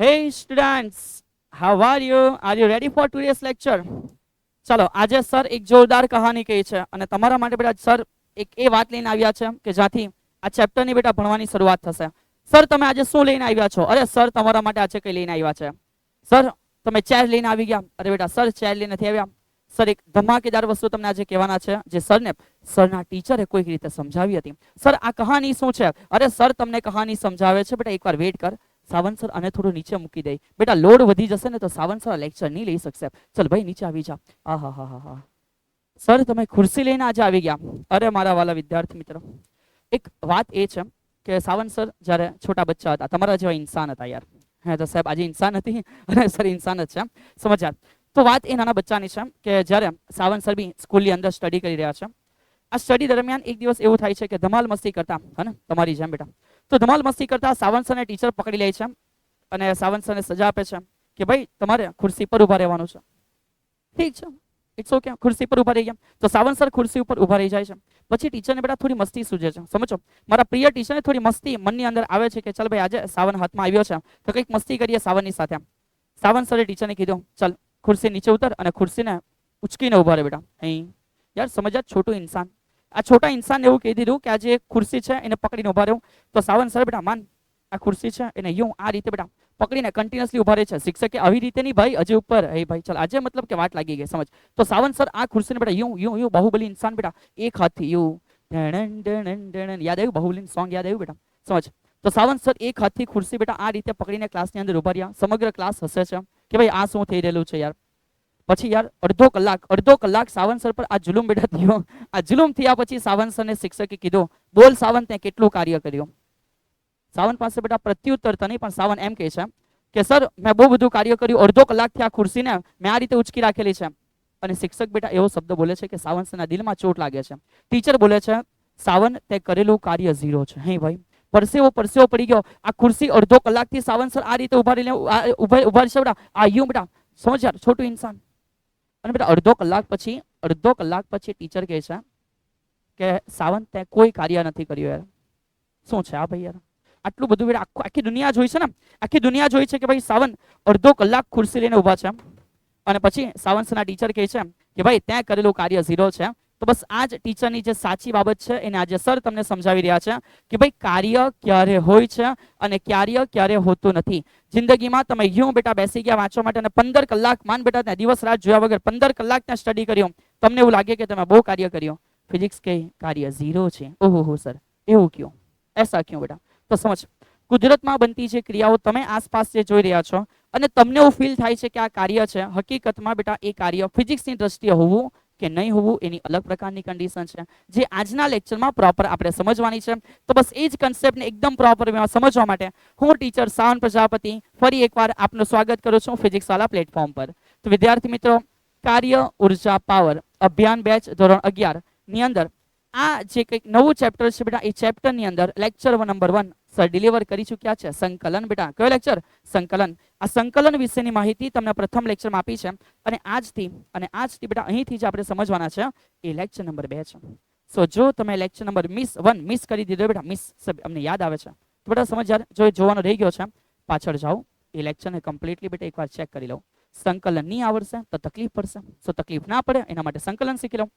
Hey students, how are you? Are you ready for today's lecture? ચલો આજે sir એક જોરદાર કહાની કહી છે અને તમારા માટે બેટા સર એક એ વાત લઈને આવ્યા છે કે જ્યાંથી આ ચેપ્ટરની બેટા ભણવાની શરૂઆત થશે. સર તમે આજે શું લઈને આવ્યા છો? અરે સર તમારા માટે આજે કઈ લઈને આવ્યા છે? સર તમે ચેર લઈને આવી ગયા? અરે બેટા સર ચેર લઈને નથી આવ્યા. સર એક ધમાકેદાર વસ્તુ તમને આજે કહેવાના છે જે સરને સરના ટીચરે કોઈક રીતે સમજાવી હતી. સર આ કહાની શું છે? અરે સર તમને કહાની સમજાવે છે બેટા એકવાર વેઇટ કર. સાવંત સર આને થોડું નીચે મૂકી દે બેટા, લોડ વધી જશે ને તો સાવંત સર લેક્ચર નહીં લઈ શકશે. ચલ ભાઈ નીચે આવી જા. આહા સર તમે ખુરશી લઈને આજે આવી ગયા. અરે મારા વાલા વિદ્યાર્થી મિત્રો, એક વાત એ છે કે સાવંત સર જ્યારે છોટા બચ્ચા હતા તમારા જેવા ઇન્સાન હતા યાર. હે તો સાહેબ આજે ઇન્સાન નથી અને સર ઇન્સાન જ છે, સમજ્યા? તો વાત એ નાના બચ્ચાની છે કે જ્યારે સાવંત સર બી સ્કૂલની અંદર સ્ટડી કરી રહ્યા છે. આ સ્ટડી દરમિયાન એક દિવસ એવું થાય છે કે ધમાલ મસ્તી કરતા, હે ને તમારી જેમ બેટા, તો ધમાલ મસ્તી કરતા સાવંત સરને ટીચર પકડી લે છે અને સાવંત સરને સજા આપે છે કે ભાઈ તમારે ખુરશી પર ઊભા રહેવાનું છે. ઠીક છે, ઇટ્સ ઓકે, ખુરશી પર ઊભા રહી ગયા. તો સાવંત સર ખુરશી ઉપર ઊભા રહી જાય છે. પછી ટીચરને બેટા થોડી મસ્તી સૂજે છે. સમજો, મારા પ્રિય ટીચરને થોડી મસ્તી મનની અંદર આવે છે કે ચાલ ભાઈ આજે સાવન હાથમાં આવ્યો છે તો કંઈક મસ્તી કરીએ સાવનની સાથે. સાવંત સરે ટીચરને કીધું ચાલ ખુરશી નીચે ઉતર અને ખુરશીને ઉચકીને ઊભા રહે બેટા. અહીં યાર સમજ્યા, છોટું ઇન્સાન. આ છોટા ઇન્સાનને એવું કહી દીધું કે આજે એક ખુરશી છે એને પકડીને ઊભા રહું. તો સાવંત સર બેટા માન આ ખુરશી છે એને યું આ રીતે બેટા પકડીને કન્ટિન્યુઅસલી ઊભા રહે છે. શિક્ષકે આવી રીતે નહીં ભાઈ, હજી ઉપર હે ભાઈ ચાલ આજે મતલબ કે વાટ લાગી ગઈ, સમજ. તો સાવંત સર આ ખુરશીને બેટા યું યું યું બાહુબલી ઇન્સાન બેટા એક હાથથી યું યાદ આવ્યું? બાહુબલી સોંગ યાદ આવ્યું બેટા? સમજ. તો સાવંત સર એક હાથથી ખુરશી બેટા આ રીતે પકડીને ક્લાસની અંદર ઊભા રહ્યા. સમગ્ર ક્લાસ હસે છે કે ભાઈ આ શું થઈ રહેલું છે યાર. પછી યાર અડધો કલાક સાવંત સર પર આ જુલુમ બેટા થયો. આ જુલુમ થયા પછી સાવંત સરને શિક્ષકે કીધું બોલ સાવંત તે કેટલું કાર્ય કર્યું. સાવંત પાસે બેટા પ્રત્યુત્તર તો નહીં પણ સાવંત એમ કહે છે કે સર મેં બહુ બધું કાર્ય કર્યું, અડધો કલાકથી આ ખુરશીને મેં આ રીતે ઉચકી રાખેલી છે. અને શિક્ષક બેટા એવો શબ્દ બોલે છે કે સાવંત સરના દિલમાં ચોટ લાગે છે. ટીચર બોલે છે સાવંત તે કરેલું કાર્ય ઝીરો છે. હે ભાઈ પરસેવો પડી ગયો. આ ખુરશી અડધો કલાકથી સાવંત સર આ રીતે ઉભા રહીને ઉભા છે બેટા આ યું બેટા, સમજ યાર, છોટું ઇન્સાન. અને બેટા અડધો કલાક પછી ટીચર કહે છે કે સાવંત તે કોઈ કાર્ય નથી કર્યું યાર. શું છે આ ભાઈ યાર? આટલું બધું બેટા આખી દુનિયા જોઈ છે ને, આખી દુનિયા જોઈ છે કે ભાઈ સાવંત અડધો કલાક ખુરશી લઈને ઊભા છે. અને પછી સાવંત સરના ટીચર કહે છે કે ભાઈ ત્યાં કરેલું કાર્ય ઝીરો છે. તો બસ આ જ ટીચરની જે સાચી બાબત છે એને આજે સર તમને સમજાવી રહ્યા છે કે ભાઈ કાર્ય ક્યારે હોય છે અને ક્યારે હોતું નથી. જિંદગીમાં તમે યું બેટા બેસી ગયા વાંચવા માટે અને 15 કલાક માન બેટા ત્યાં દિવસ રાત જોયા વગર 15 કલાક ત્યાં સ્ટડી કર્યું, તમને એવું લાગે કે તમે બહુ કાર્ય કર્યું. ફિઝિક્સ કે કાર્ય ઝીરો છે. ઓહો સર એવું ક્યું, એસા ક્યું બેટા? તો સમજ, કુદરતમાં બનતી જે ક્રિયાઓ તમે આસપાસ જે જોઈ રહ્યા છો અને તમને એવું ફીલ થાય છે કે આ કાર્ય છે, હકીકતમાં બેટા એ કાર્ય ફિઝિક્સની દ્રષ્ટિએ હોવું કે નહીં હોવું એની અલગ પ્રકારની કન્ડિશન છે જે આજના લેક્ચરમાં પ્રોપર આપણે સમજવાની છે. તો બસ એ જ કન્સેપ્ટને એકદમ પ્રોપર સમજવા માટે હું ટીચર સાવન પ્રજાપતિ ફરી એકવાર આપનું સ્વાગત કરું છું ફિઝિક્સ વાળા પ્લેટફોર્મ પર. તો વિદ્યાર્થી મિત્રો, કાર્ય ઉર્જા પાવર અભિયાન બેચ ધોરણ 11 ની અંદર આ જે કંઈક નવું ચેપ્ટર છે બેટા એ ચેપ્ટરની અંદર લેક્ચર નંબર 1 સર ડિલિવર કરી ચૂક્યા છે. સંકલન બેટા, કયો લેક્ચર? સંકલન. આ સંકલન વિશેની માહિતી તમને પ્રથમ લેક્ચરમાં આપી છે અને આજથી બેટા અહીંથી જે આપણે સમજવાના છે એ લેક્ચર નંબર 2 છે. સો જો તમે લેક્ચર નંબર 1 મિસ કરી દીધો બેટા, મિસ અમને યાદ આવે છે તો બેટા સમજ યાર, જો જોવાનો રહી ગયો છે પાછળ જાઓ એ લેક્ચરને કમ્પ્લીટલી બેટા એકવાર ચેક કરી લો. સંકલન નહીં આવડશે તો તકલીફ પડશે, સો તકલીફ ના પડે એના માટે સંકલન શીખી લો.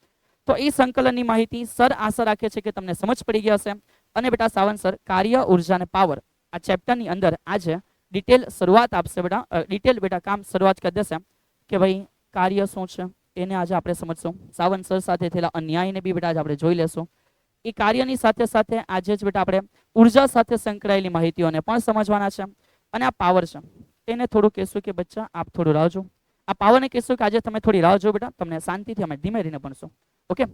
તો એ સંકલનની માહિતી સર આશા રાખે છે કે તમને સમજ પડી ગઈ હશે. અને બેટા સાવંત સર કાર્ય ઉર્જા અને પાવર આ ચેપ્ટરની અંદર આજે ડિટેલ શરૂઆત આપશે બેટા, ડિટેલ બેટા કામ શરૂઆત કરી દેશે કે ભાઈ કાર્ય શું છે એને આજે આપણે સમજશું. સાવંત સર સાથે થયેલા અન્યાયને બી બેટા આજે આપણે જોઈ લેશું. એ કાર્યની સાથે સાથે આજે જ બેટા આપણે ઉર્જા સાથે સંકળાયેલી માહિતીઓને પણ સમજવાના છે. અને આ પાવર છે એને થોડું કહેશું કે બચ્ચા આપ થોડું રાહ જો. આ પાવરને કહેશું કે આજે તમે થોડી રાહ જો બેટા, તમને શાંતિથી અમે ધીમે રહીને ભણશું. ઓકે,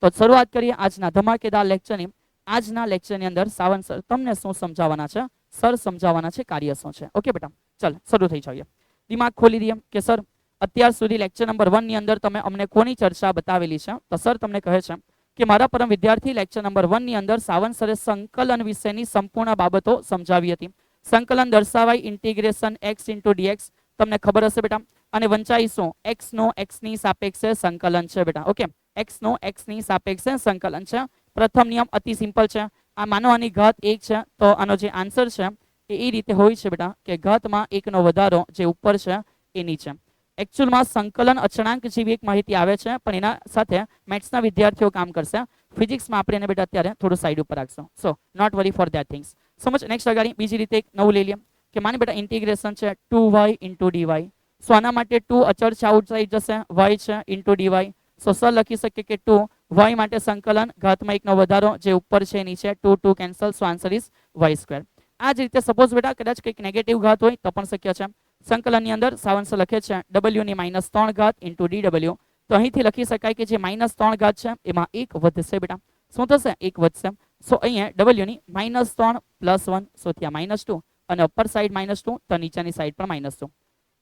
તો શરૂઆત કરીએ આજના ધમાકેદાર લેક્ચરની. આજના લેક્ચરની અંદર સાવંત સર તમને શું સમજાવવાના છે? સર સમજાવવાના છે કાર્ય શું છે. ઓકે બેટા, ચાલ શરૂ થઈ જઈએ. દિમાગ ખોલી દઈએ કે સર અત્યાર સુધી લેક્ચર નંબર 1 ની અંદર તમે અમને કોની ચર્ચા બતાવેલી છે? તો સર તમને કહે છે કે મારા પરમ વિદ્યાર્થી લેક્ચર નંબર 1 ની અંદર સાવંત સરે સંકલન વિશેની સંપૂર્ણ બાબતો સમજાવી હતી. સંકલન દર્શાવાય ઇન્ટિગ્રેશન x * dx, તમને ખબર હશે બેટા. અને વંચાઈ શું? x નો x ની સાપેક્ષે સંકલન છે બેટા. ઓકે, x નો x ની સાપેક્ષે સંકલન છે. પ્રથમ નિયમ અતિ સિમ્પલ છે. આ માનવાની ઘાત 1 છે તો આનો જે આન્સર છે એ રીતે હોય છે બેટા કે ઘાતમાં એકનો વધારો જે ઉપર છે એ નીચે. એકચ્યુઅલમાં સંકલન અચળાંક જેવી એક માહિતી આવે છે, પણ એના સાથે મેથ્સના વિદ્યાર્થીઓ કામ કરશે. ફિઝિક્સમાં આપણે એને બેટા અત્યારે થોડું સાઈડ ઉપર રાખશું. So not worry for that things. સમજ. નેક્સ્ટ અગાડી બીજી રીતે એક નવું લઈ લઈએ કે માની બેટા ઇન્ટિગ્રેશન છે 2y ઇન્ટુ ડીવાય. સો આના માટે 2 અચળ છે, આઉટસાઇડ જશે, y છે ઇન્ટુ ડીવાય. સો સર લખી શકીએ કે 2 y માટે સંકલન ઘાતમાં એકનો વધારો જે ઉપર છે નીચે 2 2 cancel. So answer is y². આ જ રીતે સપોઝ બેટા કદાચ કંઈક નેગેટિવ ઘાત હોય તો પણ શક્ય છે. સંકલનની અંદર સાવંશ લખે છે w ની -3 ઘાત ઇન્ટુ dw. તો અહીંથી લખી શકાય કે જે -3 ઘાત છે એમાં 1 વધશે બેટા. શું થશે? 1 વધશે. સો અહીંયા w ની -3 + 1, સો ત્યાં -2 અને અપર સાઈડ -2 તો નીચેની સાઈડ પર -2.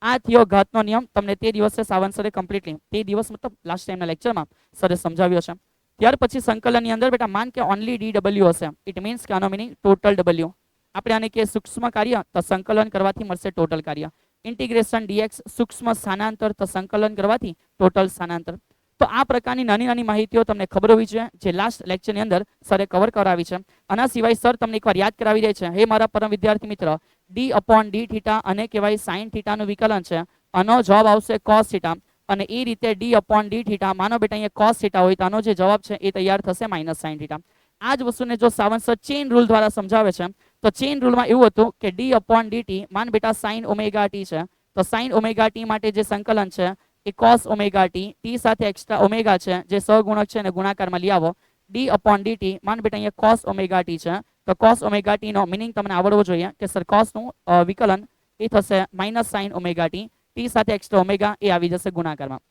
આ થયો ઘાતનો નિયમ. તમને તે દિવસે સાવંત સરે કમ્પ્લીટલી, તે દિવસ મતલબ લાસ્ટ ટાઈમના લેક્ચરમાં સરે સમજાવ્યો છે. ત્યાર પછી સંકલનની અંદર બેટા માન કે ઓનલી dw હશે, ઇટ મીન્સ કે આનો મીનિંગ ટોટલ w. આપણે આને કે સૂક્ષ્મ કાર્ય તો સંકલન કરવાથી મળશે ટોટલ કાર્ય. ઇન્ટિગ્રેશન dx સૂક્ષ્મ સ્થાનાંતર તો સંકલન કરવાથી ટોટલ સ્થાનાંતર. તો આ પ્રકારની નાની નાની માહિતીઓ તમને ખબર હોવી જોઈએ, જે લાસ્ટ લેક્ચરની અંદર સરે કવર કરાવી છે. આના સિવાય સર તમને એકવાર યાદ કરાવી દે છે, હે મારા પરમ વિદ્યાર્થી મિત્ર, d/d θ અને કહેવાય sin θ નું વિકલન છે. આનો જવાબ આવશે cos θ. અને એ રીતે d/d θ, માનો બેટા અહીંયા cos θ હોય તો આનો જે જવાબ છે એ તૈયાર થશે -sin θ. આ જ વસ્તુને જો સાવંત સર ચેઇન રૂલ દ્વારા સમજાવે છે તો ચેઇન રૂલમાં એવું હતું કે d/dt માન બેટા sin ωt છે, તો sin ωt માટે જે સંકલન છે એ cos ωt, t સાથે એક્સ્ટ્રા ઓમેગા છે જે સહગુણક છે અને ગુણાકારમાં લઈ આવો. d/dt માન બેટા અહીંયા cos ωt છે, તો cos ωt નો મીનિંગ તમને આવડવો જોઈએ કે સર cos નું વિકલન એ થશે -sin ωt, t સાથે એક્સ્ટ્રા ઓમેગા એ આવી જશે ગુણાકારમાં.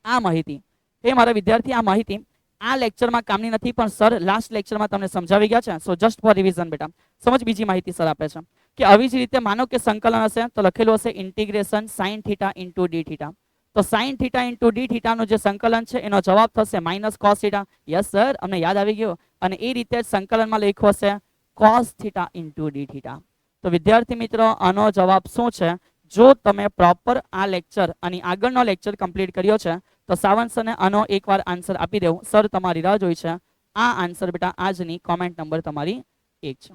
આ માહિતી એ મારા વિદ્યાર્થી, આ માહિતી આ લેક્ચરમાં કામની નથી, પણ સર લાસ્ટ લેક્ચરમાં તમને સમજાવી ગયા છે. સો જસ્ટ ફોર રિવિઝન બેટા. સમજ. બીજી માહિતી સર આપે છે કે આવી જ રીતે માનો કે સંકલન હશે તો લખેલું હશે ઇન્ટિગ્રેશન sin θ ઇન્ટુ dθ. તો sin θ ઇન્ટુ dθ નું જે સંકલન છે એનો જવાબ થશે -cos θ. યસ સર, અમને યાદ આવી ગયું. અને એ રીતે સંકલનમાં લખ્યું હશે cos θ ઇન્ટુ dθ. તો વિદ્યાર્થી મિત્રો આનો જવાબ શું છે? જો તમે પ્રોપર આ લેક્ચર અને આગળનો લેક્ચર કમ્પ્લીટ કર્યો છે તો સાવંત સરને આનો એકવાર આન્સર આપી દેવું. સર તમારી રાહ જોઈ છે. આ આન્સર બેટા આજની કોમેન્ટ નંબર તમારી 1 છે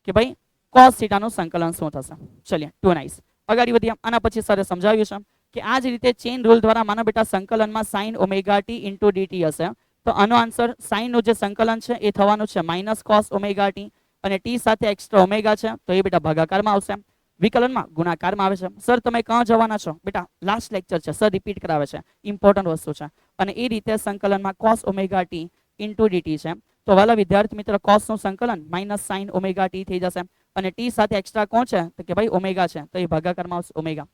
કે ભાઈ cos θ નું સંકલન શું થશે. ચલિए ટુ નાઇસ. આગળ વધીએ. આના પછી સરે સમજાવ્યું છે કે આ જ રીતે ચેઇન રૂલ દ્વારા માનો બેટા સંકલનમાં sin ωt ઇન્ટુ dt હશે, તો આનો આન્સર sin નું જે સંકલન છે એ થવાનું છે -cos ωt, અને t સાથે એક્સ્ટ્રા ઓમેગા છે તો એ બેટા ભાગાકારમાં આવશે, વિકલનમાં ગુણાકારમાં આવે છે. સર તમે ક્યાં જવાના છો બેટા? લાસ્ટ લેક્ચર છે, સર રિપીટ કરાવે છે, ઇમ્પોર્ટન્ટ વસ્તુ છે. અને એ રીતે સંકલનમાં cos ωt ઇન્ટુ dt છે. તો વાલા વિદ્યાર્થી મિત્ર cos નું સંકલન -sin ωt થઈ જશે, અને t સાથે એક્સ્ટ્રા કોણ છે તો કે ભાઈ ઓમેગા છે, તો એ ભાગાકારમાં આવશે ઓમેગા.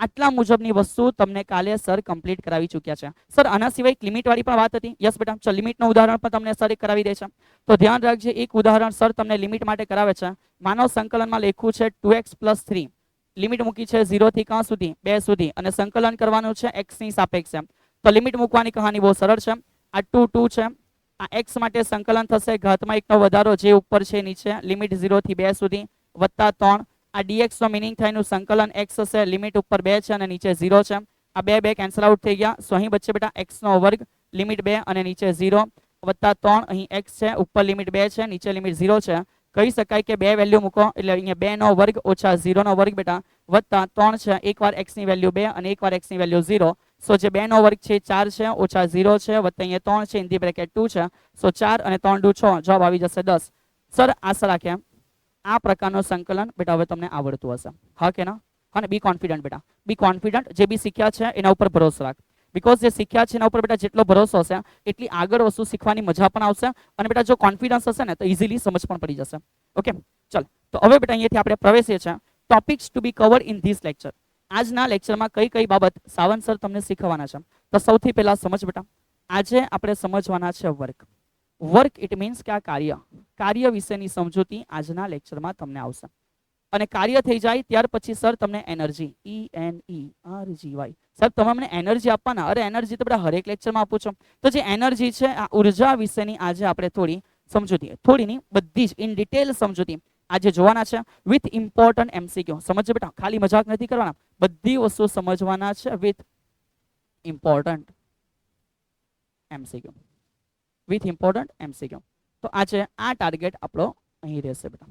આટલા મુજબની વસ્તુ તમને કાલે સર કમ્પ્લીટ કરાવી ચૂક્યા છે. સર આના સિવાય લિમિટ વાળી પણ વાત હતી. યસ બેટા, ચલ લિમિટનું ઉદાહરણ પણ તમને સર કરાવી દે છે. તો ધ્યાન રાખજે, એક ઉદાહરણ સર તમને લિમિટ માટે કરાવે છે. માનવ સંકલનમાં લખ્યું છે 2x + 3, લિમિટ મૂકી છે 0 થી ક્યાં સુધી? 2 સુધી, અને સંકલન કરવાનું છે x ની સાપેક્ષે. તો લિમિટ મૂકવાની કહાની બહુ સરળ છે. આ 2 2 છે, આ x માટે સંકલન થશે ઘાતમાં 1 નો વધારો જે ઉપર છે નીચે, લિમિટ 0 થી 2 સુધી વત્તા 3. આ dx નો મીનિંગ થાય નું સંકલન x હશે, લિમિટ ઉપર 2 છે અને નીચે 0 છે. આ 2 2 કેન્સલ આઉટ થઈ ગયા. સો અહીં બચશે બેટા x નો વર્ગ, લિમિટ 2 અને નીચે 0 વત્તા 3. અહીં x છે, ઉપર લિમિટ 2 છે, નીચે લિમિટ 0 છે. કહી શકાય કે 2 વેલ્યુ મૂકો એટલે અહીંયા 2 નો વર્ગ ઓછા 0 નો વર્ગ બેટા વત્તા 3 છે. એકવાર x ની વેલ્યુ 2 અને એકવાર x ની વેલ્યુ 0. સો જે 2 નો વર્ગ છે 4 છે, ઓછા 0 છે, વત્તા અહીંયા 3 છે, ઇન બ્રેકેટ 2 છે. સો 4 અને 3 = 6, જવાબ આવી જશે 10. સર આશા રાખે આ પ્રકારનું સંકલન બેટા હવે તમને આવડતું હશે. હા કે ના? અને બી કોન્ફિડન્ટ બેટા, બી કોન્ફિડન્ટ. જે બી શીખ્યા છે એના ઉપર ભરોસો રાખ. બીકોઝ જે શીખ્યા છે એના ઉપર બેટા જેટલો ભરોસો હશે એટલી આગળ વસ્તુ શીખવાની મજા પણ આવશે. અને બેટા જો કોન્ફિડન્સ હશે ને તો ઇઝીલી સમજ પણ પડી જશે. ઓકે ચલ, તો હવે બેટા અહીંયાથી આપણે પ્રવેશીએ છીએ topics to be covered in this lecture. આજના લેક્ચરમાં કઈ કઈ બાબત સાવંત સર તમને શીખવાના છે. તો સૌથી પહેલા સમજ બેટા, આજે આપણે સમજવાના છે વર્ક. વર્ક ઇટ મીન્સ કે આ કાર્ય વિશેની સમજૂતી આજના લેક્ચરમાં તમને આવશે. અને કાર્ય થઈ જાય ત્યાર પછી સર તમને એનર્જી, ENERGY, સર તમે મને એનર્જી આપવાના. અરે એનર્જી તો બધા હરેક લેક્ચરમાં આપું છું. તો જે એનર્જી છે આ ઉર્જા વિશેની આજે આપણે થોડી સમજૂતી, થોડી નહીં બધી જ ઇન ડિટેલ સમજૂતી આજે જોવાના છે વિથ ઇમ્પોર્ટન્ટ MCQ. સમજજો બેટા, ખાલી મજાક નથી કરવાના, બધી વસ્તુ સમજવાના છે with important MCQ, with important MCQ. તો આજે આ ટાર્ગેટ આપણો અહીં રહેશે બેટા.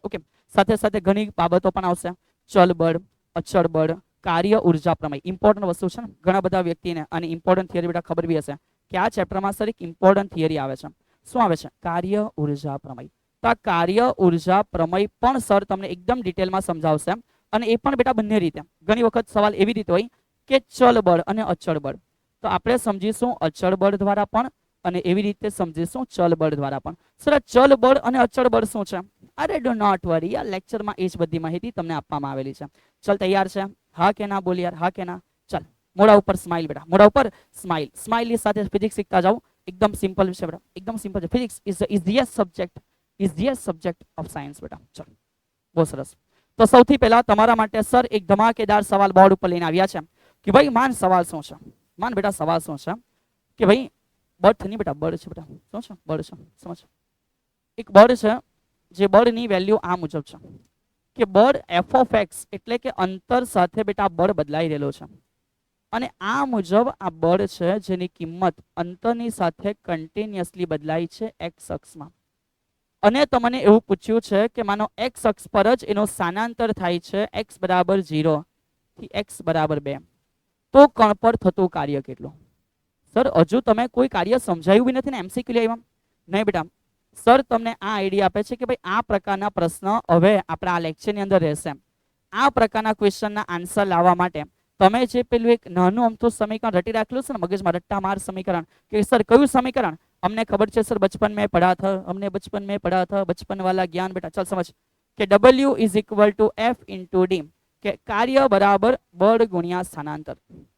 ઓકે, સાથે સાથે ઘણી બાબતો પણ આવશે. ચલ બળ, અચળ બળ, કાર્ય ઉર્જા પ્રમેય, ઇમ્પોર્ટન્ટ વસ્તુ છે ને, ઘણા બધા વ્યક્તિને આની ઇમ્પોર્ટન્ટ થિયરી બેટા ખબર બી હશે કે આ ચેપ્ટરમાં સર એક ઇમ્પોર્ટન્ટ થિયરી આવે છે. શું આવે છે? કાર્ય ઉર્જા પ્રમેય. તો આ કાર્ય ઉર્જા પ્રમેય પણ સર તમને એકદમ ડિટેલમાં સમજાવશે, અને એ પણ બેટા બંને રીતે. ઘણી વખત સવાલ એવી રીતે હોય કે ચલ બળ અને અચળ બળ, તો આપણે સમજીશું અચળ બળ દ્વારા પણ, અને એવી રીતે સમજીશું ચલ બળ દ્વારા પણ. સર ચલ બળ અને અચળ બળ શું છે? અરે ડો નોટ વરી, આ લેક્ચરમાં એ જ બધી માહિતી તમને આપવામાં આવેલી છે. ચલ તૈયાર છે? હા કે ના બોલ યાર, હા કે ના? ચાલ મોઢા ઉપર સ્માઇલ બેટા, મોઢા ઉપર સ્માઇલ. સ્માઇલ ની સાથે ફિઝિક્સ શીખતા જાઓ. એકદમ સિમ્પલ છે બેટા, એકદમ સિમ્પલ છે. Physics is the easiest subject of science બેટા. ચલો બહુ સરસ. તો સૌથી પહેલા તમારા માટે સર એક ધમાકેદાર સવાલ બોર્ડ ઉપર લઈને આવ્યા છે કે ભાઈ માન સવાલ શું છે? માન બેટા સવાલ શું છે કે ભાઈ બળ નહીં બેટા, બળ છે બેટા. શું છે? બળ છે. સમજ. એક બળ છે, જે બળની વેલ્યુ આ મુજબ છે કે બળ એફ ઓફ એક્સ એટલે કે અંતર સાથે બેટા બળ બદલાઈ રહેલો છે, અને આ મુજબ આ બળ છે જેની કિંમત અંતરની સાથે કન્ટિન્યુઅસલી બદલાય છે એક્સ અક્ષમાં. અને તમને એવું પૂછ્યું છે કે માનો એક્સ અક્ષ પર જ એનો સ્થાનાંતર થાય છે એક્સ બરાબર 0 થી એક્સ બરાબર 2, તો કણ પર થતું કાર્ય કેટલું? સર હજુ તમે કોઈ કાર્ય સમજાયું બી નથી ને, એમસીક્યુ લેવામાં નહીં બેટા. સર તમને આ આઈડિયા આપે છે કે ભાઈ આ પ્રકારના પ્રશ્ન હવે આપણા આ લેક્ચરની અંદર રહેશે. આ પ્રકારના ક્વેશ્ચનના આન્સર લાવવા માટે તમે જે પેલું એક નાનું અમથું સમીકરણ રટી રાખેલું છે ને મગજમાં, રટ્ટા માર સમીકરણ, કે સર કયું સમીકરણ? हमने खबर है सर बचपन में पढ़ा था, हमने बचपन में पढ़ा था, बचपन वाला ज्ञान बेटा. चल समझ कि W is equal to F into d, કે કાર્ય બરાબર બળ ગુણ્યા સ્થાનાંતર.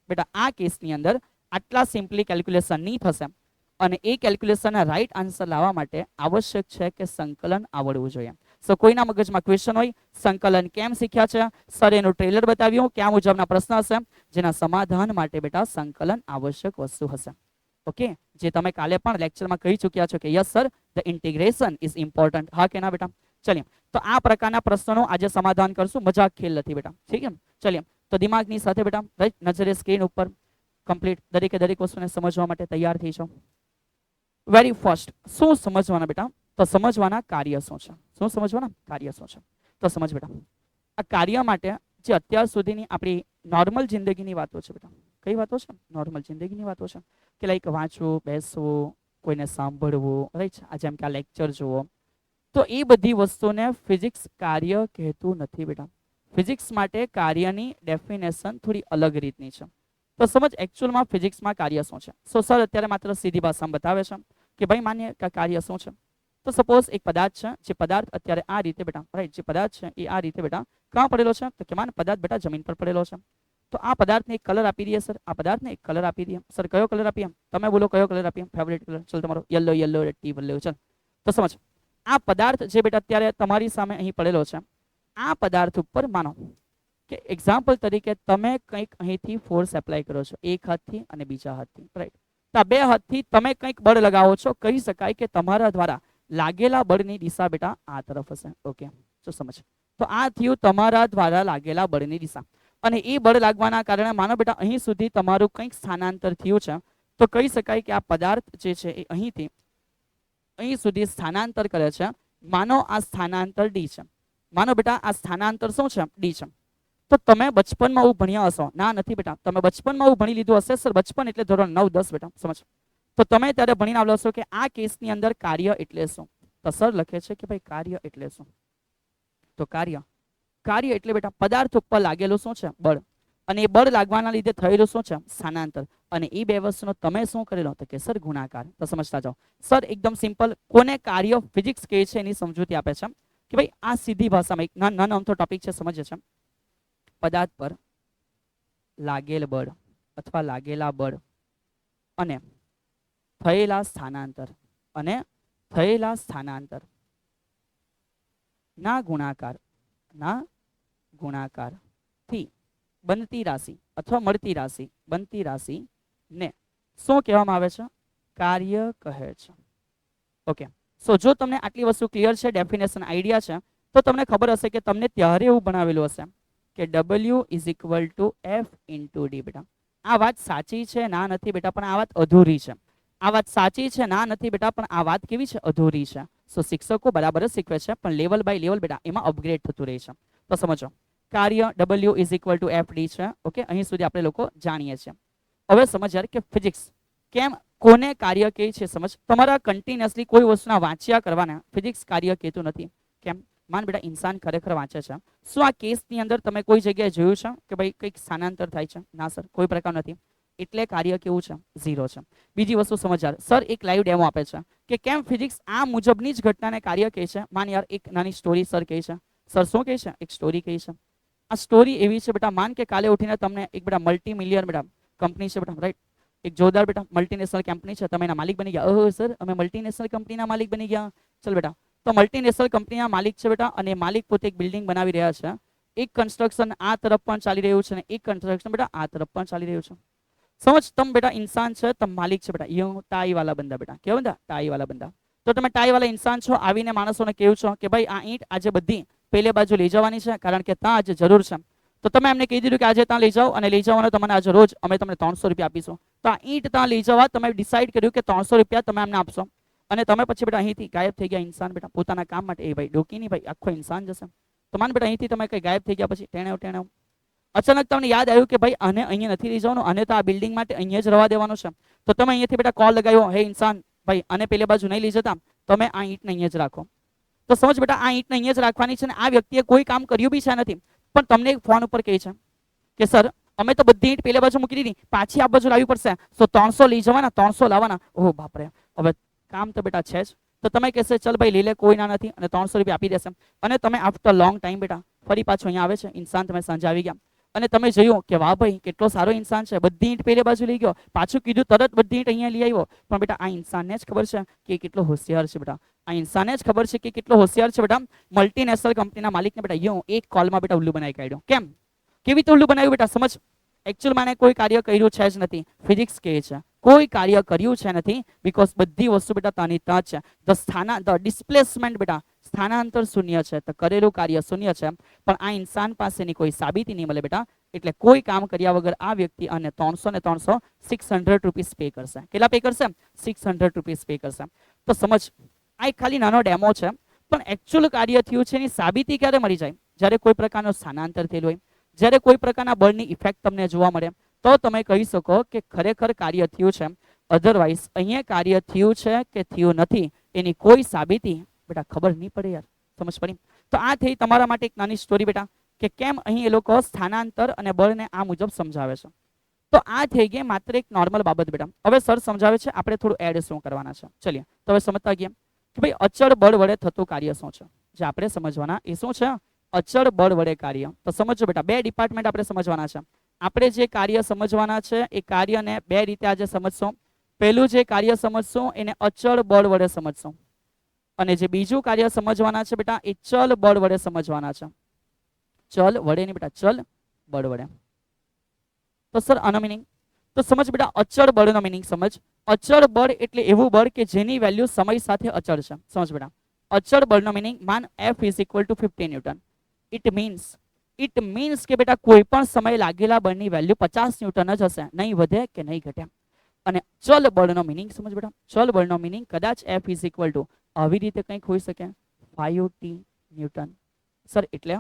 બેટા આ કેસની અંદર આટલા સિમ્પલી કેલ્ક્યુલેશન નહીં થશે, અને એ કેલ્ક્યુલેશનના રાઈટ આન્સર લાવવા માટે આવશ્યક છે કે સંકલન આવડવું જોઈએ. સો કોઈના મગજમાં ક્વેશ્ચન હોય સંકલન કેમ શીખ્યા છે, સર એનું ટ્રેલર બતાવ્યું, ક્યાં મુજબના પ્રશ્ન હશે જેના સમાધાન માટે બેટા સંકલન આવશ્યક વસ્તુ હશે. ઓકે, જે તમે કાલે પણ લેક્ચરમાં કહી ચૂક્યા છો કે yes sir the integration is important. હા કે ના બેટા? ચલિए તો આ પ્રકારના પ્રશ્નોનું આજે સમાધાન કરશું, મજાક ખેલ નથી બેટા. ઠીક છે? ચલિए તો દિમાગની સાથે બેટા રાઈટ નજરે સ્ક્રીન ઉપર કમ્પ્લીટ દરેકે દરેક વસ્તુને સમજવા માટે તૈયાર થઈ જાઓ. વેરી ફર્સ્ટ શું સમજવાના બેટા? તો સમજવાના કાર્ય શું છે. શું સમજવાના? કાર્ય શું છે. તો સમજ બેટા, આ કાર્ય માટે જે અત્યાર સુધીની આપણી નોર્મલ જિંદગીની વાતો છે બેટા. કઈ વાતો છે? નોર્મલ જિંદગીની વાતો છે કે લાઈક વાંચવું, બેસવું, કોઈને સાંભળવું, રાઈટ, આ જેમ કે આ લેક્ચર જુઓ, તો એ બધી વસ્તુને ફિઝિક્સ કાર્ય કહેતું નથી બેટા. ફિઝિક્સ માટે કાર્યની ડેફિનેશન થોડી અલગ રીતની છે. તો સમજ એકચ્યુઅલમાં ફિઝિક્સમાં કાર્ય શું છે. સો સર અત્યારે માત્ર સીધી ભાષામાં બતાવે છે કે ભાઈ માન્ય કે કાર્ય શું છે. તો સપોઝ એક પદાર્થ છે, જે પદાર્થ અત્યારે આ રીતે બેટા રાઈટ, જે પદાર્થ છે એ આ રીતે બેટા ક્યાં પડેલો છે? તો કે માન પદાર્થ બેટા જમીન પર પડેલો છે. તો આ પદાર્થને એક કલર આપી દઈએ સર, આ પદાર્થને એક કલર આપી દઈએ. સર કયો કલર આપીએ? તમે બોલો કયો કલર આપીએ? ફેવરેટ કલર ચલ તમારો યલો, યલો રેડ ટી ચલ. તો સમજ આ પદાર્થ જે બેટા અત્યારે તમારી સામે અહીં પડેલો છે, આ પદાર્થ ઉપર માનો કે એક્ઝામ્પલ તરીકે તમે કંઈક અહીંથી ફોર્સ એપ્લાય કરો છો, એક હાથથી અને બીજા હાથથી, રાઈટ. તો આ બે હાથથી તમે કંઈક બળ લગાવો છો, કહી શકાય કે તમારા દ્વારા લાગેલા બળની દિશા બેટા આ તરફ હશે. ઓકે, તો સમજ. તો આ થયું તમારા દ્વારા લાગેલા બળની દિશા, અને એ બળ લાગવાના કારણે માનો બેટા અહીં સુધી તમારું કંઈક સ્થાનાંતર થયું છે, તો કહી શકાય કે આ પદાર્થ જે છે એ અહીંથી અહીં સુધી સ્થાનાંતર કરે છે. માનો આ સ્થાનાંતર ડી છે. માનો બેટા આ સ્થાનાંતર શું છે? ડી છે. તો તમે બચપનમાં એવું ભણ્યા હશો? ના નથી બેટા, તમે બચપનમાં એવું ભણી લીધું હશે સર, બચપન એટલે ધોરણ 9, 10 બેટા. સમજ. તો તમે ત્યારે ભણીને આવેલો હશો કે આ કેસની અંદર કાર્ય એટલે શું. તો સર લખે છે કે ભાઈ કાર્ય એટલે શું? તો કાર્ય એટલે બેટા પદાર્થ ઉપર લાગેલું શું છે? બળ. અને એ બળ લાગવાના લીધે થયેલું શું છે? સ્થાનાંતર. અને એ બે વસ્તુનો તમે શું કરેલો? તો કે સર ગુણાકાર. તો સમજતા જાઓ સર, એકદમ સિમ્પલ. કોને કાર્ય ફિઝિક્સ કહે છે એની સમજૂતી આપે છે કે ભાઈ આ સીધી ભાષામાં એક નાનો અમથો ટોપિક છે, સમજે છે. પદાર્થ પર લાગેલ બળ અથવા લાગેલા બળ અને થયેલા સ્થાનાંતર ના ગુણાકાર થી બનતી રાશિ અથવા મળતી રાશિ, બનતી રાશિ ને શું કહેવામાં આવે છે? કાર્ય કહે છે. ઓકે, સો જો તમને આટલી વસ્તુ ક્લિયર છે, ડેફિનેશન આઈડિયા છે, તો તમને ખબર હશે કે તમને ત્યારે એવું ભણાવેલું હશે કે W is equal two F into D. બેટા આ વાત સાચી છે? ના નથી બેટા, પણ આ વાત અધૂરી છે. આ વાત સાચી છે? ના નથી બેટા, પણ આ વાત કેવી છે? અધૂરી છે. સો શિક્ષકો બરાબર જ શીખવે છે, પણ લેવલ બાય લેવલ બેટા એમાં અપગ્રેડ થતું રહે છે. તો સમજો, કાર્ય W is equal to FD છે. ઓકે, અહીં સુધી આપણે લોકો જાણીએ છીએ. હવે સમજ યાર કે ફિઝિક્સ કેમ કોને કાર્ય કહે છે. સમજ, તમારા કન્ટિન્યુઅસલી કોઈ વસ્તુના વાંચ્યા કરવાના ફિઝિક્સ કાર્ય કહેતું નથી. કેમ? માન બેટા ઇન્સાન ખરેખર વાંચે છે. શું આ કેસની અંદર તમે કોઈ જગ્યાએ જોયું છે કે ભાઈ કંઈક સ્થાનાંતર થાય છે? ના સર, કોઈ પ્રકાર નથી. એટલે કાર્ય કેવું છે? ઝીરો છે. બીજી વસ્તુ સમજાર, સર એક લાઈવ ડેમો આપે છે કે કેમ ફિઝિક્સ આ મુજબની જ ઘટનાને કાર્ય કહે છે. માન યાર એક નાની સ્ટોરી સર કહે છે. સર શું કહે છે? એક સ્ટોરી કહે છે. આ સ્ટોરી એવી છે બેટા, માન કે કાલે ઉઠીને તમને એક બેટા મલ્ટી મિલિયન બેટા કંપની છે બેટા, રાઈટ, એક જોરદાર બેટા મલ્ટીનેશનલ કંપની છે, તમે એના માલિક બની ગયા. ઓહ સર, અમે મલ્ટીનેશનલ કંપનીના માલિક બની ગયા. ચલ બેટા, તો મલ્ટીનેશનલ કંપનીના માલિક છે બેટા, અને માલિક પોતે એક બિલ્ડિંગ બનાવી રહ્યા છે. એક કન્સ્ટ્રક્શન આ તરફ પણ ચાલી રહ્યું છે, અને એક કન્સ્ટ્રક્શન બેટા આ તરફ પણ ચાલી રહ્યું છે. समझ, तुम बेटा इंसान छे, तुम मालिक छे बेटा, यूं टाई वाला बंदा बेटा, केवा बंदा? टाई वाला बंदा. तो તમે ટાઈ વાળા ઇન્સાન છો, આવીને માણસોને કહો છો કે ભાઈ આ ઈંટ આજે બધી પેલે બાજુ લઈ જવાની છે, કારણ કે ત્યાં આજે જરૂર છે. તો તમે એમને કહી દીધું કે આજે ત્યાં લઈ જાઓ, અને લઈ જવાનો તમને આજે રોજ અમે તમને 300 રૂપિયા આપીશું. તો આ ઈંટ ત્યાં લઈ જવા તમે ડિસાઈડ કર્યું કે 300 રૂપિયા તમે એમને આપશો, અને તમે પછી બેટા અહીંથી ગાયબ થઈ ગયા ઇન્સાન બેટા પોતાના કામ માટે. એ ભાઈ ડોકી નહીં ભાઈ, આખો ઇન્સાન જશે. તો માન બેટા અહીંથી તમે કઈ ગાયબ થઈ ગયા, પછી ટેણે અચાનક તમને યાદ આવ્યું કે ભાઈ આને અહીંયા નથી લઈ જવાનું, આને તો આ બિલ્ડિંગ માટે અહીંયા જ રહેવા દેવાનું છે. તો તમે અહીંયાથી બેટા કોલ લગાવ્યો, હે ઇન્સાન ભાઈ આને પેલે બાજુ નહીં લઈ જતા, તમે આ ઈંટને અહીંયા જ રાખો. તો સમજ બેટા આ ઈંટને અહીંયા જ રાખવાની છે, ને આ વ્યક્તિએ કોઈ કામ કર્યું બી છે નથી, પણ તમને ફોન ઉપર કહે છે કે સર અમે તો બધી ઈંટ પેલે બાજુ મૂકી દીધી, પાછી આ બાજુ લાવવી પડશે, તો 300 લઈ જવાના, 300 લાવવાના. ઓહ બાપરે, હવે કામ તો બેટા છે જ. તો તમે કહેશે ચલ ભાઈ લઈ લે, કોઈ ના નથી, અને 300 રૂપિયા આપી દેશે. અને તમે આફ્ટર લોંગ ટાઈમ બેટા ફરી પાછો અહીંયા આવે છે ઇન્સાન, તમે સાંજે આવી ગયા અને તમે જોયું કે વાહ ભાઈ કેટલો સારો ઇન્સાન છે, બધી ઈંટ પેલે બાજુ લઈ ગયો, પાછું કીધું તરત બધી ઈંટ અહીંયા લઈ આવ્યો. પણ બેટા આ ઇન્સાનને જ ખબર છે કે કેટલો હોશિયાર છે બેટા, આ ઇન્સાનને જ ખબર છે કે કેટલો હોશિયાર છે બેટા. મલ્ટીનેશનલ કંપનીના માલિકને બેટા યો એક કોલમાં બેટા ઉલ્લુ બનાવી કાઢ્યો. કેમ? કેવી રીતે ઉલ્લુ બનાવ્યું બેટા? સમજ, એકચ્યુઅલ માને કોઈ કાર્ય કર્યું છે જ નથી. ફિઝિક્સ કહે છે કોઈ કાર્ય કર્યું છે નથી, બીકોઝ બધી વસ્તુ બેટા તાની ત્યાં છે. ધ ડિસ્પ્લેસમેન્ટ બેટા સ્થાનાંતર શૂન્ય છે, તો કરેલું કાર્ય શૂન્ય છે. પણ આ ઇન્સાન પાસેની કોઈ સાબિતી નહીં મળે બેટા, એટલે કોઈ કામ કર્યા વગર આ વ્યક્તિ અને 300 ને 300 600 રૂપીસ પે કરશે. કેટલા પે કરશે? 600 રૂપીસ પે કરશે. તો સમજ, આ એક ખાલી નાનો ડેમો છે, પણ એકચ્યુઅલ કાર્ય થયું છે એની સાબિતી ક્યારે મળી જાય? જ્યારે કોઈ પ્રકારનો સ્થાનાંતર થયેલું હોય, જ્યારે કોઈ પ્રકારના બળની ઇફેક્ટ તમને જોવા મળે, તો તમે કહી શકો કે ખરેખર કાર્ય થયું છે. અધરવાઇઝ અહીંયા કાર્ય થયું છે કે થયું નથી એની કોઈ સાબિતી બેટા ખબર નહીં પડે યાર. સમજ પડી? તો આ થઈ તમારા માટે એક નાની સ્ટોરી બેટા, કે કેમ અહીં એ લોકો સ્થાનાંતર અને બળને આ મુજબ સમજાવે છે. તો આ થઈ ગઈ માત્ર એક નોર્મલ બાબત બેટા. હવે સર સમજાવે છે, આપણે થોડું એડ શું કરવાના છે. ચલીએ તો હવે સમજતા ગયા કે ભાઈ અચળ બળ વડે થતું કાર્ય શું છે. જે આપણે સમજવાના એ શું છે? અચળ બળ વડે કાર્ય. તો સમજો બેટા, બે ડિપાર્ટમેન્ટ આપણે સમજવાના છે. આપણે જે કાર્ય સમજવાના છે એ કાર્યને બે રીતે આજે સમજશું. પહેલું જે કાર્ય સમજશું એને અચળ બળ વડે સમજશું, અને જે બીજું કાર્ય સમજવાના છે બેટા એ ચલ બળ વડે સમજવાના છે. ચલ વડે નહીં બેટા, ચલ બળ વડે. તો સર આનો મિનિંગ તો સમજ બેટા, અચળ બળનો મિનિંગ સમજ. અચળ બળ એટલે એવું બળ કે જેની વેલ્યુ સમય સાથે અચળ છે. સમજ બેટા, અચળ બળનો મિનિંગ માન F is equal two 50 newton. It means કે બેટા કોઈ પણ સમય લાગેલા બળની વેલ્યુ 50 ન્યૂટન જ હશે, નહીં વધે કે નહીં ઘટે. અને ચલ બળનો મિનિંગ સમજ બેટા, ચલ બળનો મિનિંગ કદાચ F ઇઝ ઇક્વલ ટુ આવી રીતે કંઈક હોઈ શકે 5t ન્યૂટન. સર એટલે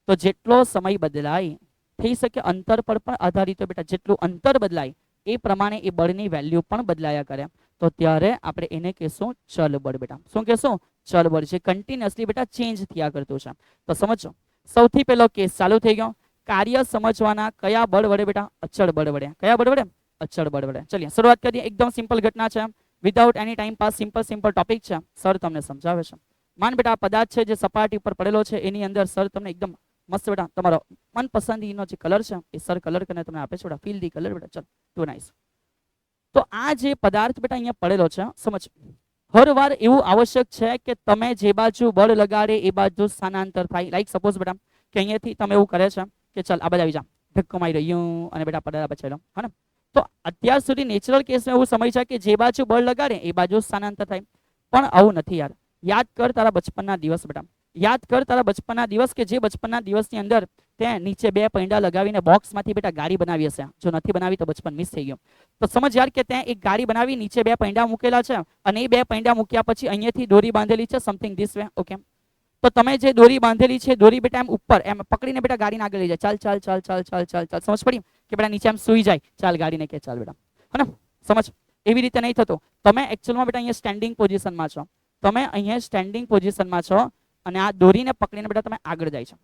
તો જેટલો સમય બદલાય થઈ શકે અંતર પર પણ આધારિત હોય બેટા, જેટલું અંતર બદલાય એ પ્રમાણે એ બળની વેલ્યુ પણ બદલાયા કરે. તો ત્યારે આપણે એને કહેશું ચલ બળ બેટા. શું કહેશું? ચલ બળ. છે કન્ટિન્યુઅસલી બેટા ચેન્જ થયા કરતું છે. તો સમજો, સૌથી પહેલો કેસ ચાલુ થઈ ગયો. કાર્ય સમજવાના કયા બળ વડે બેટા? અચળ બળ વડે. કયા બળ વડે? અચળ બળ વડે. ચલિए શરૂઆત કરીએ. એકદમ સિમ્પલ ઘટના છે, without any time pass, simple topic છે. સર તમને સમજાવે છે. માન બેટા પદાર્થ છે જે સપાટી ઉપર પડેલો છે, એની અંદર સર તમને એકદમ મસ્ત બેટા તમારો મનપસંદીનો જે કલર છે એ સર કલર કરીને તમને આપે છે બેટા. ફીલ ધી કલર બેટા. ચલ ટુ નાઇસ. તો આ જે પદાર્થ બેટા અહીંયા પડેલો છે, સમજ, હર વાર એવું આવશ્યક છે કે તમે જે બાજુ બળ લગાડે એ બાજુ સ્થાનાંતર થાય. લાઈક સપોઝ બેટા કે અહીંયાથી તમે એવું કરે છે કે ચલ આ બાજુ આવી જા, ધક્કો મારી રહ્યું અને બેટા પડેલા બચેલો, હા ને. તો અત્યાર સુધી નેચરલ કેસમાં એવું સમય છે કે જે બાજુ બળ લગાડે એ બાજુ સ્થાનાંતર થાય, પણ આવું નથી યાર. યાદ કર તારા બચપનના દિવસ બેટા. યાદ કર તારા બચપનના દિવસ કે જે બચપનના દિવસની અંદર તે નીચે બે પૈંડા લગાવીને બોક્સમાંથી બેટા ગાડી બનાવી હશે. જો નથી બનાવી તો બચપન મિસ થઈ ગયો. તો સમજ યાર કે ત્યાં એક ગાડી બનાવી, નીચે બે પૈંડા મૂકેલા છે અને એ બે પૈંડા મૂક્યા પછી અહીંયાથી દોરી બાંધેલી છે સમથિંગ ધીસ વે. ઓકે, તો તમે જે દોરી બાંધેલી છે દોરી બેટા એમ ઉપર એમ પકડીને બેટા ગાડીને આગળ લઈ જાય. ચાલ ચાલ ચાલ ચાલ ચાલ ચાલ ચાલ. સમજ પડી કે બેટા નીચે એમ સુઈ જાય, ચાલ ગાડીને કે ચાલ બેટા, હે ને? સમજ એવી રીતે નહીં થતો. તમે એકચ્યુઅલમાં બેટા અહીંયા સ્ટેન્ડિંગ પોઝિશનમાં છો. તમે અહીંયા સ્ટેન્ડિંગ પોઝિશનમાં છો અને આ દોરીને પકડીને બેટા તમે આગળ જાય છો.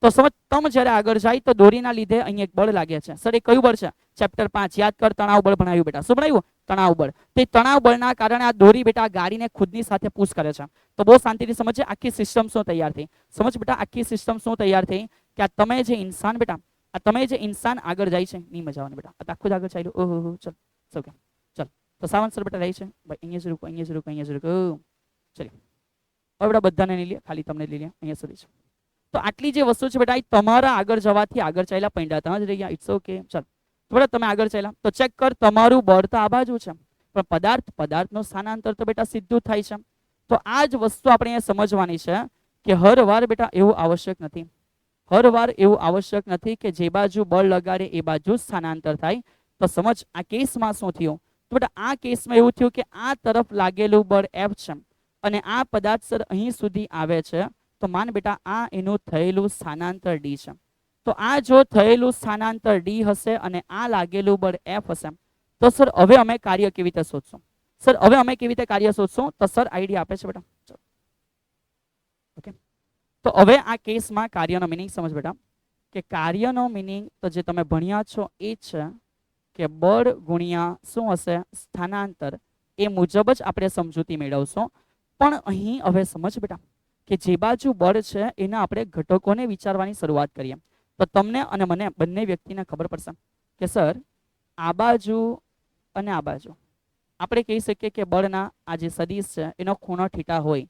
તો સમજ તમે જ્યારે આગળ જાય તો દોરીના લીધે અહીંયા એક બળ લાગે છે. સર એ કયું બળ છે? ચેપ્ટર 5 યાદ કર, તણાવ બળ ભણાવ્યું બેટા. શું ભણાવ્યું? તણાવ બળ. તે તણાવ બળના કારણે આ દોરી બેટા ગાડીને ખુદની સાથે પુશ કરે છે. તો બહુ શાંતિથી સમજે આખી સિસ્ટમ શું તૈયાર થઈ. સમજ બેટા આખી સિસ્ટમ શું તૈયાર થઈ કે આ તમે જે ઇન્સાન બેટા, આ તમે જે ઇન્સાન આગળ જાય છે નહીં મજા આવવાની બેટા. આ આખું જ આગળ ચાલ્યું. ઓહો ચલ સૌ કે ચલ. તો સાવન સર બેટા રહી છે ભાઈ, અહીંયા જ રૂકો, અહીંયા જ રૂકો, અહીંયા જ રૂકો. ચલો હવે બેટા બધાને નહીં લે, ખાલી તમને લઈ લે, અહીંયા સુધી છે. તો આટલી જે વસ્તુ છે બેટા એ તમારા આગળ જવાથી આગળ ચાલ્યા પૈંડા ત્યાં જ રહી ગયા. It's okay. ચાલ તો બેટા તમે આગળ ચાલ્યા તો ચેક કર, તમારું બળ તો આ બાજુ છે પણ પદાર્થનું સ્થાનાંતર તો બેટા સીધું થાય છે. તો આ જ વસ્તુ આપણે અહીંયા સમજવાની છે કે હર વાર બેટા એવું આવશ્યક નથી, હર વાર એવું આવશ્યક નથી કે જે બાજુ બળ લગાડે એ બાજુ સ્થાનાંતર થાય. તો સમજ આ કેસમાં શું થયું? તો બેટા આ કેસમાં એવું થયું કે આ તરફ લાગેલું બળ F છે અને આ પદાર્થ સર અહીં સુધી આવે છે. તો માન બેટા આ એનું થયેલું સ્થાનાંતર D છે. તો આ જો થયેલું સ્થાનાંતર D હશે અને આ લાગેલું બળ F હશે તો સર હવે અમે કાર્ય કેવી રીતે શોધશું? સર હવે અમે કેવી રીતે કાર્ય શોધશું? તો સર આઈડિયા આપે છે બેટા. ઓકે, તો હવે આ કેસમાં કાર્યનો મિનિંગ સમજ બેટા કે કાર્યનો મિનિંગ તો જે તમે ભણ્યા છો એ છે કે બળ ગુણ્યા શું હશે? સ્થાનાંતર. એ મુજબ જ આપણે સમજૂતી મેળવશું. પણ અહીં હવે સમજ બેટા કે જે બાજુ બળ છે એના આપણે ઘટકોને વિચારવાની શરૂઆત કરીએ તો તમને અને મને બંને વ્યક્તિને ખબર પડશે કે સર આ બાજુ અને આ બાજુ આપણે કહી શકીએ કે બળના આ જે સદિશ છે એનો ખૂણો થીટા હોય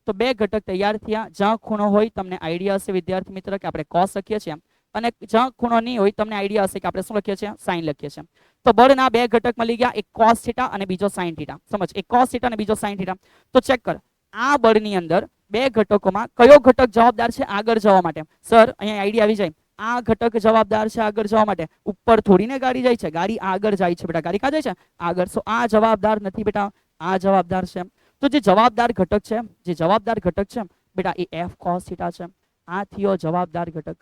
તો બે ઘટક તૈયાર થયા. જ્યાં ખૂણો હોય તમને આઈડિયા હશે વિદ્યાર્થી મિત્ર કે આપણે કોસ લખીએ છીએ અને જ્યાં ખૂણો નહીં હોય તમને આઈડિયા હશે કે આપણે શું લખીએ છીએ? સાઇન લખીએ છીએ. તો બળના બે ઘટક મળી ગયા, એક કોસ થીટા અને બીજો સાઇન થીટા. સમજ, એક કોસ થીટા અને બીજો સાઇન થીટા. તો ચેક કર આ બળની અંદર બે ઘટકોમાં કયો ઘટક જવાબદાર છે આગળ જવા માટે? સર અહીંયા આઈડિયા આવી જાય, આ ઘટક જવાબદાર છે આગળ જવા માટે. ઉપર થોડીને ગાડી જાય છે, ગાડી આગળ જાય છે બેટા. ગાડી ક્યાં જાય છે? આગળ. સો આ જવાબદાર નથી બેટા, આ જવાબદાર છે. તો જે જવાબદાર ઘટક છે, જે જવાબદાર ઘટક છે બેટા એ F cos થીટા છે. આ થયો જવાબદાર ઘટક.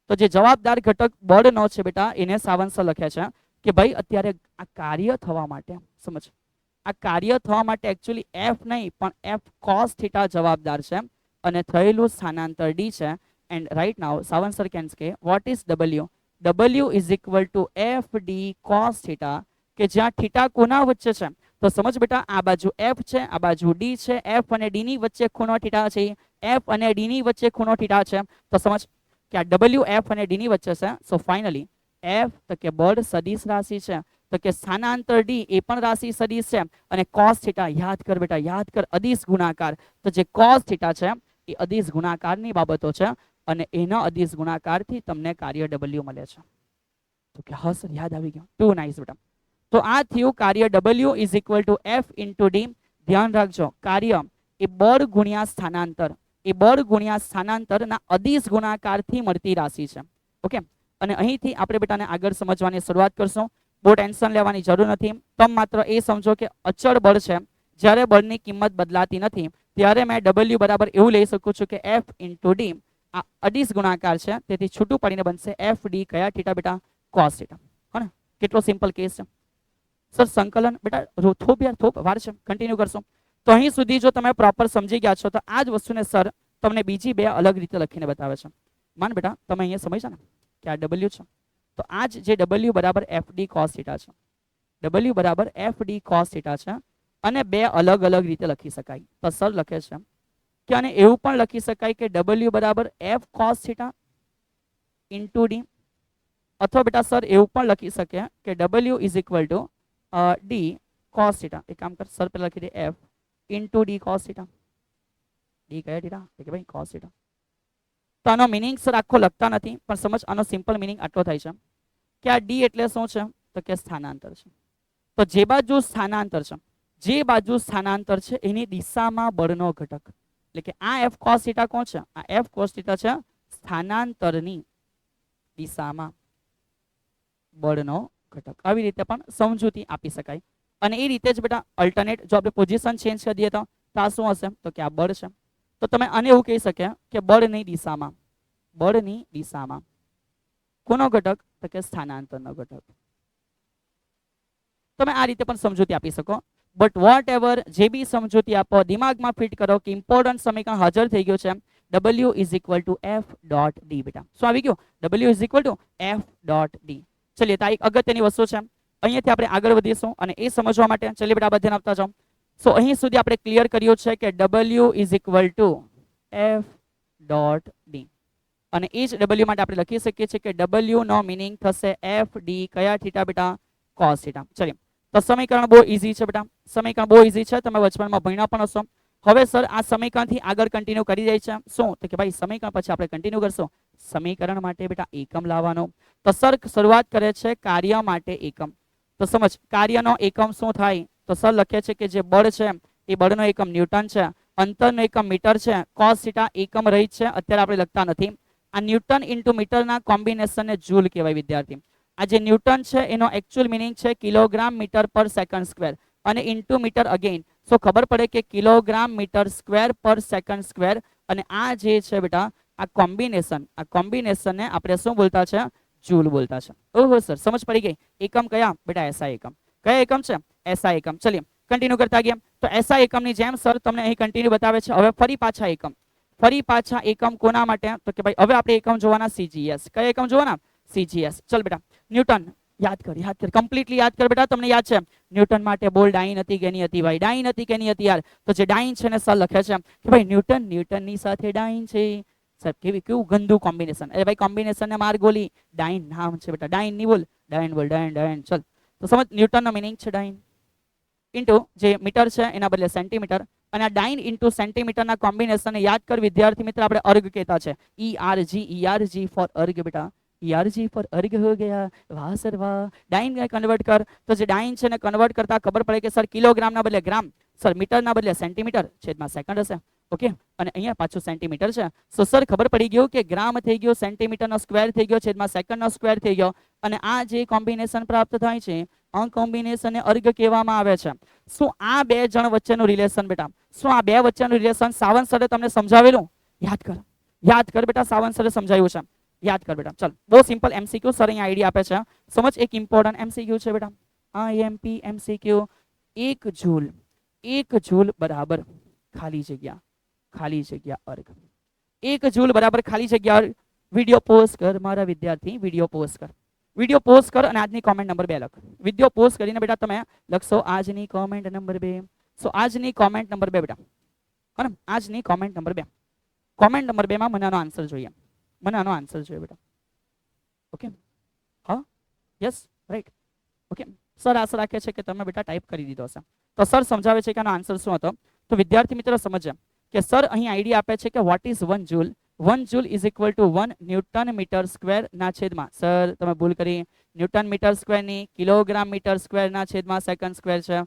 તો જે જવાબદાર ઘટક બળનો છે બેટા એને સાવંત સર લખ્યા છે કે ભાઈ અત્યારે આ કાર્ય થવા માટે, સમજ આ કાર્ય થવા માટે એકચ્યુઅલી F નહીં પણ F cos થીટા જવાબદાર છે અને થયેલું સ્થાનાંતર D છે. And right now Sawant sir can કે what is W? W is equal to FD cos theta કે જ્યાં થીટા કોના વચ્ચે છે? તો સમજ બેટા આ બાજુ F છે, આ બાજુ D છે. F અને D ની વચ્ચે ખૂણો થીટા છે. F અને D ની વચ્ચે ખૂણો થીટા છે. તો સમજ કે આ W F અને D ની વચ્ચે છે. સો ફાઇનલી F તો કે બળ સદિશ રાશિ છે, તો કે સ્થાનાંતર D એ પણ રાશિ સદિશ છે અને cos થીટા યાદ કર બેટા, યાદ કર અદિશ ગુણાકાર. તો જે cos થીટા છે એ અદિશ ગુણાકારની બાબતો છે અને એના અદિશ ગુણાકારથી તમને કાર્ય W મળે છે. તો કે હા સર યાદ આવી ગયું. ટુ નાઇસ બેટા. તો આ થયું કાર્ય W is equal two F into D. ધ્યાન રાખજો કાર્ય એ બળ ગુણ્યા સ્થાનાંતર, એ બળ ગુણ્યા સ્થાનાંતરના અદિશ ગુણાકારથી મળતી રાશિ છે. ઓકે, અને અહીંથી આપણે બેટાને આગળ સમજવાની શરૂઆત કરશું. બહુ ટેન્શન લેવાની જરૂર નથી. તમે માત્ર એ સમજો કે અચળ બળ છે, જ્યારે બળની કિંમત બદલાતી નથી ત્યારે મેં W બરાબર એવું લઈ શકું છું કે F ઇન્ટુ D. આ અદિશ ગુણાકાર છે તેથી છૂટું પડીને બનશે FD કયા થીટા બેટા? cos theta. હા ને, કેટલો સિમ્પલ કેસ છે સર. સંકલન બેટા થોપ યાર થોપ વાર છે, કન્ટિન્યુ કરશો. તો અહીં સુધી જો તમે પ્રોપર સમજી ગયા છો તો આ જ વસ્તુને સર તમને બીજી બે અલગ રીતે લખીને બતાવે છે. માન બેટા તમે અહીંયા સમજ્યા ને કે આ W છે તો આ જ જે W બરાબર FD cos થીટા છે, W બરાબર FD cos થીટા છે અને બે અલગ અલગ રીતે લખી શકાય. તો સર લખે છે કે આને એવું પણ લખી શકાય કે W બરાબર F cos theta into D, અથવા બેટા સર એવું પણ લખી શકે કે W is equal two D cos theta. એક કામ કર સર પહેલા લખી દે F into D cos theta. D કયા થીટા? કે ભાઈ cos થીટા. તો આનો મિનિંગ સર આખો લખતા નથી પણ સમજ આનો સિમ્પલ મિનિંગ આટલો થાય છે કે આ D એટલે શું છે? તો કે સ્થાનાંતર છે. તો જે બાજુ સ્થાનાંતર છે, જે બાજુ સ્થાનાંતર છે એની દિશામાં બળનો ઘટક. એટલે કે આ એફ કોસ થીટા કોણ છે? આ એફ કોસ થીટા છે સ્થાનાંતરની દિશામાં બળનો ઘટક. આવી રીતે પણ સમજૂતી આપી શકાય. અને એ રીતે જ બેટા અલ્ટરનેટ જો આપણે પોઝિશન ચેન્જ કરી દઈએ તો આ શું હશે? તો કે આ બળ છે. તો તમે આને એવું કહી શકે કે બળની દિશામાં કોનો ઘટક? તો કે સ્થાનાંતરનો ઘટક. તમે આ રીતે પણ સમજૂતી આપી શકો. બટ વોટ એવર જે બી સમજૂતી આપો, દિમાગમાં ફિટ કરો કે ઇમ્પોર્ટન્ટ સમીકરણ હાજર થઈ ગયું છે. W is equal to F dot D. બેટા શું આવી ગયું? W is equal to F dot D. ચલિએ તો આ એક અગત્યની વસ્તુ છે. અહીંયાથી આપણે આગળ વધીશું અને એ સમજવા માટે ચલિએ બેટા બધા આપતા જાઓ. સો અહીં સુધી આપણે ક્લિયર કર્યું છે કે W is equal to F dot D. અને એ જ W માટે આપણે લખી શકીએ છીએ કે W નો મિનિંગ થશે એફ ડી કયા થીટા બેટા? Cos theta. ચલિએ તો સમીકરણ બહુ ઇઝી છે બેટા. સમીકરણ બહુ ઇઝી છે, તમે બચપનમાં ભણ્યા પણ હશો. હવે સર આ સમીકરણથી આગળ કન્ટિન્યુ કરી જાય છે. શું? તો કે ભાઈ સમીકરણ પછી આપણે કન્ટિન્યુ કરશું. સમીકરણ માટે બેટા એકમ લાવવાનો. તો સર શરૂઆત કરે છે કાર્ય માટે એકમ. તો સમજ કાર્યનો એકમ શું થાય? તો સર લખે છે કે જે બળ છે એ બળનો એકમ ન્યૂટન છે, અંતરનો એકમ મીટર છે, કોસ થીટા એકમ રહિત છે, અત્યારે આપણે લખતા નથી. આ ન્યૂટન ઇન્ટુ મીટરના કોમ્બિનેશનને જૂલ કહેવાય વિદ્યાર્થી. આ જે ન્યૂટન છે એનો એકચ્યુઅલ મિનિંગ છે કિલોગ્રામ મીટર પર સેકન્ડ સ્ક્વેર અને ઇન્ટુ મીટર અગેન. સો ખબર પડે કે કિલોગ્રામ મીટર સ્ક્વેર પર સેકન્ડ સ્ક્વેર. અને આ જે છે બેટા આ કોમ્બિનેશનને આપણે શું બોલતા છે? જૂલ બોલતા છે. ઓહો સર સમજ પડી ગઈ. એકમ કયા બેટા? એસઆઈ એકમ. કયા એકમ છે? એસઆઈ એકમ. ચલિએ કન્ટિન્યુ કરતા ગયા. તો એસઆઈ એકમની જેમ સર તમને અહીં કન્ટિન્યુ બતાવે છે. હવે ફરી પાછા એકમ કોના માટે? તો કે ભાઈ હવે આપણે એકમ જોવાના સીજીએસ. કયા એકમ જોવાના? સીજીએસ. ચલ બેટા ન્યૂટન યાદ કર કમ્પ્લીટલી યાદ કર બેટા. તમને યાદ છે ન્યૂટન માટે બોલ ડાઈન હતી કે નહીં હતી? ભાઈ ડાઈન હતી કે નહીં હતી યાર? તો જે ડાઈન છે ને સર લખે છે કે ભાઈ ન્યૂટનની સાથે ડાઈન છે. સર કેવું ગંદુ કોમ્બિનેશન. અરે ભાઈ કોમ્બિનેશન ને માર ગોલી. ડાઈન નામ છે બેટા. ડાઈન ની બોલ. ડાઈન બોલ. ડાઈન. ચલ તો સમજ ન્યૂટનનો મિનિંગ છે ડાઈન ઇન્ટુ જે મીટર છે એના બદલે સેન્ટીમીટર. અને આ ડાઈન ઇન્ટુ સેન્ટીમીટરના કોમ્બિનેશનને યાદ કર વિદ્યાર્થી મિત્ર. આપણે અર્ગ કહેતા છે. ERG ફોર અર્ગ બેટા. ERG ફોર અર્ગ હો ગયા. વાહ સર વાહ. ડાઈન કન્વર્ટ કર. તો જે ડાઈન છે ને કન્વર્ટ કરતા ખબર પડે કે સર કિલોગ્રામના બદલે ગ્રામ, સર મીટરના બદલે સેન્ટીમીટર, છેદમાં સેકન્ડ હશે. ઓકે અને અહીંયા પાછું સેન્ટીમીટર છે. સો સર ખબર પડી ગયું કે ગ્રામ થઈ ગયો, સેન્ટીમીટરનો સ્ક્વેર થઈ ગયો, છેદમાં સેકન્ડનો સ્ક્વેર થઈ ગયો. અને આ જે કોમ્બિનેશન પ્રાપ્ત થાય છે આ કોમ્બિનેશનને અર્ગ કહેવામાં આવે છે. શું આ બે જણ વચ્ચેનું રિલેશન બેટા? શું આ બે વચ્ચેનું રિલેશન સાવંત સરે તમને સમજાવેલું? યાદ કર બેટા. સાવંત સરે સમજાવ્યું છે. યાદ કર બેટા. ચલ બહુ સિમ્પલ એમસીક્યુ સર અહીંયા આઈડિયા આપે છે. સમજ એક ઇમ્પોર્ટન્ટ એમસીક્યુ છે બેટા. IMP MCQ. 1 જૂલ બરાબર ખાલી જગ્યા અર્ગ. 1 જૂલ બરાબર ખાલી જગ્યા અર્ગ. વિડીયો પોઝ કર મારા વિદ્યાર્થી. વિડીયો પોઝ કર અને આજની કોમેન્ટ નંબર 2 લખ. વિડીયો પોઝ કરીને બેટા તમે લખશો આજની કોમેન્ટ નંબર 2. સો આજની કોમેન્ટ નંબર 2 બેટા. અને આજની કોમેન્ટ નંબર 2. કોમેન્ટ નંબર 2 માં મને આનો આન્સર જોઈએ. બેટા. ઓકે હા યસ રાઈટ. ઓકે સર આશા રાખે છે કે તમે બેટા ટાઈપ કરી દીધો હશે. તો સર સમજાવે છે કે આનો આન્સર શું હતો. તો વિદ્યાર્થી મિત્રો સમજે કે સર અહીં આઈડિયા આપે છે કે what is 1 joule. 1 joule is equal to 1 newton metre square ના છેદમાં. સર તમે ભૂલ કરી. ન્યૂટન મીટર સ્ક્વેર ની કિલોગ્રામ મીટર સ્ક્વેર ના છેદમાં સેકન્ડ સ્ક્વેર છે.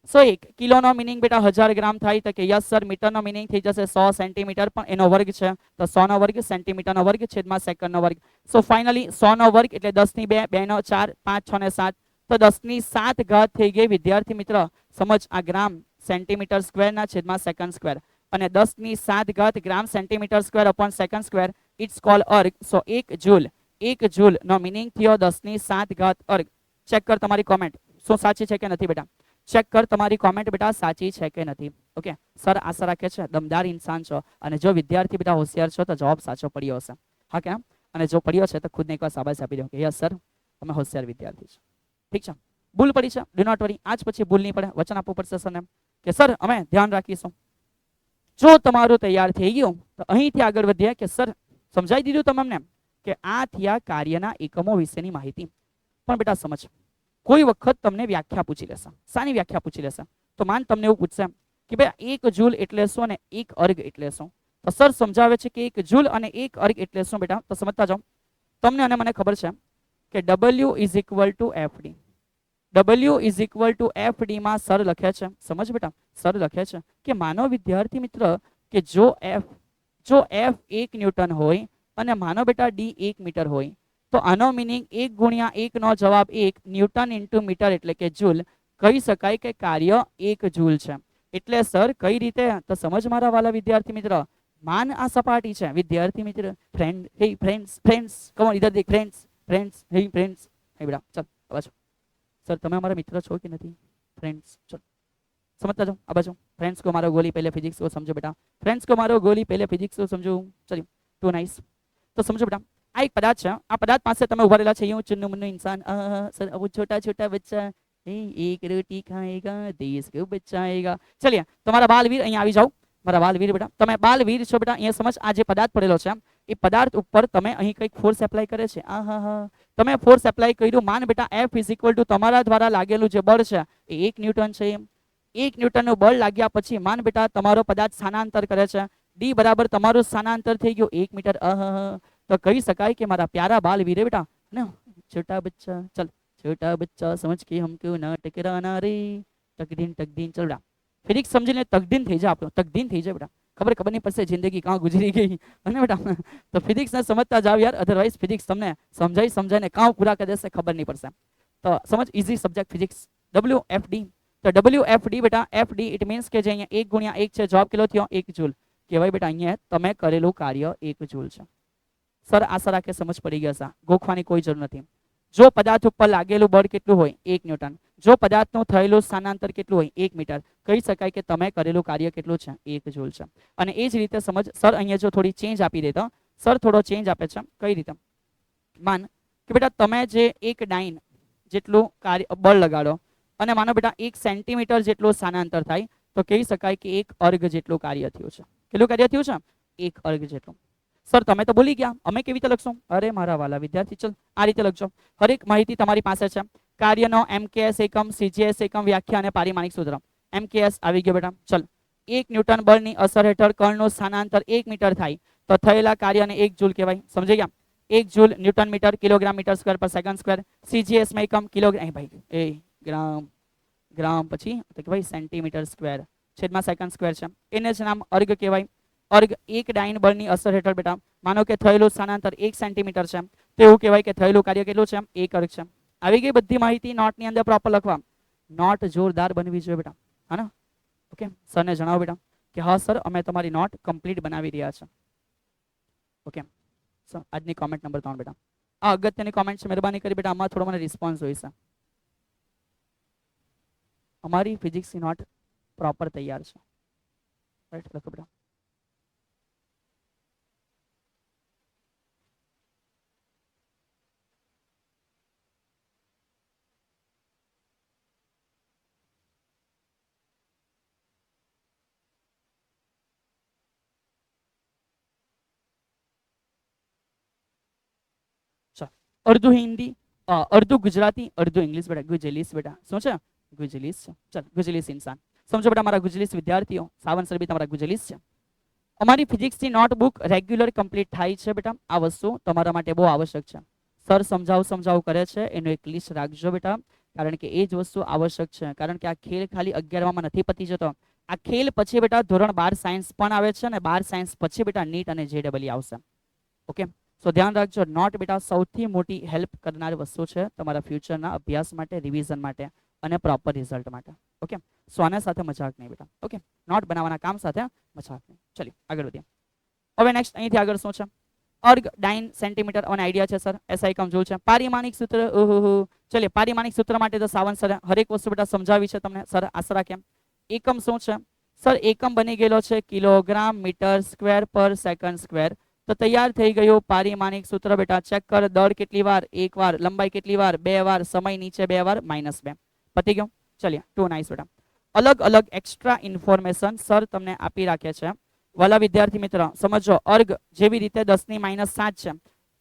સો 1 કિલોનો મિનિંગ બેટા 1000 ગ્રામ થાય. તો કે યસ સર મીટરનો મિનિંગ થઈ જશે 100 સેન્ટીમીટર. પણ એનો વર્ગ છે તો 100 નો વર્ગ સેન્ટીમીટરનો વર્ગ છેદમાં સેકન્ડનો વર્ગ. સો ફાઇનલી 100 નો વર્ગ એટલે 10 ની 2, 2 નો 4, 5 6 ને 7. તો 10 ની 7 ઘાત થઈ ગઈ વિદ્યાર્થી મિત્ર. સમજ આ ગ્રામ સેન્ટીમીટર સ્ક્વેર ના છેદમાં સેકન્ડ સ્ક્વેર. અને 10 ની 7 ઘાત gram centimetre square upon second square. It's call erg. So 1 joule નો મિનિંગ થયો 10 ની 7 ઘાત અર્ગ. ચેક કર તમારી કોમેન્ટ શું સાચી છે કે નથી બેટા. ચેક કર તમારી કોમેન્ટ બેટા સાચી છે કે નથી. ઓકે સર આશા રાખે છે દમદાર ઇન્સાન છો. અને જો વિદ્યાર્થી બેટા હોશિયાર છો તો જવાબ સાચો પડ્યો હશે. હા કેમ? અને જો પડ્યો છે તો ખુદને એકવાર શાબાશ આપી દો કે યસ સર તમે હોશિયાર વિદ્યાર્થી છો. ઠીક છે. ભૂલ પડી છે ડુ નોટ વરી. આજ પછી ભૂલ નહીં પડે. વચન આપવું પડશે સરને કે સર અમે ધ્યાન રાખીશું. જો તમારું તૈયાર થઈ ગયું તો અહીંથી આગળ વધીએ કે સર સમજાઈ દીધું તમને કે આ થયા કાર્યના એકમો વિશેની માહિતી. પણ બેટા સમજ કોઈ વખત તમને વ્યાખ્યા પૂછી લેશે. શાની વ્યાખ્યા પૂછી લેશે? તો માન તમને એવું પૂછશે કે ભાઈ 1 જૂલ એટલે શું અને 1 અર્ગ એટલે શું? તો સર સમજાવે છે કે 1 જૂલ અને 1 અર્ગ એટલે શું બેટા. તો સમજતા જાઓ. તમને અને મને ખબર છે કે W is equal to FD. W is equal to FD માં સર લખે છે. સમજ બેટા સર લખે છે કે માનો વિદ્યાર્થી મિત્ર કે જો એફ 1 ન્યૂટન હોય અને માનો બેટા ડી 1 મીટર હોય, તો આનો મિનિંગ 1 ગુણ્યા 1 નો જવાબ 1 ન્યૂટન ઇન્ટુ મીટર એટલે કે જૂલ. કહી શકાય કે કાર્ય 1 જૂલ છે. એટલે સર કઈ રીતે, તો સમજ મારા વાલા વિદ્યાર્થી મિત્ર. માન આ સપાટી છે વિદ્યાર્થી મિત્ર. ફ્રેન્ડ, હે ફ્રેન્ડ્સ, ફ્રેન્ડ્સ, કમ ઓન ઇધર દેખ ફ્રેન્ડ્સ, ફ્રેન્ડ્સ, હે ફ્રેન્ડ્સ. હે બેટા ચલ આ બાજુ. સર તમે અમારા મિત્ર છો કે નથી? फ्रेंड्स चलो समझता जाओ. अब बाजू फ्रेंड्स को मारो गोली पहले फिजिक्स को समझो बेटा. फ्रेंड्स को मारो गोली पहले फिजिक्स को समझो. चलिए टू नाइस. तो समझो बेटा આ એક પદાર્થ છે. આ પદાર્થ પાસે તમે ઉભા રહેલા છે. यूं चुन्नू मुन्नू इंसान सर वो छोटा छोटा बच्चा एक रोटी खाएगा देश को बचाएगा. चलिए તમારા બાલવીર અહીંયા આવી જાઓ. મારા બાલવીર બેટા તમે બાલવીર છો બેટા. અહીંયા સમજ આ જે પદાર્થ પડેલો છે એ પદાર્થ ઉપર તમે અહીં કંઈક ફોર્સ એપ્લાય કરે છે. તમે ફોર્સ એપ્લાય કર્યું. માન બેટા F ઇઝ ઇક્વલ ટુ તમારા દ્વારા લાગેલું જે બળ છે એ 1 ન્યૂટન છે. 1 ન્યૂટનનું બળ લાગ્યા પછી માન બેટા તમારો પદાર્થ સ્થાનાંતર કરે છે. ડી બરાબર તમારું સ્થાનાંતર થઈ ગયું 1 મીટર. તો કહી શકાય કે મારા પ્યારા બાલવીરે બેટા ને छोटा बच्चा चल छोटा बच्चा समझ के हमको ना टकराना रे तकदीन चल बेटा. फिजिक्स समझीने तकदीन થઈ જાય આપણો. તકદીન થઈ જાય બેટા. ખબર નહીં પડશે જિંદગી કાં ગુજરી ગઈ અને બેટા તો ફિઝિક્સ ને સમજતા જાવ યાર. અધરવાઇઝ ફિઝિક્સ તમને સમજાઈને કાં પૂરા કરી દેશે ખબર નહીં પડશે. તો સમજ ઇઝી સબ્જેક્ટ ફિઝિક્સ. WFD. તો WFD બેટા FD ઇટ મીન્સ કે જે અહીંયા 1 ગુણ્યા 1 છે. જવાબ કેટલો થયો? 1 જૂલ. કહેવાય બેટા અહીંયા તમે કરેલું કાર્ય 1 જૂલ છે. સર આશા રાખે સમજ પડી ગઈ હશે. ગોખવાની કોઈ જરૂર નથી. જો પદાર્થ ઉપર લાગેલું બળ કેટલું હોય? 1 ન્યૂટન. જો પદાર્થનું થયેલું સ્થાનાંતર કેટલું હોય? 1 મીટર. કહી શકાય કે તમે કરેલું કાર્ય કેટલું છે? 1 જૂલ છે. અને એ જ રીતે સમજ સર અહીંયા જો થોડી ચેન્જ આપી દેતો. સર થોડો ચેન્જ આપે છે. કઈ રીતે? માન કે બેટા તમે જે એક ડાઈન જેટલું બળ લગાડો અને માનો બેટા 1 સેન્ટીમીટર જેટલું સ્થાનાંતર થાય તો કહી શકાય કે 1 અર્ગ જેટલું કાર્ય થયું છે. કેટલું કાર્ય થયું છે? 1 અર્ગ જેટલું. સર તમે તો ભૂલી ગયા. અમે કેવી રીતે લખશું? અરે મારા વાલા વિદ્યાર્થી ચલ આ રીતે લખજો. હરેક માહિતી તમારી પાસે છે. કાર્યનો MKS એકમ, CGS એકમ, વ્યાખ્યા અને પારિમાણિક સૂત્ર. MKS આવી ગયો બેટા. ચલ 1 ન્યૂટન બળની અસર હેઠળ કણનું સ્થાનાંતર 1 મીટર થાય તો થયેલા કાર્યને 1 જૂલ કહેવાય. સમજી ગયા? 1 joule newton metre kilogram metre square પર સેકન્ડ સ્ક્વેર. CGS માં એકમ કિલોગ્રામ ભાઈ એ ગ્રામ પછી તો કે ભાઈ સેન્ટીમીટર સ્ક્વેર છેદમાં સેકન્ડ સ્ક્વેર છે. એને જ નામ અર્ગ કહેવાય. અર્ગ એક ડાઈન બળની અસર હેઠળ બેટા માનો કે થયેલું સ્થાનાંતર 1 સેન્ટીમીટર છે તો એવું કહેવાય કે થયેલું કાર્ય કેટલું છે? 1 અર્ગ છે. આવી ગઈ બધી માહિતી નોટની અંદર પ્રોપર લખવા. નોટ જોરદાર બનવી જોઈએ બેટા. હા ને? ઓકે સરને જણાવો બેટા કે હા સર અમે તમારી નોટ કમ્પ્લીટ બનાવી રહ્યા છે. ઓકે સર આજની કોમેન્ટ નંબર 3 બેટા. આ અગત્યની કોમેન્ટ છે. મહેરબાની કરી બેટા આમાં થોડો મને રિસ્પોન્સ જોઈશે. અમારી ફિઝિક્સની નોટ પ્રોપર તૈયાર છે. રાઈટ લખો બેટા. અડધું હિન્દી, અડધું ગુજરાતી, અડધું ઇંગ્લિશ બેટા. ગુજલીસ બેટા શું છે? ગુજલીસ છે. ચાલ ગુજલીસ ઇન્સાન સમજો બેટા. મારા ગુજલીસ વિદ્યાર્થીઓ સાવન સર બી તમારા ગુજલીસ છે. અમારી ફિઝિક્સની નોટબુક રેગ્યુલર કમ્પ્લીટ થાય છે બેટા. આ વસ્તુ તમારા માટે બહુ આવશ્યક છે. સર સમજાવ કરે છે એનું એક લિસ્ટ રાખજો બેટા. કારણ કે એ જ વસ્તુ આવશ્યક છે. કારણ કે આ ખેલ ખાલી 11માં નથી પતી જતો. આ ખેલ પછી બેટા ધોરણ 12 સાયન્સ પણ આવે છે અને 12 સાયન્સ પછી બેટા નીટ અને JEE આવશે. ઓકે સો ધ્યાન રાખજો. નોટ બેટા સૌથી મોટી હેલ્પ કરનાર વસ્તુ છે તમારા ફ્યુચરના અભ્યાસ માટે, રિવિઝન માટે અને પ્રોપર રિઝલ્ટ માટે. ઓકે સો આના સાથે મજાક નહીં બેટા. ઓકે નોટ બનાવવાના કામ સાથે મજાક નહીં. ચલિए આગળ વધીએ. હવે નેક્સ્ટ અહીંથી આગળ શું છે? અર્ગ ડાઈન સેન્ટીમીટર અને આઈડિયા છે સર. એસઆઈ એકમ જોયું છે. પારિમાણિક સૂત્ર ચલિए પારિમાણિક સૂત્ર માટે તો સાવન સર હરેક વસ્તુ બેટા સમજાવી છે તમને. સર આશા રાખીએ. એકમ શું છે? સર એકમ બની ગયેલો છે કિલોગ્રામ મીટર સ્ક્વેર પર સેકન્ડ સ્ક્વેર. તો તૈયાર થઈ ગયું પારિમાણિક સૂત્ર બેટા. ચેક કર. દળ કેટલી વાર? 1 વાર. લંબાઈ કેટલી વાર? 2 વાર. સમય નીચે 2 વાર -2. પતી ગયો. ચલિए ટુ નાઇસ બેટા. અલગ અલગ એક્સ્ટ્રા ઇન્ફોર્મેશન સર તમને આપી રાખે છે. વાલા વિદ્યાર્થી મિત્ર સમજો. અર્ગ જેવી રીતે 10⁻7 છે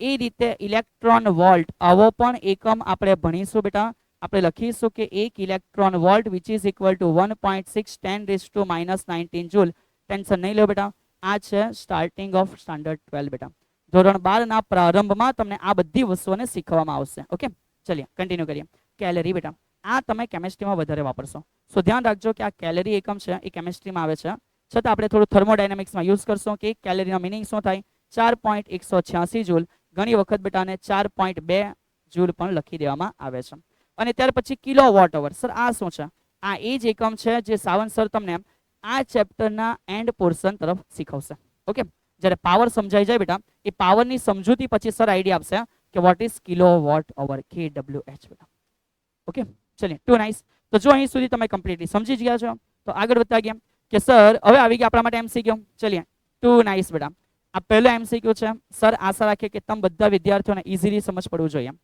એ રીતે ઇલેક્ટ્રોન વોલ્ટ આવો પણ એકમ આપણે ભણીશું બેટા. આપણે લખીશું કે 1 electron volt which is equal two 1.6 10⁻⁹ joule. Tension નહીં લો બેટા. આ છે સ્ટાર્ટિંગ ઓફ સ્ટાન્ડર્ડ 12 બેટા. ધોરણ 12 ના પ્રારંભમાં તમને આ બધી વસ્તુઓને શીખવામાં આવશે. ઓકે ચલિए કન્ટિન્યુ કરીએ. કેલરી બેટા આ તમે કેમિસ્ટ્રીમાં વધારે વાપરશો. સો ધ્યાન રાખજો કે આ કેલરી એકમ છે એ કેમિસ્ટ્રીમાં આવે છે. છતાં આપણે થોડું થર્મોડાયનેમિક્સમાં યુઝ કરશું કે 1 કેલરીનો મિનિંગ શું થાય 4.186 જૂલ. ઘણી વખત બેટાને 4.2 જૂલ પણ લખી દેવામાં આવે છે. અને ત્યાર પછી કિલોવોટ અવર. સર આ શું છે? આ એ જ એકમ છે જે સાવંત સર તમને આ ચેપ્ટરના એન્ડ પોર્શન તરફ શીખવશે. ઓકે, જ્યારે પાવર સમજાઈ જાય બેટા, એ પાવરની સમજૂતી પછી સર આઈડિયા આપશે કે what is kilowatt hour, KWH બેટા. ઓકે, ચલિए ટુ નાઇસ. તો જો અહીં સુધી તમે કમ્પ્લીટલી સમજી ગયા છો તો આગળ વધતા ગયા કે સર હવે આવી ગયા આપણા માટે MCQ. ચલિए ટુ નાઇસ બેટા. આ પહેલો MCQ છે. સર આશા રાખીએ કે તમે બધા વિદ્યાર્થીઓને ઇઝીલી સમજ પડવું જોઈએ.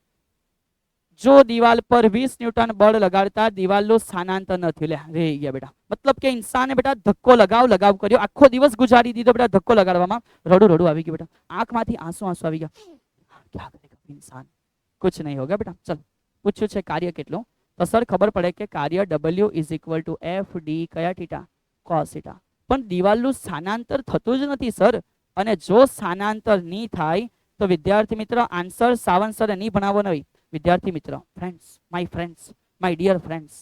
જો દિવાલ પર 20 ન્યૂટન બળ લગાડતા દિવાલનું સ્થાનાંતર ન થયું. લે રહી ગયા બેટા. મતલબ કે ઇન્સાને બેટા ધક્કો લગાવ કર્યો, આખો દિવસ ગુજારી દીધો બેટા ધક્કો લગાડવામાં. રડું આવી ગયું બેટા, આંખમાંથી આંસુ આવી ગયા. ક્યાં કરેગા ઇન્સાન, કુછ નહીં હોગા બેટા. ચલ, પૂછ્યું છે કાર્ય કેટલું, તો સર ખબર પડે કે કાર્ય W is equal to FD કયા થીટા, cos થીટા. પણ દિવાલનું સ્થાનાંતર થતું જ નથી સર. અને જો સ્થાનાંતર નહીં થાય તો વિદ્યાર્થી મિત્ર આન્સર સાવંત સરે નહીં ભણાવો નહીં. વિદ્યાર્થી મિત્ર, friends, my dear friends,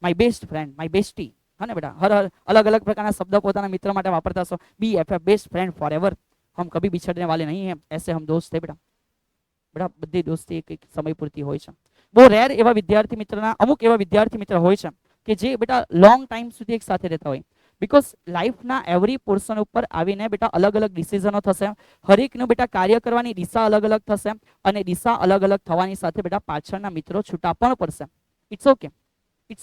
my best friend, my bestie. હા ને બેટા, હર અલગ અલગ પ્રકારના શબ્દ પોતાના મિત્ર માટે વાપરતા છો. BFF, best friend forever. હમ કભી બિછડને વાલે નહીં હે, એસે હમ દોસ્ત હે બેટા. બેટા બધી દોસ્તી એક સમય પૂરતી હોય છે. બહુ રેર એવા વિદ્યાર્થી મિત્રના અમુક એવા વિદ્યાર્થી મિત્ર હોય છે કે જે બેટા લોંગ ટાઈમ સુધી એક સાથે રહેતા હોય. બીકોઝ લાઈફના એવરી પોર્શન ઉપર આવીને બેટા અલગ અલગ ડિસિઝનો થશે. હરેકનું બેટા કાર્ય કરવાની દિશા અલગ અલગ થશે. અને દિશા અલગ અલગ થવાની સાથે બેટા પાછળના મિત્રો છૂટા પણ પડશે. ઇટ્સ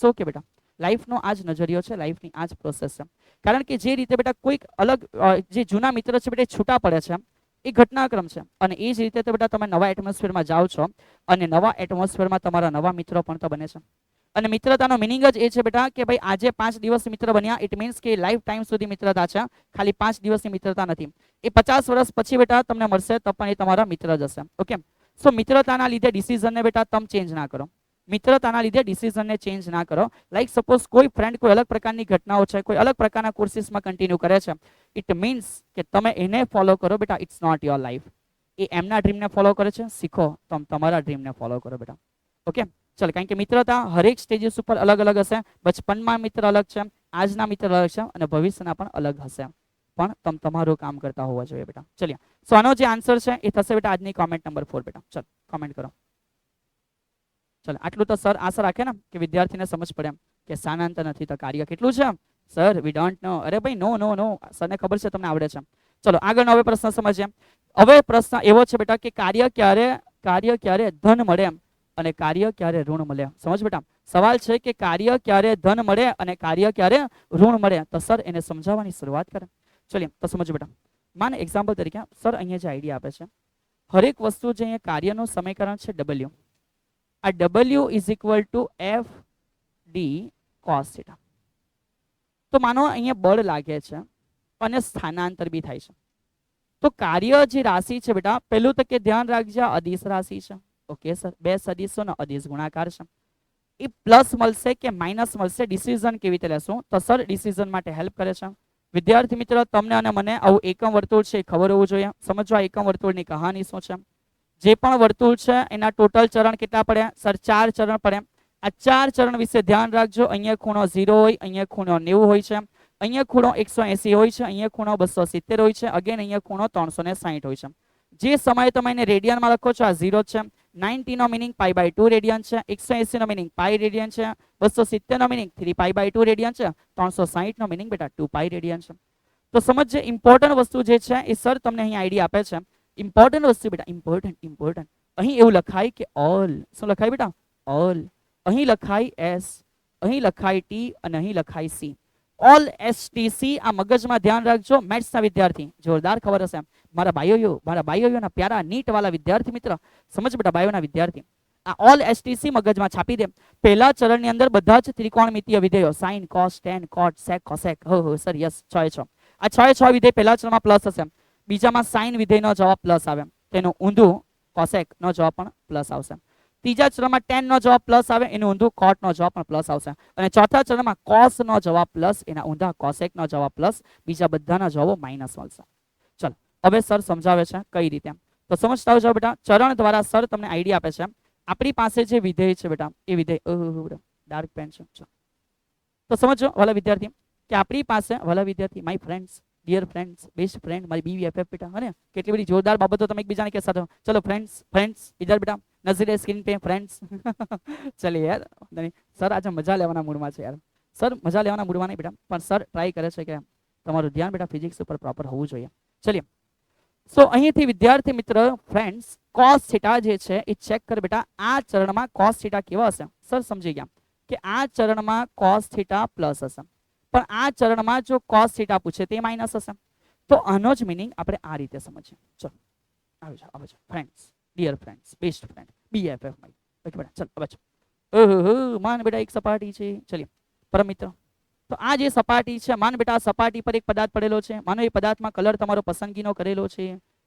ઓકે બેટા. લાઈફનો આ જ નજરિયો છે, લાઈફની આ જ પ્રોસેસ છે. કારણ કે જે રીતે બેટા કોઈક અલગ જે જૂના મિત્ર છે બેટા છૂટા પડે છે, એ ઘટનાક્રમ છે. અને એ જ રીતે તો બેટા તમે નવા એટમોસ્ફિયરમાં જાઓ છો અને નવા એટમોસ્ફિયરમાં તમારા નવા મિત્રો પણ તો બને છે. અને મિત્રતાનો મિનિંગ જ એ છે બેટા કે ભાઈ આજે 5 દિવસ મિત્ર બન્યા, ઇટ મીન્સ કે લાઈફ ટાઈમ સુધી મિત્રતા છે, ખાલી 5 દિવસની મિત્રતા નથી. એ 50 વર્ષ પછી બેટા તમને મળશે તો પણ એ તમારા મિત્ર જ હશે. ઓકે, સો મિત્રતાના લીધે ડિસિઝનને બેટા તમે ચેન્જ ના કરો. મિત્રતાના લીધે ડિસિઝનને ચેન્જ ના કરો. લાઈક સપોઝ કોઈ ફ્રેન્ડ કોઈ અલગ પ્રકારની ઘટનાઓ છે, કોઈ અલગ પ્રકારના કોર્સિસમાં કન્ટિન્યુ કરે છે, ઇટ મીન્સ કે તમે એને ફોલો કરો બેટા, ઇટ્સ નોટ યોર લાઈફ. એ એમના ડ્રીમને ફોલો કરે છે, શીખો તમે તમારા ડ્રીમને ફોલો કરો બેટા. ઓકે, ચાલ, કારણ કે મિત્રતા હરેક સ્ટેજીસ ઉપર અલગ અલગ હશે. બચપનમાં મિત્ર અલગ છે, આજના મિત્ર અલગ છે અને ભવિષ્યના પણ અલગ હશે. પણ તમે તમારું કામ કરતા હોવા જોઈએ બેટા. ચલિए, સો આનો જે આન્સર છે એ થશે બેટા આજની કોમેન્ટ નંબર 4 બેટા. ચલ કોમેન્ટ કરો. ચલો આટલું તો સર આશા રાખે ને કે વિદ્યાર્થીને સમજ પડે એમ કે સ્થાનાંતર નથી તો કાર્ય કેટલું છે. Sir we don't know. અરે ભાઈ નો, સરને ખબર છે, તમને આવડે છે. ચલો આગળનો હવે પ્રશ્ન સમજીએ. હવે પ્રશ્ન એવો છે બેટા કે કાર્ય ક્યારે ધન મળે એમ અને કાર્ય ક્યારે ઋણ મળે. સમજ બેટા, સવાલ છે કે કાર્ય ક્યારે ધન મળે અને કાર્ય ક્યારે ઋણ મળે. તો સર એને સમજાવવાની શરૂઆત કરે. ચલિए તો સમજો બેટા. માન એક્ઝામ્પલ તરીકે સર અહીંયા જે આઈડિયા આપે છે, હરેક વસ્તુ જે અહીંયા કાર્યનું સમીકરણ છે W, આ W is equal to FD cos theta. તો માનો અહીંયા બળ લાગે છે અને સ્થાનાંતર બી થાય છે. તો કાર્ય જે રાશિ છે બેટા, પહેલું તો કે ધ્યાન રાખજે અદિશ રાશિ છે. ઓકે સર, બે સદિશોનો અદિશ ગુણાકાર છે. એ પ્લસ મળશે કે માઇનસ મળશે, ડિસિઝન કેવી રીતે લેશું તો સર ડિસિઝન માટે હેલ્પ કરે છે. વિદ્યાર્થી મિત્રો, તમને અને મને આવું એકમ વર્તુળ છે એ ખબર હોવું જોઈએ. સમજો એકમ વર્તુળની કહાની શું છે. જે પણ વર્તુળ છે એના ટોટલ ચરણ કેટલા પડે સર? 4 ચરણ પડે. આ 4 ચરણ વિશે ધ્યાન રાખજો. અહીંયા ખૂણો 0 હોય, અહીંયા ખૂણો 90 હોય છે, અહીંયા ખૂણો 180 હોય છે, અહીંયા ખૂણો 270 હોય છે, અગેન અહીંયા ખૂણો 360 હોય છે. જે સમયે તમે એને રેડિયનમાં લખો છો આ 0 છે. 90 નો મિનિંગ π/2 રેડિયન છે, 180 નો મિનિંગ π રેડિયન છે, 270 નો મિનિંગ 3π/2 રેડિયન છે, 360 નો મિનિંગ બેટા 2π રેડિયન છે. તો સમજજે ઇમ્પોર્ટન્ટ વસ્તુ જે છે એ સર તમને અહીં આઈડિયા આપે છે. ઇમ્પોર્ટન્ટ વસ્તુ બેટા, ઇમ્પોર્ટન્ટ. અહીં એવું લખાય કે ઓલ. શું લખાય બેટા? ઓલ. અહીં લખાય S, અહીં લખાય T અને અહીં લખાય C. All STC. આ મગજમાં ધ્યાન રાખજો મેથ્સના વિદ્યાર્થી, જોરદાર ખબર હશે મારા બાયોના પ્યારા નીટ વાળા વિદ્યાર્થી મિત્ર. સમજ બેટા, બાયોના વિદ્યાર્થી, આ ઓલ STC મગજમાં છાપી દે. પહેલા ચરણની અંદર બધા જ ત્રિકોણમિતીય વિધેયો sin, cos, tan, cot, sec, cosec. હો સર યસ, 6 આ 6 વિધેય પહેલા ચરણમાં પ્લસ હશે. બીજામાં sin વિધેયનો જવાબ પ્લસ આવે, તેનું ઊંધું cosec નો જવાબ પણ પ્લસ આવશે. ત્રીજા ચરણમાં tan નો જવાબ પ્લસ આવે, એનું ઊંધું cot નો જવાબ પણ પ્લસ આવશે. અને ચોથા ચરણમાં cos નો જવાબ પ્લસ, એના ઊંધા cosec નો જવાબ પ્લસ, બીજા બધાના જવાબો માઇનસ મળશે. ચલો હવે સર સમજાવે છે કઈ રીતે, તો સમજતા આવજો બેટા. ચરણ દ્વારા સર તમને આઈડિયા આપે છે. આપણી પાસે જે વિધેય છે બેટા, એ વિધેય ડાર્ક પેન છે. તો સમજો વાલા વિદ્યાર્થી, કે આપણી પાસે ભલા વિદ્યાર્થી, my friends, dear friends, best friend, મારી BFF બેટા, હે ને? કેટલી બધી જોરદાર બાબતો તમે એકબીજાને કહેતા હો. ચલો ફ્રેન્ડ્સ, ફ્રેન્ડ્સ ઇધર બેટા, નજર સ્ક્રીન पे फ्रेंड्स. चलिए यार, नहीं सर आज मजा लेवाना मूडમાં છે યાર. સર મજા લેવાના મૂડમાં નહીં બેટા, પણ સર ટ્રાય કરે છે કે તમારું ધ્યાન બેટા ફિઝિક્સ ઉપર પ્રોપર હોવું જોઈએ. ચલિए, સો અહીંથી વિદ્યાર્થી મિત્ર ફ્રેન્ડ્સ cos થીટા જે છે એ ચેક કર બેટા. આ ચરણમાં cos થીટા કેવા હશે? સર સમજી ગયા કે આ ચરણમાં cos થીટા પ્લસ હશે, પણ આ ચરણમાં જો cos થીટા પૂછે તે માઇનસ હશે. તો આનો જ મીનિંગ આપણે આ રીતે સમજીએ. ચલો આવી જાઓ friends, dear friends, best friend, BFF my. Okay બેટા ચલ હવે ઓહો માન બેટા એક સપાટી છે. ચલિए પરમ મિત્ર, તો આ જે સપાટી છે, માન બેટા સપાટી પર એક પદાર્થ પડેલો છે. માનો એ પદાર્થમાં કલર તમારો પસંદગીનો કરેલો છે,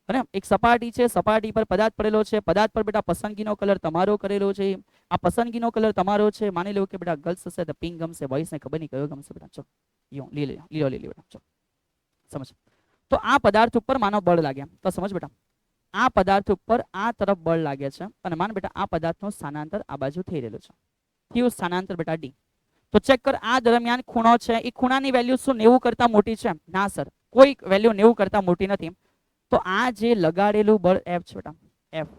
અને એક સપાટી છે, સપાટી પર પદાર્થ પડેલો છે, પદાર્થ પર બેટા પસંદગીનો કલર તમારો કરેલો છે. આ પસંદગીનો કલર તમારો છે. માની લો કે બેટા ગર્લ્સ હશે તો પિંક ગમશે, બોયસ ને ખબર નહીં કયો ગમશે બેટા. ચલો લીલો લીલી બેટા. ચલો સમજ. તો આ પદાર્થ ઉપર માનો બળ લાગ્યા, તો સમજ બેટા આ પદાર્થ ઉપર આ તરફ બળ લાગે છે, અને માન બેટા આ પદાર્થનું સ્થાનાંતર આ બાજુ થઈ રહેલું છે. થયું સ્થાનાંતર બેટા D. તો ચેક કર, આ દરમિયાન ખૂણો છે, એ ખૂણાની વેલ્યુ શું 90 કરતા મોટી છે? ના સર, કોઈ વેલ્યુ 90 કરતા મોટી નથી. તો આ જે લગાડેલું બળ F છે બેટા, F,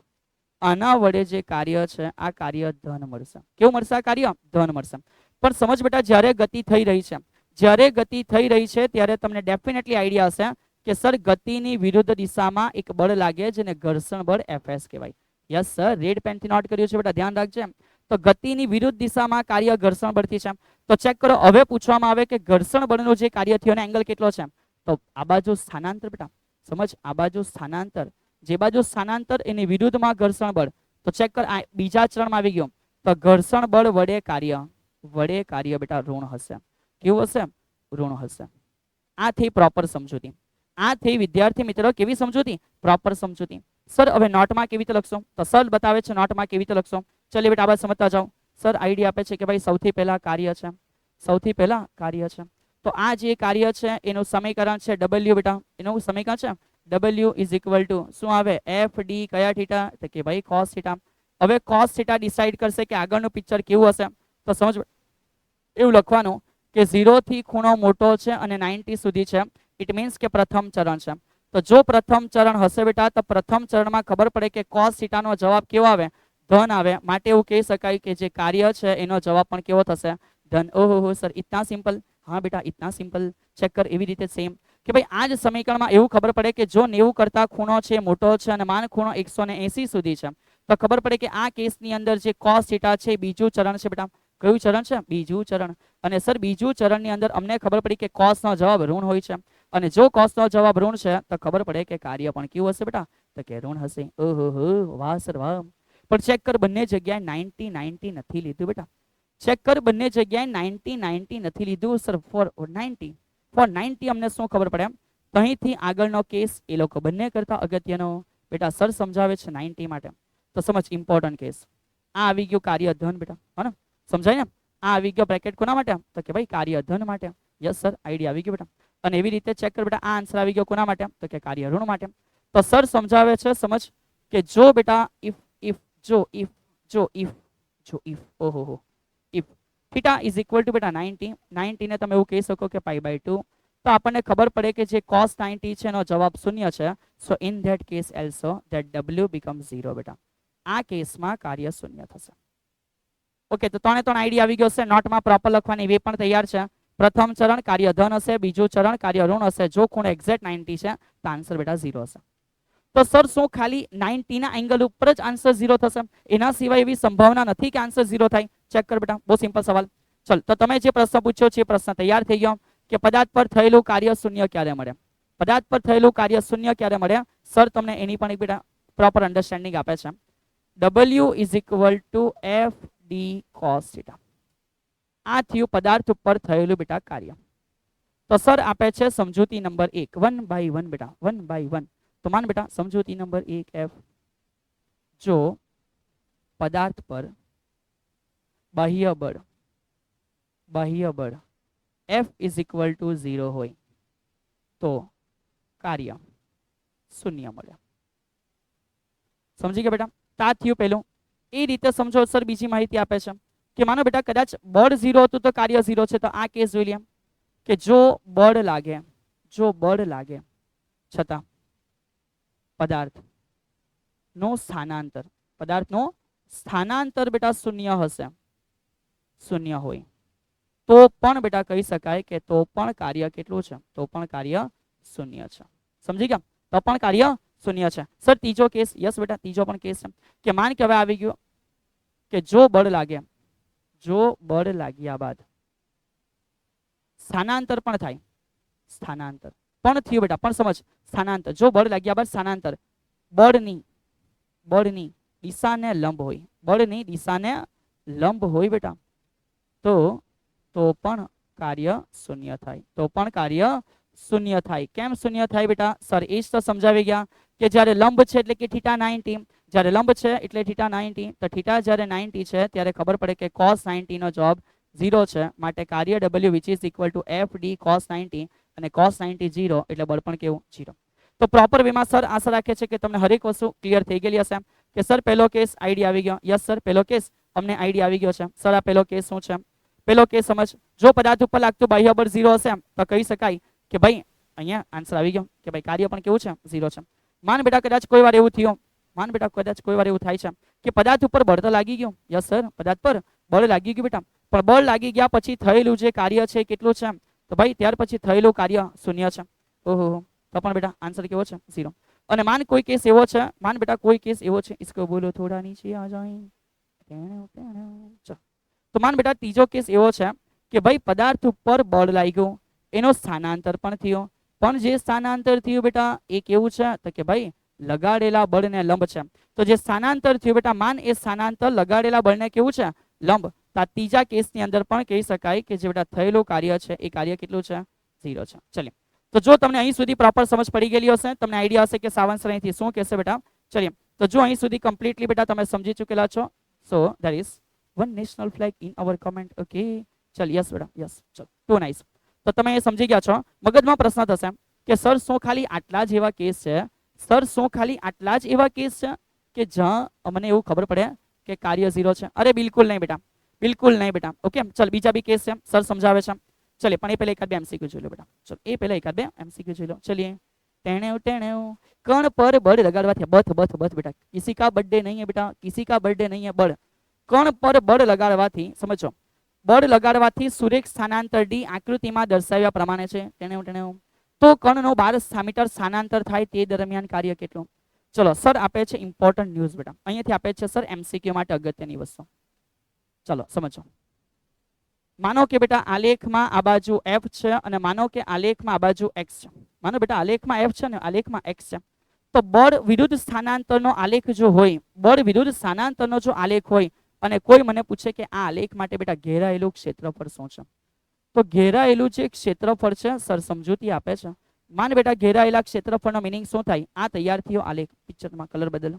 આના વડે જે કાર્ય છે આ કાર્ય ધન મળશે. કેવું મળશે? આ કાર્ય ધન મળશે. પણ સમજ બેટા, જ્યારે ગતિ થઈ રહી છે, જ્યારે ગતિ થઈ રહી છે ત્યારે તમને ડેફિનેટલી આઈડિયા હશે કે સર ગતિની વિરુદ્ધ દિશામાં એક બળ લાગે જેને ઘર્ષણ બળ Fs કહેવાય. યસ સર, રેડ પેનથી નોટ કર્યું છે બેટા, ધ્યાન રાખજે. તો ગતિની વિરુદ્ધ દિશામાં કાર્ય ઘર્ષણ બળથી છે. તો ચેક કરો, હવે પૂછવામાં આવે કે ઘર્ષણ બળનો જે કાર્ય થયો એનો એંગલ કેટલો છે? તો આ બાજુ સ્થાનાંતર બેટા, સમજ, આ બાજુ સ્થાનાંતર, જે બાજુ સ્થાનાંતર એની વિરુદ્ધમાં ઘર્ષણ બળ. તો ચેક કર, આ બીજા ચરણમાં આવી ગયો. તો ઘર્ષણ બળ વડે કાર્ય બેટા ઋણ હશે. કેવું હશે? ઋણ હશે. આ થઈ પ્રોપર સમજૂતી. આ થઈ વિદ્યાર્થી મિત્રો કેવી સમજૂતી? પ્રોપર સમજૂતી. સર હવે નોટમાં કેવી રીતે લખશો? તો સર બતાવે છે નોટમાં કેવી રીતે લખશો. ચલિए બેટા આ બાદ સમજતા જાઓ. સર આઈડિયા આપે છે કે ભાઈ સૌથી પહેલા કાર્ય છે, સૌથી પહેલા કાર્ય છે. તો આ જે કાર્ય છે એનું સમીકરણ છે W બેટા, એનું સમીકરણ છે W ઇઝ ઇક્વલ ટુ શું આવે? FD કયા થીટા? તો કે ભાઈ cos થીટા. હવે cos થીટા ડિસાઈડ કરશે કે આગળનું પિક્ચર કેવું હશે. તો સમજ એવું લખવાનું કે 0 થી ખૂણો મોટો છે અને 90 સુધી છે. ઇટ મીન્સ કે પ્રથમ ચરણ છે. તો જો પ્રથમ ચરણ હશે બેટા, તો પ્રથમ ચરણમાં ખબર પડે કે cos થીટાનો જવાબ કેવો આવે? ધન આવે. માટે એવું કહી શકાય કે જે કાર્ય છે એનો જવાબ પણ કેવો થશે? ધન. ઓહો સર ઇતના સિમ્પલ? હા બેટા ઇતના સિમ્પલ. ચેક કર, એવી રીતે સેમ કે ભાઈ આ જ સમીકરણમાં એવું ખબર પડે કે જો 90 કરતા ખૂણો છે મોટો છે અને માન ખૂણો 180 સુધી છે, તો ખબર પડે કે આ કેસની અંદર જે cos થીટા છે બીજું ચરણ છે બેટા. કયું ચરણ છે? બીજું ચરણ. અને સર બીજું ચરણની અંદર અમને ખબર પડી કે cos નો જવાબ ઋણ હોય છે, અને જો cos નો જવાબ ઋણ છે તો ખબર પડે કે કાર્ય પણ કેવું હશે બેટા? તો કે ઋણ હશે. ઓહો વાહ સર વાહ. પણ ચેક કર, બંને જગ્યાએ 90 નથી લીધું બેટા. ચેક કર, બંને જગ્યાએ 90 નથી લીધું સર. ફોર 90 અમને શું ખબર પડે? તો અહીંથી આગળનો કેસ એ લોકો બંને કરતા અગત્યનો બેટા સર સમજાવે છે 90 માટે. તો સમજ, ઇમ્પોર્ટન્ટ કેસ. આ આવી ગયું કાર્ય ધન બેટા, હા સમજાય ને? આ આવી ગયો બ્રેકેટ કોના માટે? તો કે ભાઈ કાર્ય ધન માટે. યસ સર, આઈડિયા આવી ગયો બેટા. અને એવી રીતે ચેક કર બેટા, આ આન્સર આવી ગયો કોના માટે? તો કે કાર્ય ઋણ માટે. તો સર સમજાવે છે, સમજ, કે જો બેટા if theta is equal to બેટા 90 ને તમે એવું કહી શકો કે π/2, તો આપણને ખબર પડે કે જે cos 90 છે એનો જવાબ 0 છે. સો in that case also that W becomes 0 બેટા. આ કેસમાં કાર્ય 0 થશે. ઓકે, તો ત્રણે ત્રણ આઈડિયા આવી ગયો છે. નોટમાં પ્રોપર લખવાની વે પણ તૈયાર છે. પ્રથમ ચરણ કાર્ય ધન હશે, બીજું ચરણ કાર્ય ઋણ હશે. જો ખૂણો એક્ઝેક્ટ 90 છે તો આન્સર બેટા 0 હશે. તો સર શું ખાલી 90 ના એંગલ ઉપર જ આન્સર 0 થશે? એના સિવાય એવી સંભાવના નથી કે આન્સર 0 થાય? ચેક કર બેટા, બહુ સિમ્પલ સવાલ. ચલ, તો તમે જે પ્રશ્ન પૂછ્યો છે એ પ્રશ્ન તૈયાર થઈ ગયો કે પદાર્થ પર થયેલું કાર્ય 0 ક્યારે મળે? પદાર્થ પર થયેલું કાર્ય 0 ક્યારે મળે? સર તમને એની પણ એક બેટા પ્રોપર અન્ડરસ્ટેન્ડિંગ આપે છે. W is equal to FD cos theta. આ થયું પદાર્થ ઉપર થયેલું બેટા કાર્ય. તો સર આપે છે સમજૂતી નંબર 1, 1 બાય 1 બેટા, 1 બાય 1. તો માન બેટા સમજૂતી નંબર 1 F, જો પદાર્થ પર બાહ્ય બળ F ઇઝ ઇક્વલ ટુ 0 હોય તો કાર્ય 0 મળે. સમજી ગયા બેટા? તા થયું પહેલું. એ રીતે સમજો સર, બીજી માહિતી આપે છે કે માનો બેટા કદાચ બળ 0 હતું તો કાર્ય 0 છે. તો આ કેસ જોઈ લઈએ. કે જો બળ લાગે છતાં પદાર્થનો સ્થાનાંતર બેટા શૂન્ય હશે, શૂન્ય હોય તો પણ બેટા કહી શકાય કે તો પણ કાર્ય કેટલું છે, તો પણ કાર્ય શૂન્ય છે. સમજી ગયા? તો પણ કાર્ય શૂન્ય છે. સર ત્રીજો કેસ, યસ બેટા ત્રીજો પણ કેસ છે કે માન કે હવે આવી ગયો કે જો બળ લાગ્યા બાદ સ્થાનાંતર પણ થાય, સ્થાનાંતર પણ થયું બેટા, પણ સમજ સ્થાનાંતર, જો બળ લાગ્યા બાદ સ્થાનાંતર બળની દિશાને લંબ હોય, બળની દિશાને લંબ હોય બેટા, તો પણ કાર્ય શૂન્ય થાય, તો પણ કાર્ય શૂન્ય થાય. કેમ શૂન્ય થાય બેટા? સર એ જ તો સમજાવી ગયા કે જ્યારે લંબ છે એટલે કે θ 90, જ્યારે લંબ છે એટલે θ 90, તો θ જ્યારે 90 છે ત્યારે ખબર પડે કે cos 90 નો જવાબ 0 છે, માટે કાર્ય W which is equal to FD cos 90, અને cos 90 0 એટલે બળ પણ કેવું 0. તો પ્રોપર વેમાં સર આશા રાખે છે કે તમને હરેક વસ્તુ ક્લિયર થઈ ગયેલી હશે કે સર પહેલો કેસ આઈડિયા આવી ગયો. યસ સર પહેલો કેસ અમને આઈડિયા આવી ગયો છે. સર આ પહેલો કેસ શું છે? પહેલો કેસ સમજ, જો પદાર્થ ઉપર લાગતું બાહ્ય બળ 0 હશે તો કહી શકાય કે ભાઈ અહીંયા આન્સર આવી ગયો કે ભાઈ કાર્ય પણ કેવું છે 0 છે. માન બેટા કદાચ કોઈ વાર એવું થયું, થાય છે કે પદાર્થ ઉપર બળ તો લાગી ગયું, યસ સર પદાર્થ પર બળ લાગી ગયું બેટા, પણ બળ લાગી ગયા પછી થયેલું જે કાર્ય છે કેટલું છે? તો ભાઈ ત્યાર પછી થયેલું કાર્ય શૂન્ય છે. ઓહો, તો પણ બેટા આન્સર કેવો છે 0. અને માન કોઈ કેસ એવો છે, માન બેટા કોઈ કેસ એવો છે, इसको बोलो थोड़ा नीचे आ जाए, તો માન બેટા ત્રીજો કેસ એવો છે કે ભાઈ પદાર્થ ઉપર બળ લાગ્યું, એનો સ્થાનાંતર પણ થયો, પણ જે સ્થાનાંતર થયું બેટા એ કેવું છે? તો કે ભાઈ લગાડેલા બળને લંબ છે. તો જે સ્થાનાંતર થયું બેટા, માન એ સ્થાનાંતર લગાડેલા બળને કેવું છે? લંબ. તો ત્રીજા કેસની અંદર પણ કહી શકાય કે જે બેટા થયેલું કાર્ય છે એ કાર્ય કેટલું છે? 0 છે. ચલિए, તો જો તમને અહીં સુધી પ્રોપર સમજ પડી ગયેલી હશે, તમને આઈડિયા હશે કે સાવંશ અહીંથી શું કહેશે બેટા. ચલિए, તો જો અહીં સુધી કમ્પ્લીટલી બેટા તમે સમજી ચૂકેલા છો, so there is one national flag in our comment. Okay, ચલ યસ બેટા યસ, ચલ ટુ નાઇસ. તો તમે એ સમજી ગયા છો. મગજમાં પ્રશ્ન થશે કે સર શું ખાલી આટલા જ એવા કેસ છે, સર શું ખાલી આટલા જ એવા કેસ છે કે જ્યાં અમને એવું ખબર પડે કે કાર્ય 0 છે? અરે બિલકુલ નહીં બેટા, બિલકુલ નહીં બેટા. ઓકે, ચલ બીજા બી કેસ છે, સર સમજાવે છે. ચલે પણ એ પહેલા એકાદ બે એમસીક્યુ જોઈ લો બેટા. ચલો એ પહેલા એકાદ બે એમસીક્યુ જોઈ લો. ચलिए, ટેણેવ कण पर बल लगाड़वाथी बथ बेटा, किसी का बर्थडे नहीं है बेटा, किसी का बर्थडे नहीं है. बल कण पर बल लगाड़वाथी, समझो बल लगाड़वाथी सुरेख स्थानांतर डी आकृतिमां दर्शाव्या प्रमाणे छे. टेणेव तो कणनो 12 मीटर स्थानांतर थाय ते दरमियान कार्य केटलुं? चलो सर आपे छे इम्पोर्टंट न्यूज बेटा, अहींयाथी आपे छे सर एमसीक्यू माटे अगत्यनी वस्तु. चलो समझो, मानो के बेटा आलेख में आ बाजू एफ है और मानो के आलेख में आ बाजू एक्स है. मानो बेटा आलेख में एफ है, आलेख में एक्स है, तो बळ विरुद्ध स्थानांतर नो आलेख जो होय, बळ विरुद्ध स्थानांतर नो जो आलेख होय અને કોઈ મને પૂછે કે આ આલેખ માટે બેટા ઘેરાયેલું ક્ષેત્રફળ શું છે, તો ઘેરાયેલું જે ક્ષેત્રફળ છે સર સમજૂતી આપે છે. માન બેટા ઘેરાયેલા ક્ષેત્રફળનો મીનિંગ શું થાય? આ તૈયાર થયો આલેખ, પિક્ચરમાં કલર બદલો,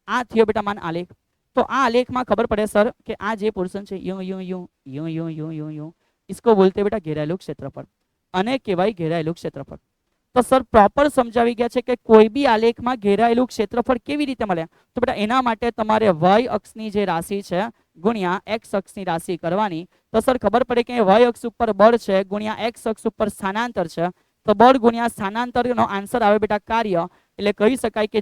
આ થયો બેટા માન આલેખ. तो आ आलेख में खबर पड़े सर कि आ जे पोर्शन है यूं यूं यूं यूं यूं यूं यूं यूं, इसको बोलते बेटा घेरायेलुं क्षेत्रफळ अने कहेवाय घेरायेलुं क्षेत्रफळ. तो सर प्रॉपर समझावी गया है कि कोई भी आलेख में घेरायेलुं क्षेत्रफळ केवी रीते मळे? तो बेटा एना माटे तमारे y अक्षनी जे राशि है गुण્યા x अक्षनी राशि करवानी. तो सर खबर पड़े कि y अक्ष पर बळ है गुण્યા x अक्ष पर स्थानांतर है, तो बळ गुण્યા स्थानांतरનો आंसर आवे बेटा कार्य. એટલે કહી શકાય કે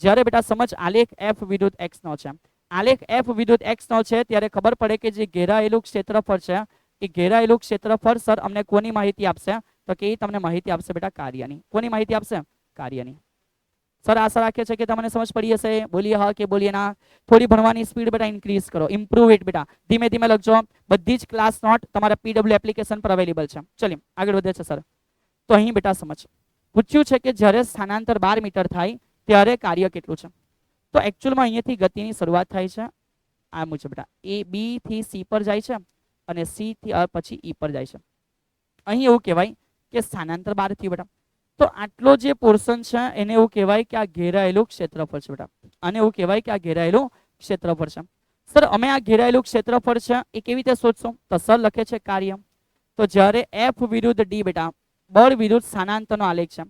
જ્યારે બેટા સમજ આલેખ f વિરુદ્ધ x નો છે, आलेख f विरुद्ध x नो छे त्यारे खबर पड़े कि जे घेरायेलुं क्षेत्रफळ छे ए घेरायेलुं क्षेत्रफळ सर अमने कोनी माहिती आपशे? तो के तमने माहिती आपशे बेटा कार्यनी. कोनी माहिती आपशे? कार्यनी. सर आशा राखे छे कि तमने समज पड़ी हशे. बोलिए हाँ के बोलिए ना. थोड़ी भणवानी स्पीड बेटा इनक्रीज करो, इम्प्रूव इट बेटा. धीमे धीमे लखजो. बधी ज क्लास नोट तमारा पीडब्ल्यू एप्लिकेशन पर अवेलेबल छे. चलिए आगळ वधे छे सर. तो अहीं बेटा समझ पूछ्યું છે કે જ્યારે સ્થાનાંતર 12 મીટર થાય ત્યારે કાર્ય કેટલું છે? तो एक्चुअल में अहींयाथी गतिनी शुरुआत थाय छे आ मुजब बेटा ए बी थी सी पर जाय छे अने सी थी पछी ई पर जाय छे. अहीं एवुं कहेवाय के स्थानांतर 12 थी बेटा. तो आटलो जे पोर्शन छे एने एवुं कहेवाय के आ घेरायेलुं क्षेत्रफळ छे बेटा, अने एवुं कहेवाय के आ घेरायेलुं क्षेत्रफळ छे. सर अमे आ घेरायेलुं क्षेत्रफळ छे ए केवी रीते शोधशो? तो सर लखे छे कार्य. तो ज्यारे एफ विरुद्ध डी बेटा बळ विरुद्ध स्थानांतरनो आलेख छे,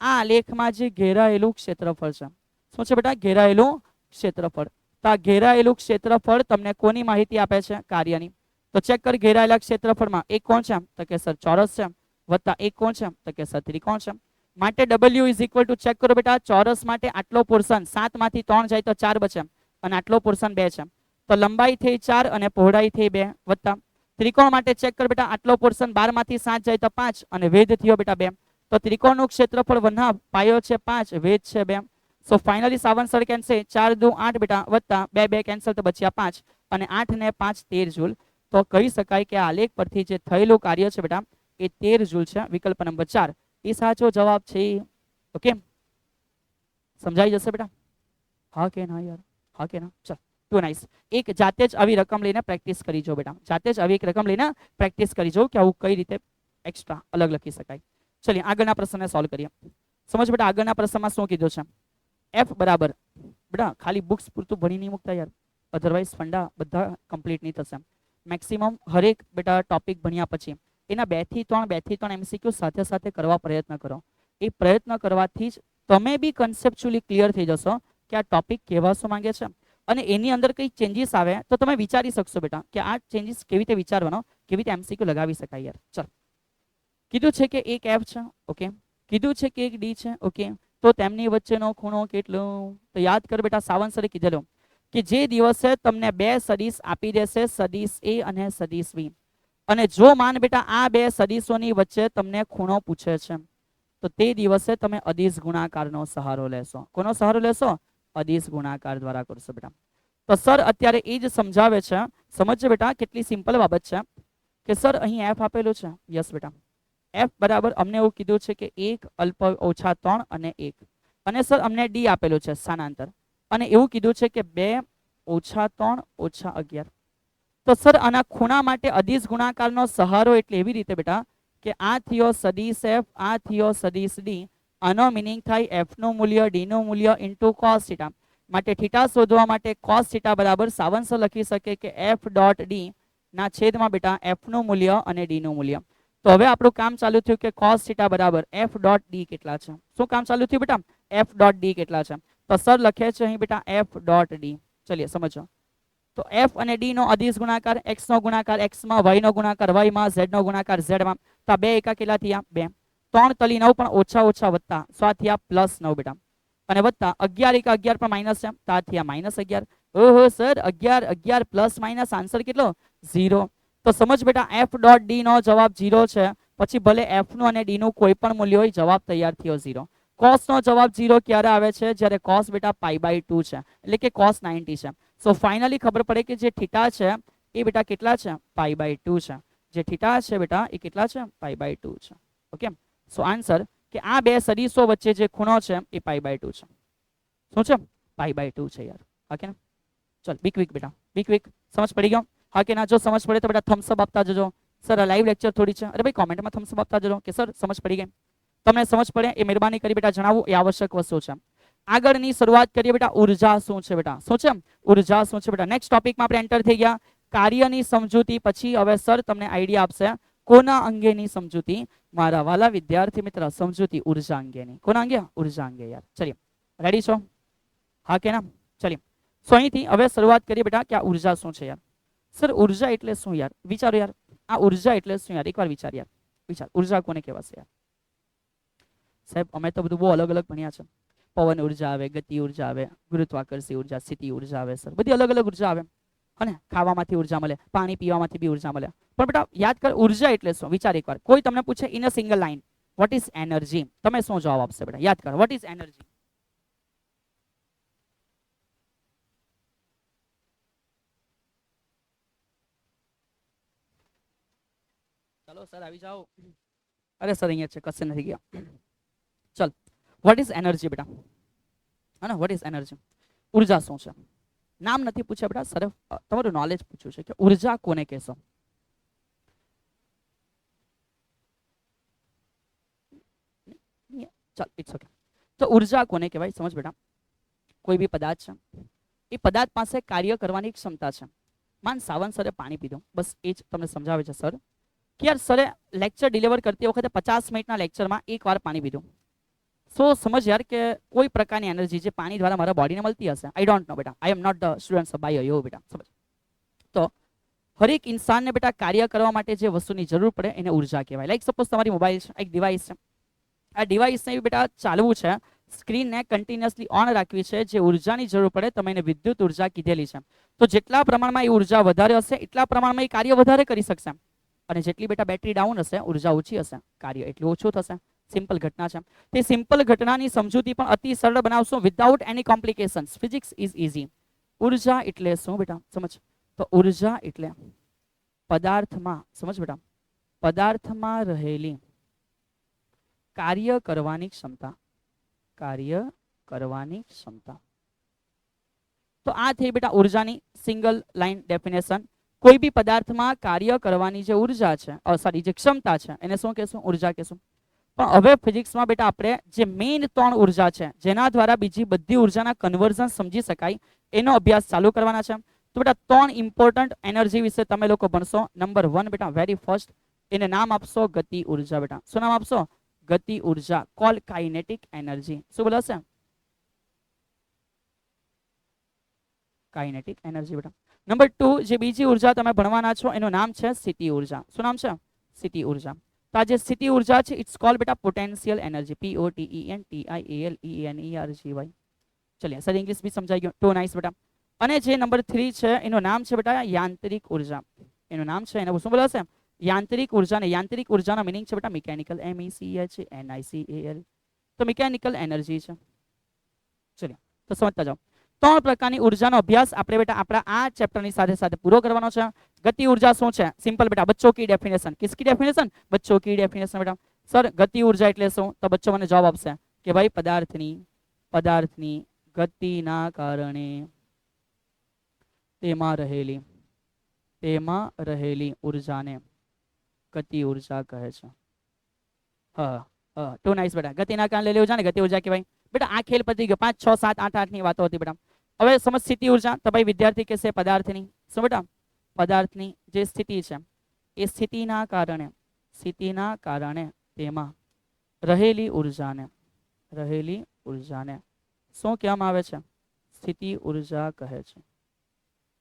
आ आलेखमां जे घेरायेलुं क्षेत्रफळ छे શું છે બેટા? ઘેરાયેલું ક્ષેત્રફળ. તો આ ઘેરાયેલું ક્ષેત્રફળ તમને કોની માહિતી આપે છે? કાર્યની. તો ચેક કર ઘેરાયેલા ક્ષેત્રફળમાં એક કોણ છે? તો કે સર ચોરસ છે. વત્તા એક કોણ છે તો કે સર ત્રિકોણ છે. માટે W is equal to check કરો બેટા, ચોરસ માટે આટલો પોર્શન 7 માંથી 3 જાય તો 4 બચે અને આટલો પોર્શન 2 છે, તો લંબાઈ થઈ 4 અને પહોળાઈ થઈ 2 વત્તા ત્રિકોણ માટે ચેક કર બેટા, આટલો પોર્શન 12 માંથી 7 જાય તો 5 અને વેધ થયો બેટા 2, તો ત્રિકોણનું ક્ષેત્રફળ 1/2, પાયો છે 5, વેધ છે 2. સો ફાઇનલી સાવન સર કેન્સલ 4 દુ 8 બેટા વત્તા 2 2 કેન્સલ તો બચ્યા 5 અને 8 ને 5 13 જૂલ. તો કહી શકાય કે આલેખ પરથી જે થયેલું કાર્ય છે બેટા એ 13 જૂલ છે. વિકલ્પ નંબર 4 એ સાચો જવાબ છે. ઓકે, સમજાઈ જશે બેટા? હા કે ના યાર? હા કે ના? ચલ ટુ નાઇસ. એક જાતે જ આવી રકમ લઈને પ્રેક્ટિસ કરી જો બેટા, જાતે જ આવી એક રકમ લઈને પ્રેક્ટિસ કરી જો કે આવું કઈ રીતે એક્સ્ટ્રા અલગ લખી શકાય. ચલિए આગળના પ્રશ્નને સોલ્વ કરીએ. સમજ બેટા, આગળના પ્રશ્નમાં શું કીધું છે? F બરાબર બેટા ખાલી બુક્સ પૂરતું ભણી નહીં મૂકતા યાર, અધરવાઇઝ ફંડા બધા કમ્પ્લીટ નહીં થશે. મેક્સિમમ હરેક બેટા ટોપિક ભણ્યા પછી એના 2 થી 3 MCQ સાથે સાથે કરવા પ્રયત્ન કરો. એ પ્રયત્ન કરવાથી જ તમે બી કન્સેપ્ચ્યુઅલી ક્લિયર થઈ જશો કે આ ટોપિક કેવા શું માંગે છે અને એની અંદર કઈ ચેન્જીસ આવે તો તમે વિચારી શકશો બેટા કે આ ચેન્જીસ કેવી રીતે વિચારવાનો, કેવી રીતે MCQ લગાવી શકાય યાર. ચલ, કીધું છે કે એક F છે, ઓકે, કીધું છે કે એક D છે, ઓકે, તો તેમની વચ્ચેનો ખૂણો કેટલો? તો યાદ કર બેટા, સાવન સરે કીધેલું કે જે દિવસે તમને 2 સદિશ આપી દેશે, સદિશ A અને સદિશ B, અને જો માન બેટા આ 2 સદિશોની વચ્ચે તમને ખૂણો પૂછે છે તો તે દિવસે તમે અદિશ ગુણાકારનો સહારો લેશો. કોનો સહારો લેશો? અદિશ ગુણાકાર દ્વારા કરશો બેટા. તો સર અત્યારે એ જ સમજાવે છે. સમજજો બેટા કેટલી સિમ્પલ બાબત છે કે સર અહીં F આપેલું છે. યસ બેટા, F બરાબર અમને એવું કીધું છે કે 1 અલ્પ ઓછા 3 અને 1, અને સર અમને D આપેલું છે સ્થાનાંતર, અને એવું કીધું છે કે 2 ઓછા 3 ઓછા 11. તો સર આના ખૂણા માટે અદિશ ગુણાકારનો સહારો એટલે એવી રીતે બેટા કે આ થયો સદિશ F, આ થયો સદિશ D, આનો મિનિંગ થાય F નું મૂલ્ય D નું મૂલ્ય ઇન્ટુ cos થીટા. માટે થીટા શોધવા માટે cos થીટા બરાબર સાવન સર લખી શકે કે F ડોટ D ના છેદમાં બેટા F નું મૂલ્ય અને D નું મૂલ્ય. તો હવે આપણું કામ ચાલુ થયું કે cos થીટા બરાબર F ડોટ D કેટલા છે. શું કામ ચાલુ થયું બેટા? F ડોટ D કેટલા છે. તો સર લખે છે અહીં બેટા F ડોટ D. ચલિए સમજો. તો F અને D નો અદિશ ગુણાકાર, x નો ગુણાકાર x માં, y નો ગુણાકાર y માં, z નો ગુણાકાર z માં. તો 2 એકા કેટલા થયા? 2. 3 તલી 9 પણ ઓછા ઓછા વત્તા, સો આ થયા +9 બેટા, અને વત્તા 11 એકા 11 પણ માઇનસ છે તો આ થયા -11. ઓહો સર 11 11 પ્લસ માઇનસ આન્સર કેટલો? 0. તો સમજ બેટા F ડોટ D નો જવાબ 0 છે. પછી ભલે F નું અને D નું કોઈ પણ મૂલ્ય હોય, જવાબ તૈયાર થયો 0. cos નો જવાબ 0 ક્યારે આવે છે? જ્યારે cos બેટા π/2 છે, એટલે કે cos 90 છે. સો ફાઇનલી ખબર પડે કે જે થીટા છે એ બેટા કેટલા છે? π/2 છે. જે થીટા છે બેટા એ કેટલા છે? π/2 છે. ઓકે, સો આન્સર કે આ 2 સદિશો વચ્ચે જે ખૂણો છે એ π/2 છે. શું છે? π/2 છે યાર. હા કે ના? ચલ બી ક્વિક બેટા, બી ક્વિક. સમજ પડી ગયો? હા કે ના? જો સમજ પડે તો બેટા થમ્સ અપ આપતા જજો. સર આ લાઈવ લેક્ચર થોડી છે, અરે ભાઈ કોમેન્ટમાં થમ્સ અપ આપતા જજો કે સર સમજ પડી ગઈ. તમને સમજ પડે એ મહેરબાની કરી બેટા જણાવવું એ આવશ્યક વસ્તુ છે. આગળની શરૂઆત કરીએ બેટા, ઉર્જા શું છે બેટા? શું છે? ઉર્જા શું છે બેટા? નેક્સ્ટ ટોપિકમાં આપણે એન્ટર થઈ ગયા. કાર્યની સમજૂતી પછી હવે સર તમને આઈડિયા આપશે કોના અંગેની સમજૂતી? મારા વાલા વિદ્યાર્થી મિત્ર, સમજૂતી ઉર્જા અંગેની. કોના અંગે? ઉર્જા અંગે યાર. ચલિए રેડી છો? હા કે ના? ચલિए સો અહીંથી હવે શરૂઆત કરીએ બેટા કે આ ઉર્જા શું છે યાર. સર ઉર્જા એટલે શું યાર? વિચારો યાર, આ ઉર્જા એટલે શું યાર? એકવાર વિચાર યાર, વિચાર. ઉર્જા કોને કહેવાશે યાર? સાહેબ અમે તો બધું બહુ અલગ અલગ ભણ્યા છે. પવન ઉર્જા આવે, ગતિ ઉર્જા આવે, ગુરુત્વાકર્ષી ઉર્જા, સ્થિતિ ઉર્જા આવે, સર બધી અલગ અલગ ઉર્જા આવે. અને ખાવામાંથી ઉર્જા મળે, પાણી પીવામાંથી બી ઉર્જા મળે. પણ બેટા યાદ કર ઉર્જા એટલે શું? વિચાર એકવાર. કોઈ તમને પૂછે in a single line what is energy, તમે શું જવાબ આપશે બેટા? યાદ કર, વોટ ઇઝ એનર્જી? ચલો સર આવી જાઓ. અરે સર અહીંયા છે, કશે નથી ગયા. ચલ, વોટ ઇઝ એનર્જી બેટા? હા, વોટ ઇઝ એનર્જી? ઉર્જા શું છે? નામ નથી પૂછ્યા બેટા, સર તમારું નોલેજ પૂછ્યું છે કે ઉર્જા કોને કહેશો? ચાલ ઇટ્સ ઓકે. તો ઉર્જા કોને કહેવાય? સમજ બેટા, કોઈ બી પદાર્થ છે, એ પદાર્થ પાસે કાર્ય કરવાની ક્ષમતા છે. માન સાવન સરે પાણી પીધું, બસ એ જ તમને સમજાવે છે સર કે યાર સરે લેક્ચર ડિલિવર કરતી વખતે 50 મિનિટના લેક્ચરમાં એકવાર પાણી પીધું. સો સમજ યાર કે કોઈ પ્રકારની એનર્જી જે પાણી દ્વારા મારા બોડીને મળતી હશે, આઈ ડોન્ટ નો બેટા, I am not the student of bio, yo બેટા સમજ. તો હરેક ઇન્સાનને બેટા કાર્ય કરવા માટે જે વસ્તુની જરૂર પડે એને ઉર્જા કહેવાય. લાઈક સપોઝ તમારી મોબાઈલ છે, એક ડિવાઇસ છે. આ ડિવાઇસને બેટા ચાલવું છે, સ્ક્રીનને કન્ટિન્યુઅસલી ઓન રાખવી છે, જે ઉર્જાની જરૂર પડે તમે એને વિદ્યુત ઉર્જા કીધેલી છે. તો જેટલા પ્રમાણમાં એ ઉર્જા વધારે હશે એટલા પ્રમાણમાં એ કાર્ય વધારે કરી શકશે, અને જેટલી બેટા બેટરી ડાઉન હશે, ઉર્જા ઓછી હશે, કાર્ય એટલું ઓછું થશે. સિમ્પલ ઘટના છે. તે સિમ્પલ ઘટનાની સમજૂતી પણ અતિ સરળ બનાવશો without any complications. Physics is easy. ઉર્જા એટલે શું બેટા? સમજ. તો ઉર્જા એટલે પદાર્થમાં, સમજ બેટા, પદાર્થમાં રહેલી કાર્ય કરવાની ક્ષમતા. કાર્ય કરવાની ક્ષમતા. તો આ થઈ બેટા ઉર્જાની સિંગલ લાઈન ડેફિનેશન. કોઈ બી પદાર્થમાં કાર્ય કરવાની જે ઉર્જા છે, સોરી જે ક્ષમતા છે, એને શું કહેશું? ઉર્જા કહેશું. પણ હવે ફિઝિક્સમાં બેટા આપણે જે મેઇન 3 ઉર્જા છે, જેના દ્વારા બીજી બધી ઉર્જાના કન્વર્ઝન સમજી શકાય, એનો અભ્યાસ ચાલુ કરવાના છે. તો બેટા 3 ઇમ્પોર્ટન્ટ એનર્જી વિશે તમે લોકો ભણશો. નંબર 1 બેટા વેરી ફર્સ્ટ, એને નામ આપશો ગતિ ઉર્જા. બેટા શું નામ આપશો? ગતિ ઉર્જા, કોલ કાઇનેટિક એનર્જી. શું બોલાશે? કાઇનેટિક એનર્જી બેટા. નંબર 2 જે બીજી ઉર્જા તમે ભણવાના છો એનું નામ છે સ્થિતિ ઉર્જા. શું નામ છે? સ્થિતિ ઉર્જા. તો આ જે સ્થિતિ ઉર્જા છે ઇટ્સ કોલ્ડ બેટા પોટેન્શિયલ એનર્જી. POTENTIALENERGY. ચલિए સર ઇંગ્લિશ બી સમજાઈ ગયો. ટુ નાઇસ બેટા. અને જે નંબર 3 છે એનું નામ છે બેટા યાંત્રિક ઉર્જા. એનું નામ છે, એને શું બોલાશે? યાંત્રિક ઉર્જા. ને યાંત્રિક ઉર્જાનો મીનિંગ છે બેટા મિકેનિકલ. MECHNICAL. તો મિકેનિકલ એનર્જી છે. ચલિए તો સમજતા જાઓ. 3 પ્રકારની ઉર્જાનો અભ્યાસ આપણે બેટા આપણા આ ચેપ્ટરની સાથે સાથે પૂરો કરવાનો છે. ગતિ ઉર્જા શું છે? સિમ્પલ બેટા બચ્ચों की डेफिनेशन. किसकी डेफिनेशन? बच्चों की डेफिनेशन बेटा. सर गति उर्जा એટલે શું? તો બચ્ચો મને જવાબ આપશે કે ભાઈ પદાર્થની ગતિના કારણે તેમાં રહેલી ઉર્જાને ગતિ ઉર્જા કહે છે. ટુ નાઇસ બેટા. ગતિના કારણે રહેલી ઉર્જાને ગતિ ઉર્જા કહેવાય. બેટા આ ખેલ પતી ગયો. 5 6 7 8 8 ની વાતો હતી બેટા. હવે સમજ સ્થિતિ ઉર્જા. તો ભાઈ વિદ્યાર્થી કહેશે પદાર્થની. શું બેટા? પદાર્થની જે સ્થિતિ છે એ સ્થિતિના કારણે તેમાં રહેલી ઉર્જાને શું કહેવામાં આવે છે? સ્થિતિ ઉર્જા કહે છે.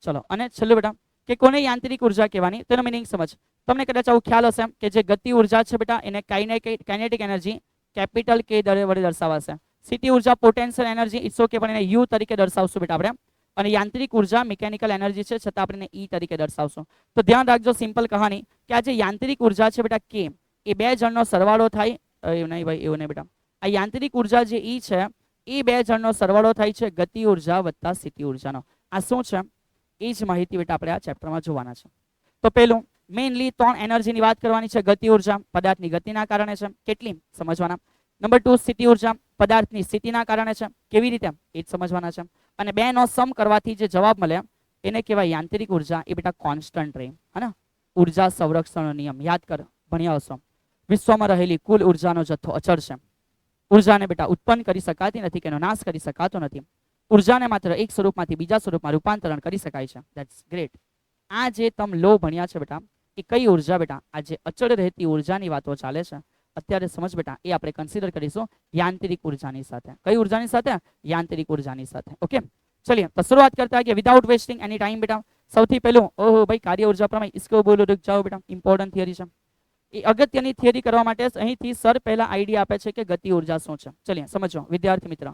ચલો અને છેલ્લું બેટા કે કોને યાંત્રિક ઉર્જા કહેવાની, તેનો મીનિંગ સમજ. તમને કદાચ આવું ખ્યાલ હશે કે જે ગતિ ઉર્જા છે બેટા એને કાઇનેટિક એનર્જી કેપિટલ K વડે દર્શાવાશે. સ્થિતિ ઉર્જા પોટેન્શિયલ એનર્જી ઇટ્સ ઓકે પણ એને U તરીકે દર્શાવશું બેટા આપણે. અને યાંત્રિક ઉર્જા મિકેનિકલ એનર્જી છે છતાં આપણે E તરીકે દર્શાવશું. તો ધ્યાન રાખજો સિમ્પલ કહાની કે આ જે યાંત્રિક ઉર્જા છે બેટા K એ બે જણનો સરવાળો થાય. એવું નહીં ભાઈ, એવું નહીં બેટા. આ યાંત્રિક ઉર્જા જે E છે એ બે જણનો સરવાળો થાય છે ગતિ ઉર્જા વત્તા સ્થિતિ ઉર્જાનો. આ શું છે એ જ માહિતી બેટા આપણે આ ચેપ્ટરમાં જોવાના છે. તો પહેલું મેઇનલી 3 એનર્જીની વાત કરવાની છે. ગતિ ઉર્જા પદાર્થની ગતિના કારણે છે, કેટલી સમજવાના. નંબર 2 સ્થિતિ ઉર્જા પદાર્થની સ્થિતિના કારણે છે, કેવી રીતે એ જ સમજવાના છે. અને બે નો સમ કરવાથી જે જવાબ મળે એને કહેવાય યાંત્રિક ઉર્જા. એ બેટા કોન્સ્ટન્ટ રહે હે ને. ઉર્જા સંરક્ષણનો નિયમ યાદ કર, ભણ્યા હશો. વિશ્વમાં રહેલી કુલ ઉર્જાનો જથ્થો અચળ છે. ઉર્જાને બેટા ઉત્પન્ન કરી શકાતી નથી કે એનો નાશ કરી શકાતો નથી. ઉર્જાને માત્ર એક સ્વરૂપમાંથી બીજા સ્વરૂપમાં રૂપાંતરણ કરી શકાય છે. That's great. આ જે તમે લો ભણ્યા છે બેટા એ કઈ ઉર્જા બેટા? આ જે અચળ રહેતી ઉર્જાની વાતો ચાલે છે અત્યારે સમજ બેટા, એ આપણે કન્સિડર કરીશું યાંત્રિક ઉર્જાની સાથે. કઈ ઉર્જાની સાથે? યાંત્રિક ઉર્જાની સાથે. ઓકે ચलिए तो शुरुआत करते हैं कि विदाउट वेस्टिंग एनी टाइम बेटा. સૌથી પહેલું ઓહો ભાઈ કાર્ય ઉર્જા પ્રમેય इसको बोलो रुक जाओ बेटा. ઇમ્પોર્ટન્ટ થિયરી છે. એ અગત્યની થિયરી કરવા માટે અહીંથી સર પહેલા આઈડિયા આપે છે કે ગતિ ઉર્જા શું છે. ચલિए સમજો વિદ્યાર્થી મિત્ર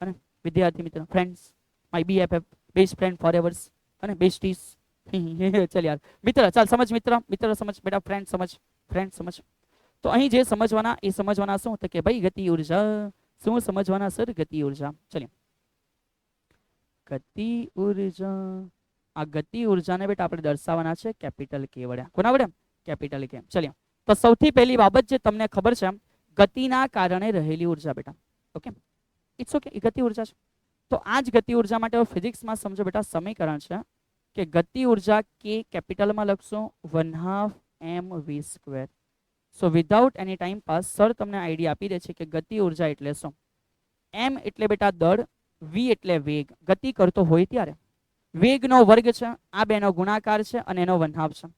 અને વિદ્યાર્થી મિત્ર friends my BFF best friend forevers અને બેસ્ટીઝ. ચલ યાર મિત્ર ચાલ સમજ મિત્ર સમજ બેટા. ફ્રેન્ડ સમજ. તો અહીં જે સમજવાના એ સમજવાના શું તો કે ભાઈ ગતિ ઉર્જા. શું સમજવાના સર? ગતિ ઉર્જા. ચલિए ગતિ ઉર્જા. આ ગતિ ઉર્જાને બેટા આપણે દર્શાવવાના છે કેપિટલ K વડે. કોના વડે? Capital K. ચલિए તો સૌથી પહેલી બાબત જે તમને ખબર છે ગતિના કારણે રહેલી ઉર્જા બેટા. ઓકે ઇટ્સ ઓકે, એ ગતિ ઉર્જા છે. તો આ જ ગતિ ઉર્જા માટે ફિઝિક્સમાં સમજો બેટા સમીકરણ છે કે ગતિ ઉર્જા K કેપિટલમાં લખશો 1/2 mv². So without any time pass sir તમને આઈડિયા આપી દે છે કે ગતિ ઉર્જા એટલે શું. m એટલે બેટા દળ, v એટલે વેગ. ગતિ કરતો હોય ત્યારે વેગનો વર્ગ છે, આ બેનો ગુણાકાર છે અને એનો 1/2 છે.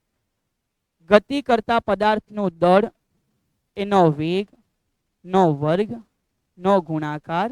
ગતિ કરતા પદાર્થનું દળ એનો વેગ નો વર્ગ નો ગુણાકાર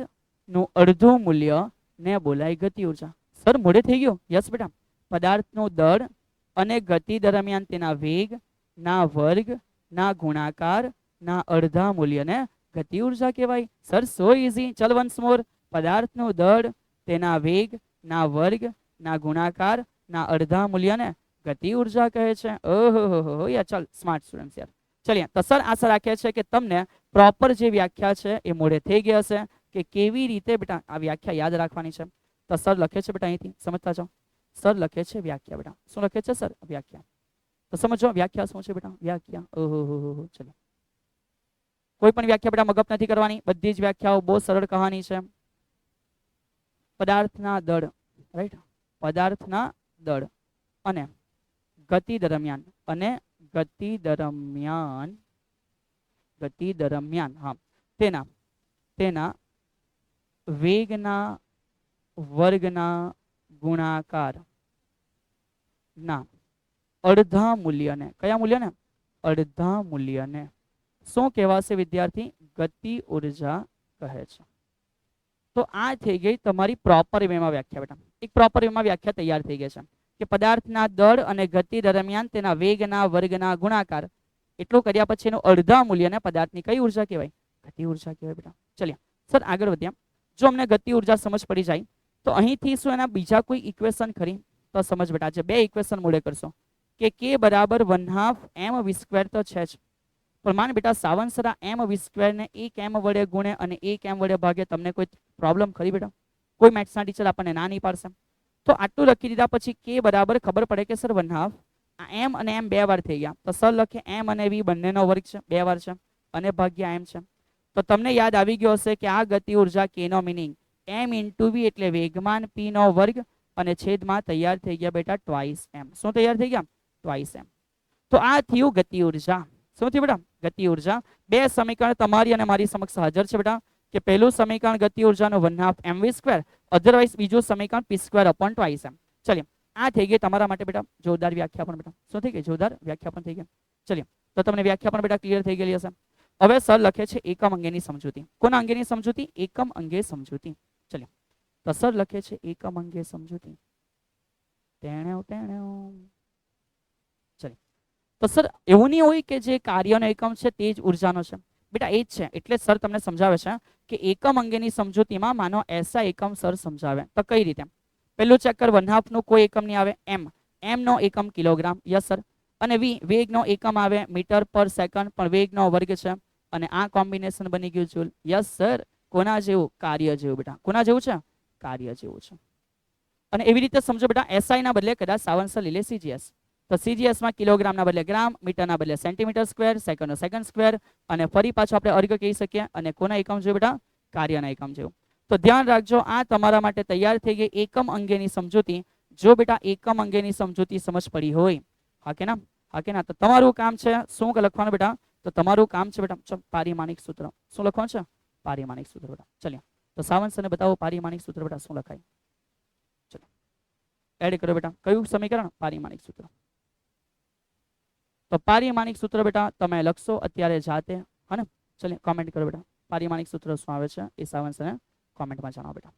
નું અડધું મૂલ્ય ને બોલાય ગતિ ઉર્જા. સર મોડે થઈ ગયો? યસ બેટા. પદાર્થનું દળ અને ગતિ દરમિયાન તેના વેગ ના વર્ગ ના ગુણાકાર ના અડધા મૂલ્યને ગતિ ઉર્જા કહેવાય. સર સો ઇઝી. ચલ વન્સ મોર. પદાર્થનું દળ તેના વેગ ના વર્ગ ના ગુણાકાર ના અડધા મૂલ્યને ગતિ ઉર્જા કહે છે. ઓહો યાર, ચાલ સ્માર્ટ સ્ટુડન્ટ યાર. ચલિए તો સર આશા રાખીએ છીએ કે તમને પ્રોપર જે વ્યાખ્યા છે એ મોડે થઈ ગઈ હશે કે કેવી રીતે બેટા આ વ્યાખ્યા યાદ રાખવાની છે. તો સર લખે છે બેટા અહીંથી સમજતા જાઓ. સર લખે છે વ્યાખ્યા બેટા. શું લખે છે સર? વ્યાખ્યા. તો સમજો વ્યાખ્યા શું છે બેટા? વ્યાખ્યા. ઓહો ચલો, કોઈ પણ વ્યાખ્યા બેટા મગજ નથી કરવાની, બધી જ વ્યાખ્યાઓ બહુ સરળ કહાની છે. પદાર્થના દળ, રાઈટ, પદાર્થના દળ અને ગતિ દરમિયાન ગતિ દરમિયાન હા તેના વેગના વર્ગના ગુણાકાર ના અડધા મૂલ્યને, કયા મૂલ્યને? અડધા મૂલ્યને શું કહેવાશે વિદ્યાર્થી? ગતિ ઉર્જા કહે છે. તો આ થઈ ગઈ તમારી પ્રોપર વેમાં વ્યાખ્યા બેટા. એક પ્રોપર વેમાં વ્યાખ્યા તૈયાર થઈ ગઈ છે કે પદાર્થના દળ અને ગતિ દરમિયાન તેના વેગના વર્ગના ગુણાકાર, એટલું કર્યા પછી એનું અડધા મૂલ્યને પદાર્થની કઈ ઉર્જા કહેવાય? ગતિ ઉર્જા કહેવાય બેટા. ચલિए સર આગળ વધ્યા. જો અમને ગતિ ઉર્જા સમજ પડી જાય તો અહીંથી શું એના બીજા કોઈ ઇક્વેશન ખરી? તો સમજ બેટા, જે બે ઇક્વેશન મોડે કરશો કે k બરાબર 1/2 mv² તો છે જ, પણ માન બેટા સાવનસરા mv² ને 1 m વડે ગુણે અને 1 m વડે ભાગે, તમને કોઈ પ્રોબ્લેમ ખરી બેટા? કોઈ મેથ્સના ટીચર આપણને ના નહીં પાડશે. તો આટલું લખી દીધા પછી k બરાબર ખબર પડે કે સર 1/2, આ m અને m બે વાર થઈ ગયા તો સર લખે m અને v બંનેનો વર્ગ છે, બે વાર છે, અને ભાગ્યા m છે. તો તમને યાદ આવી ગયો હશે કે આ ગતિ ઉર્જા k નો મીનિંગ m ઇન્ટુ v એટલે વેગમાન p નો વર્ગ અને છેદમાં તૈયાર થઈ ગયા બેટા ટ્વાઇસ m. શું તૈયાર થઈ ગયા? Twice m. તો આ થયું ગતિ ઉર્જા. શું થયું બેટા? ગતિ ઉર્જા. બે સમીકરણ તમારી અને મારી સમક્ષ હાજર છે બેટા કે પહેલું સમીકરણ ગતિ ઉર્જાનો 1/2 mv², અધરવાઇઝ બીજું સમીકરણ p² upon ટ્વાઇસ m. ચલિए આ થઈ ગઈ તમારા માટે બેટા જોરદાર વ્યાખ્યા પણ બેટા. શું થઈ ગઈ? જોરદાર વ્યાખ્યા પણ થઈ ગઈ. ચલિए તો તમને વ્યાખ્યા પણ બેટા ક્લિયર થઈ ગયેલી હશે. હવે સર લખે છે એકમ અંગેની સમજૂતી. કોના અંગેની સમજૂતી? એકમ અંગે સમજૂતી. ચલિए તો સર લખે છે એકમ અંગે સમજૂતી. ચલિए તો સર એવું નહીં હોય કે જે કાર્યનો એકમ છે તે જ ઉર્જાનો છે બેટા, એ જ છે. એટલે સર તમને સમજાવે છે કે એકમ અંગેની સમજૂતીમાં માનો એસા એકમ સર સમજાવે. તો કઈ રીતે? પહેલું ચેક કર, 1/2 નું કોઈ એકમ નહીં આવે, m નો એકમ કિલોગ્રામ, યસ સર, અને v વેગનો એકમ આવે મીટર પર સેકન્ડ, પણ વેગનો વર્ગ છે, અને આ કોમ્બિનેશન બની ગયું જૂલ, યસ સર. કોના જેવું? કાર્ય જેવું બેટા. કોના જેવું છે? કાર્ય જેવું છે. અને એવી રીતે સમજો બેટા એસઆઈ ના બદલે કદાચ સાવનસર લીલે સીજીએસ, તો સીજીએસ માં કિલોગ્રામના બદલે ગ્રામ, મીટરના બદલે સેન્ટીમીટર સ્ક્વેર, સેકન્ડનો સેકન્ડ સ્ક્વેર, અને ફરી પાછો આપણે અર્ગ કહી શકીએ. અને કોના એકમ જેવું બેટા? કાર્યના એકમ જેવું. તો ધ્યાન રાખજો, આ તમારા માટે તૈયાર થઈ ગઈ એકમ અંગેની સમજૂતી. જો બેટા એકમ અંગેની સમજૂતી સમજ પડી હોય, હા કે ના? હા કે ના? તો તમારું કામ છે શું લખવાનું બેટા? તો તમારું કામ છે બેટા પારિમાણિક સૂત્ર. શું લખવાનું છે? પારિમાણિક સૂત્ર બેટા. ચલિए તો સાવંતસરને બતાવો પારિમાણિક સૂત્ર બેટા શું લખાય. ચલો એડ કરો બેટા. કયું સમીકરણ? પારિમાણિક સૂત્ર. તો પારિમાણિક સૂત્ર બેટા તમે લખશો અત્યારે જાતે, હા ને? ચલિए કોમેન્ટ કરો બેટા પારિમાણિક સૂત્ર શું આવે છે એ સાવંતસરને કોમેન્ટમાં જણાવો બેટા.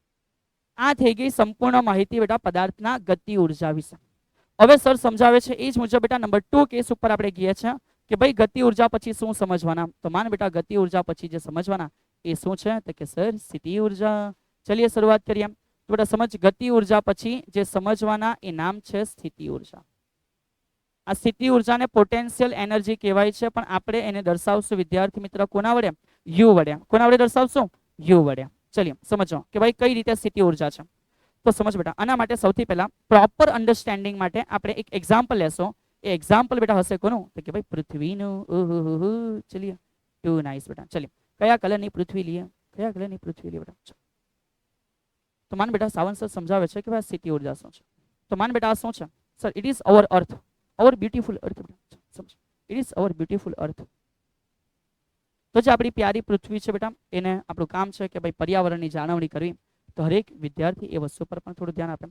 આ થઈ ગઈ સંપૂર્ણ માહિતી બેટા પદાર્થના ગતિ ઉર્જા વિશે. હવે સર સમજાવે છે એ જ મુજબ બેટા નંબર 2 કેસ ઉપર આપણે ગયા છે કે ભાઈ ગતિ ઉર્જા પછી શું સમજવાના. તો માન બેટા ગતિ ઉર્જા પછી જે સમજવાના એ શું છે? તો કે સર સ્થિતિ ઉર્જા. ચલિए શરૂઆત કરીએ. તો બેટા સમજ, ગતિ ઉર્જા પછી જે સમજવાના એ નામ છે સ્થિતિ ઉર્જા. આ સ્થિતિ ઉર્જાને પોટેન્શિયલ એનર્જી કહેવાય છે, પણ આપણે એને દર્શાવશું વિદ્યાર્થી મિત્ર કોના વડે? યુ વડે. કોના વડે દર્શાવશું? યુ વડે. ચલિए સમજો કે ભાઈ કઈ રીતે સ્થિતિ ઉર્જા છે. તો સમજ બેટા આના માટે સૌથી પહેલા પ્રોપર અન્ડરસ્ટેન્ડિંગ માટે આપણે એક એક્ઝામ્પલ લેશો. એ એક્ઝામ્પલ બેટા હશે કોનું? તો કે ભાઈ પૃથ્વીનું. ઓહો ચલિए ટુ નાઇસ બેટા. ચલિए કયા કલરની પૃથ્વી લઈએ? કયા કલરની પૃથ્વી લઈએ બેટા? તો માન બેટા સાવંત સર સમજાવે છે કે ભાઈ સ્થિતિ ઉર્જા શું છે. તો માન બેટા આ શું છે? Sir it is our earth, our beautiful earth. સમજ, it is our beautiful earth. તો જે આપણી પ્યારી પૃથ્વી છે બેટા, એને આપણું કામ છે કે ભાઈ પર્યાવરણની જાળવણી કરવી. તો હરેક વિદ્યાર્થી એ વસ્તુ પર પણ થોડું ધ્યાન આપે.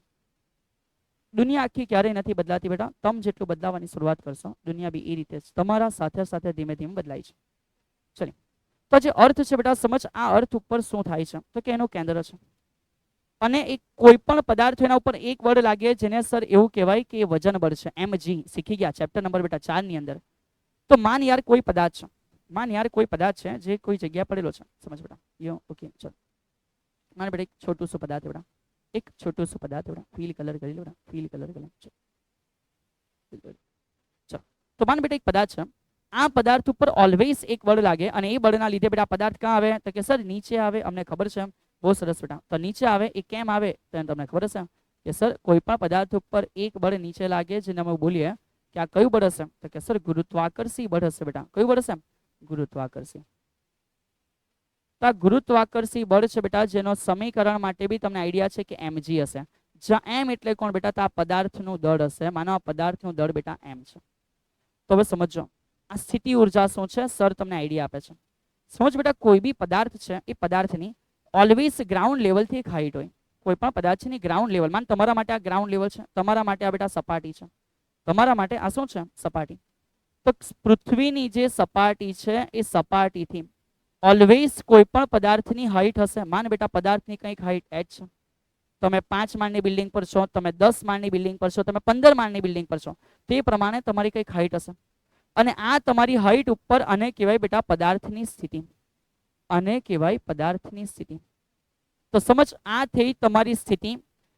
દુનિયા આખી ક્યારેય નથી બદલાતી બેટા, તમે જેટલું બદલાવાની શરૂઆત કરશો દુનિયા બી એ રીતે જ તમારા સાથે સાથે ધીમે ધીમે બદલાય છે. ચલિए તો જે અર્થ છે બેટા સમજ, આ અર્થ ઉપર શું થાય છે? તો કે એનું કેન્દ્ર છે. અને એક કોઈ પણ પદાર્થ એના ઉપર એક બળ લાગે જેને સર એવું કહેવાય કે એ વજન બળ છે. mg શીખી ગયા ચેપ્ટર નંબર બેટા 4 ની અંદર. તો માન યાર કોઈ પદાર્થ છે, માન યાર કોઈ પદાર્થ છે જે કોઈ જગ્યા પડેલો છે, સમજ બેટા યો ઓકે ચલો. માન બેટા એક છોટું સો પદાર્થ બેટા, એક છોટું સો પદાર્થ બેટા ફીલ કલર કરી લો બેટા, ફીલ કલર કરી લો. ચલો તો માન બેટા એક પદાર્થ છે, આ પદાર્થ ઉપર ઓલવેઝ એક બળ લાગે અને એ બળના લીધે બેટા પદાર્થ ક્યાં આવે તો કે સર નીચે આવે. અમને ખબર છે, બહુ સરસ બેટા. તો નીચે આવે એ કેમ આવે તો તમને ખબર હશે કે સર કોઈ પણ પદાર્થ ઉપર એક બળ નીચે લાગે જેને અમે બોલીએ કે આ કયું બળ હશે તો કે સર ગુરુત્વાકર્ષી બળ હશે બેટા. કયું બળ હશે? ગુરુત્વાકર્ષી. તો આ ગુરુત્વાકર્ષી બળ છે બેટા જેનો સમીકરણ માટે બી તમને આઈડિયા છે કે mg હશે. જ્યાં m એટલે કોણ બેટા? તો આ પદાર્થનું દળ હશે. માનો આ પદાર્થનું દળ બેટા m છે. તો હવે સમજો આ સ્થિતિ ઉર્જા શું છે સર તમને આઈડિયા આપે છે. સમજ બેટા કોઈ બી પદાર્થ છે એ પદાર્થની ઓલવેઝ ગ્રાઉન્ડ લેવલથી એક હાઈટ હોય. કોઈ પણ પદાર્થ છે ને ગ્રાઉન્ડ લેવલ, માન તમારા માટે આ ગ્રાઉન્ડ લેવલ છે, તમારા માટે આ બેટા સપાટી છે, તમારા માટે આ શું છે? સપાટી. તો પૃથ્વીની જે સપાટી છે એ સપાટીથી ઓલવેઝ કોઈ પણ પદાર્થની હાઈટ હશે. માન બેટા પદાર્થની કંઈક હાઈટ h છે. તમે 5 માળની બિલ્ડિંગ પર છો, તમે 10 માળની બિલ્ડિંગ પર છો, તમે 15 માળની બિલ્ડિંગ પર છો, તે પ્રમાણે તમારી કંઈક હાઈટ હશે. અને આ તમારી હાઈટ ઉપર આને કહેવાય બેટા પદાર્થની સ્થિતિ, આને કહેવાય પદાર્થની સ્થિતિ. તો સમજ આ થઈ તમારી સ્થિતિ.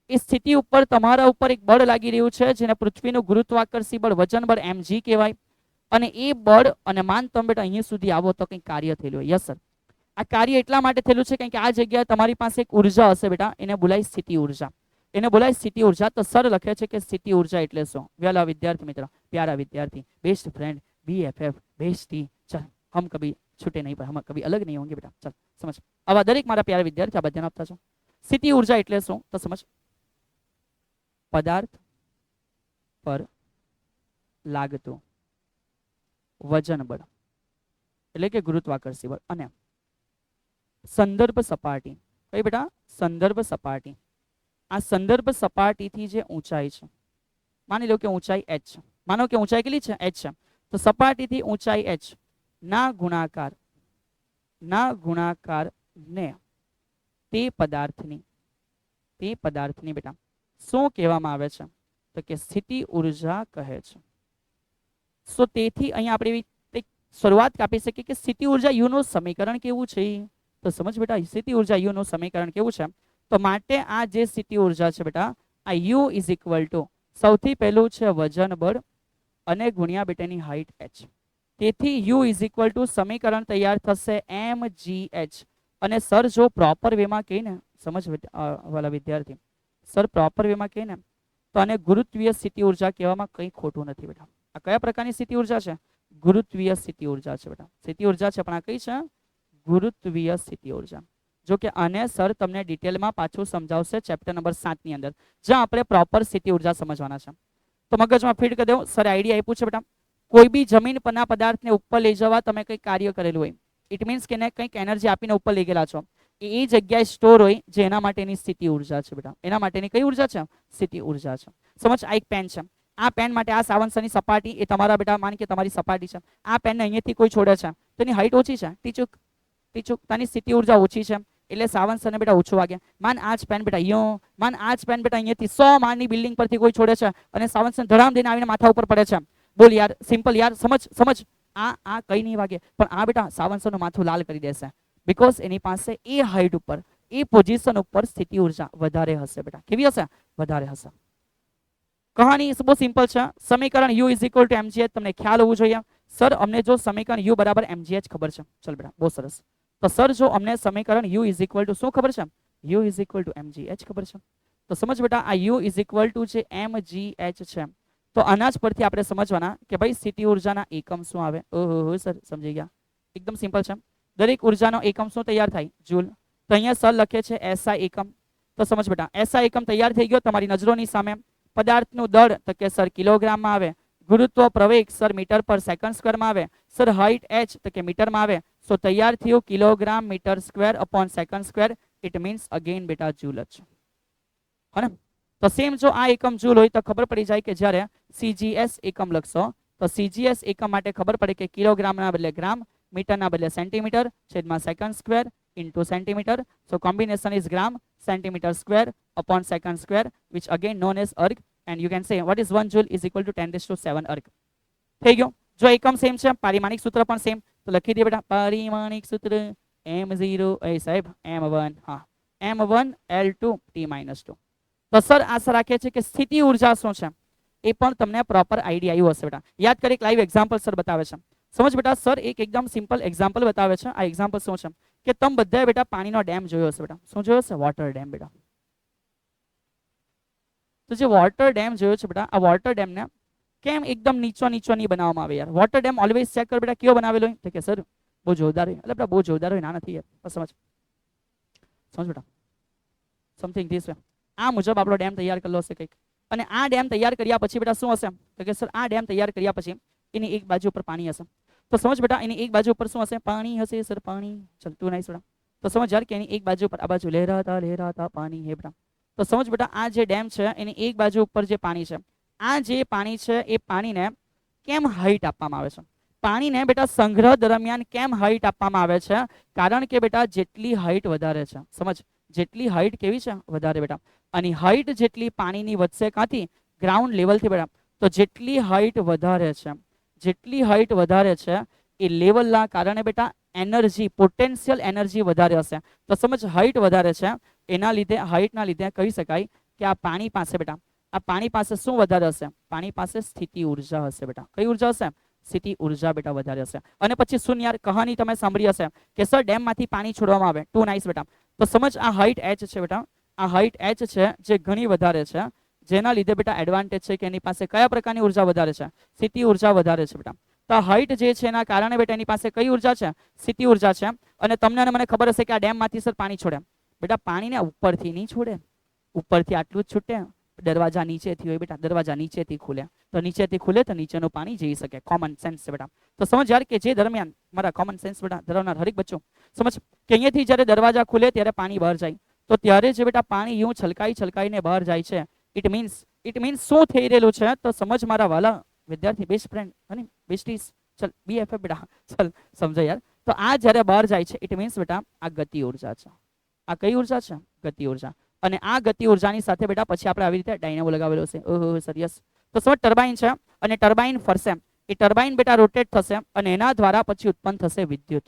એ સ્થિતિ ઉપર તમારા ઉપર એક બળ લાગી રહ્યું છે જેને પૃથ્વીનું ગુરુત્વાકર્ષી બળ વજન બળ mg કહેવાય. અને એ બળ અને માન તમે બેટા અહીંયા સુધી આવો તો કંઈક કાર્ય થયેલું હોય. યસ સર, આ કાર્ય એટલા માટે થયેલું છે કારણ કે આ જગ્યાએ તમારી પાસે એક ઉર્જા હશે બેટા, એને બોલાય સ્થિતિ ઉર્જા. એને બોલાય સ્થિતિ ઉર્જા. તો સર લખે છે કે સ્થિતિ ઉર્જા એટલે શું? વહેલા વિદ્યાર્થી મિત્ર, પ્યારા વિદ્યાर्थी, बेस्ट फ्रेंड, BFF, बेस्टी, चल हम कभी छूटे नहीं पर हम कभी अलग नहीं होंगे बेटा. चल समझ. આવા દરેક મારા પ્યારા વિદ્યાર્થી આ બધાને આપતા છો. સ્થિતિ ઉર્જા એટલે શું તો સમજ, પદાર્થ પર લાગતું વજન બળ એટલે કે ગુરુત્વાકર્ષી બળ અને સંદર્ભ સપાટી. કઈ બેટા? સંદર્ભ સપાટી. આ સંદર્ભ સપાટીથી જે ઊંચાઈ છે, માની લો કે ઊંચાઈ h છે, માનો કે ઊંચાઈ કેટલી છે? h છે. તો સપાટીથી ઊંચાઈ h ના ગુણાકાર ને તે પદાર્થની બેટા શું કહેવામાં આવે છે તો કે સ્થિતિ ઉર્જા કહે છે. સો તેથી અહીંયા આપણે શરૂઆત આપી શકીએ કે સ્થિતિ ઉર્જા યુ નું સમીકરણ કેવું છે. તો સમજ બેટા સ્થિતિ ઉર્જા યુ નું સમીકરણ કેવું છે. તો માટે આ જે સ્થિતિ ઉર્જા છે બેટા આ યુ ઇઝ ઇક્વલ ટુ સૌથી પહેલું છે વજન બળ અને ગુણ્યા બેટાની હાઈટ h. તેથી યુ ઇઝ ઇક્વલ ટુ સમીકરણ તૈયાર થશે mgh. અને સર જો પ્રોપર વેમાં કહીને સમજ વાલા વિદ્યાર્થી, સર પ્રોપર વેમાં કહીને તો આને ગુરુત્વીય સ્થિતિ ઉર્જા કહેવામાં કંઈ ખોટું નથી બેટા. આ કયા પ્રકારની સ્થિતિ ઉર્જા છે? ગુરુત્વીય સ્થિતિ ઉર્જા છે બેટા. સ્થિતિ ઉર્જા છે પણ આ કઈ છે? ગુરુત્વીય સ્થિતિ ઉર્જા. જો કે આને સર તમને ડિટેલમાં પાછું સમજાવશે ચેપ્ટર નંબર 7 ની અંદર, જ્યાં આપણે પ્રોપર સ્થિતિ ઉર્જા સમજવાના છે. તો મગજમાં ફીડ કરી દઉં. સર આઈડિયા આપ્યું છે બેટા, કોઈ બી જમીન પરના પદાર્થને ઉપર લઈ જવા તમે કંઈક કાર્ય કરેલું હોય, ઇટ મીન્સ કે કંઈક એનર્જી આપીને ઉપર લઈ ગયેલા છો, એ જગ્યાએ સ્ટોર હોય જે એના માટેની સ્થિતિ ઉર્જા છે બેટા. એના માટેની કઈ ઉર્જા છે? સ્થિતિ ઉર્જા છે. સમજ. આ એક પેન છે, આ પેન માટે આ સાવનસરની સપાટી એ તમારા બેટા માન કે તમારી સપાટી છે. આ પેનને અહીંયાથી કોઈ છોડે છે તો એની હાઈટ ઓછી છે, ટીચુક તાની સ્થિતિ ઉર્જા ઓછી છે એટલે સાવનસરને બેટા ઓછું વાગે. માન આ જ પેન બેટા યો, માન આ જ પેન બેટા અહીંયાથી 100 માળની બિલ્ડિંગ પરથી કોઈ છોડે છે અને સાવનસર ધડામ દઈને આવીને માથા ઉપર પડે છે. બોલ યાર, સિમ્પલ યાર, સમજ. આ કઈ નહીં વાગે પણ આ બેટા સાવનસરનું માથું લાલ કરી દેશે, બીકોઝ એની પાસે એ હાઈટ ઉપર એ પોઝિશન ઉપર સ્થિતિ ઉર્જા વધારે હશે બેટા. કેવી હશે? વધારે હશે. કહાની બહુ સિમ્પલ છે. સમીકરણ u is equal two mgh તમને ખ્યાલ હોવું જોઈએ. સર અમને જો સમીકરણ u બરાબર mgh ખબર છે, ચલ બેટા બહુ સરસ. તો સર જો અમને સમીકરણ u ઇઝ ઇક્વલ ટુ શું ખબર છે? u is equal two mgh ખબર છે. તો સમજ બેટા આ u ઇઝ ઇક્વલ ટુ જે mgh છે તો આના જ પરથી આપણે સમજવાના કે ભાઈ સ્થિતિ ઉર્જાના એકમ શું આવે. ઓહો સર સમજી ગયા, એકદમ સિમ્પલ છે. દરેક ઉર્જાનો એકમ શું તૈયાર થાય? જૂલ. તો અહીંયા સર લખે છે SI એકમ. તો સમજ બેટા SI એકમ તૈયાર થઈ ગયો તમારી નજરોની સામે. પદાર્થનું દળ તો કે સર કિલોગ્રામમાં આવે, ગુરુત્વ પ્રવેગ સર મીટર પર સેકન્ડ સ્ક્વેરમાં આવે, સર હાઈટ h તો કે મીટરમાં આવે. સો તૈયાર થયું kilogram metre square upon second square. It means again બેટા જૂલ જ છે ને. તો સેમ જો આ એકમ જૂલ હોય તો ખબર પડી જાય કે જ્યારે CGS એકમ લખશો તો CGS એકમ માટે ખબર પડે કે કિલોગ્રામના બદલે ગ્રામ, મીટરના બદલે સેન્ટીમીટર, છેદમાં second square into centimetre. So combination is gram centimeter square upon second square, which again known as erg, and you can say what is 1 joule is equal to 10⁷ erg. થઈ ગયો. જો એકમ સેમ છે, પારિમાણિક સૂત્ર પણ same, તો લખી દે બેટા પારિમાણિક સૂત્ર m0 એ સાહેબ m1, હા m1 L2 T-2. તો સર આશા રાખે છે કે સ્થિતિ ઉર્જા શું છે એ પણ તમને પ્રોપર આઈડિયા આવ્યો હશે બેટા. યાદ કરી લાઈવ એક્ઝામ્પલ સર બતાવે છે. સમજ બેટા, સર એક એકદમ સિમ્પલ એક્ઝામ્પલ બતાવે છે. આ એક્ઝામ્પલ શું છે કે તમે બધાએ બેટા પાણીનો ડેમ જોયો હશે બેટા. શું જોયો હશે? વોટર ડેમ બેટા. તો જે વોટર ડેમ જોયો છે બેટા, આ વોટર ડેમને કેમ એકદમ નીચો નહીં બનાવવામાં આવે યાર? વોટર ડેમ ઓલવેઝ ચેક કર બેટા કેવો બનાવેલો હોય, તો કે સર બહુ જોરદાર હોય. એટલે બેટા બહુ જોરદાર હોય ના નથી યાર, સમજ બેટા સમથિંગ ધીસ વે. આ મુજબ આપણો ડેમ તૈયાર કરેલો હશે કંઈક, અને આ ડેમ તૈયાર કર્યા પછી બેટા શું હશે, તો કે સર આ ડેમ તૈયાર કર્યા પછી એની એક બાજુ ઉપર પાણી હશે. તો સમજ બેટા એની એક બાજુ ઉપર શું હશે? પાણી હશે. સર પાણી ચલતું નહીં બેટા. તો સમજ યાર કે એની એક બાજુ ઉપર આ બાજુ લહેરાતા પાણી હે બેટા. તો સમજ બેટા આ જે ડેમ છે એની એક બાજુ ઉપર જે પાણી છે, આ જે પાણી છે એ પાણીને કેમ હાઈટ આપવામાં આવે છે? પાણીને બેટા સંગ્રહ દરમિયાન કેમ હાઈટ આપવામાં આવે છે? કારણ કે બેટા જેટલી હાઈટ વધારે છે, સમજ જેટલી હાઈટ કેવી છે? વધારે બેટા. અને હાઈટ જેટલી પાણીની વધશે કાંથી? ગ્રાઉન્ડ લેવલથી બેટા. તો જેટલી હાઈટ વધારે છે, જેટલી હાઈટ વધારે છે એ લેવલના કારણે બેટા એનર્જી, પોટેન્શિયલ એનર્જી વધારે હશે. તો સમજ હાઈટ વધારે છે એના લીધે, હાઈટના લીધે કહી શકાય કે આ પાણી પાસે બેટા, આ પાણી પાસે શું વધારે હશે? પાણી પાસે સ્થિતિ ઉર્જા હશે બેટા. કઈ ઉર્જા હશે? સ્થિતિ ઉર્જા બેટા વધારે હશે. અને પછી શું યાર કહાની તમે સાંભળી હશે કે સર ડેમમાંથી પાણી છોડવામાં આવે. ટુ નાઇસ બેટા. તો સમજ આ હાઈટ h છે બેટા, આ હાઈટ h છે જે ઘણી વધારે છે, જેના લીધે બેટા એડવાન્ટેજ છે કે એની પાસે કયા પ્રકારની ઉર્જા વધારે છે? સ્થિતિ ઉર્જા વધારે છે બેટા. તો હાઈટ જે છે એના કારણે બેટા એની પાસે કઈ ઉર્જા છે? સ્થિતિ ઉર્જા છે. અને તમને અને મને ખબર હશે કે આ ડેમમાંથી સર પાણી છોડે બેટા. પાણીને ઉપરથી નહીં છોડે, ઉપરથી આટલું જ છૂટે. દરવાજા નીચેથી હોય બેટા, દરવાજા નીચેથી ખુલે. તો નીચેથી ખુલે તો નીચેનું પાણી જઈ શકે. કોમન સેન્સ છે બેટા. તો સમજ યાર કે જે દરમિયાન મારા કોમન સેન્સ બેટા ધરાવનાર હરેક બચ્ચો સમજ કે અહીંયાથી જ્યારે દરવાજા ખુલે ત્યારે પાણી બહાર જાય. તો ત્યારે જે બેટા પાણી યું છલકાઈને બહાર જાય છે. ઇટ મીન્સ શું થઈ રહેલું છે? તો સમજ મારા વાલા વિદ્યાર્થી, બેસ્ટ ફ્રેન્ડ અને બેસ્ટીસ, ચલ BFF બેટા, ચલ સમજો યાર. તો આ જ્યારે બહાર જાય છે ઇટ મીન્સ બેટા આ ગતિ ઉર્જા છે. આ કઈ ઉર્જા છે? ગતિ ઉર્જા. અને આ ગતિ ઉર્જાની સાથે બેટા પછી આપણે આવી રીતે ડાયનેમો લગાવેલો છે. ઓહો સર યસ. તો સમજ ટર્બાઇન છે અને ટર્બાઇન ફરશે. એ ટર્બાઇન બેટા રોટેટ થશે અને એના દ્વારા પછી ઉત્પન્ન થશે વિદ્યુત.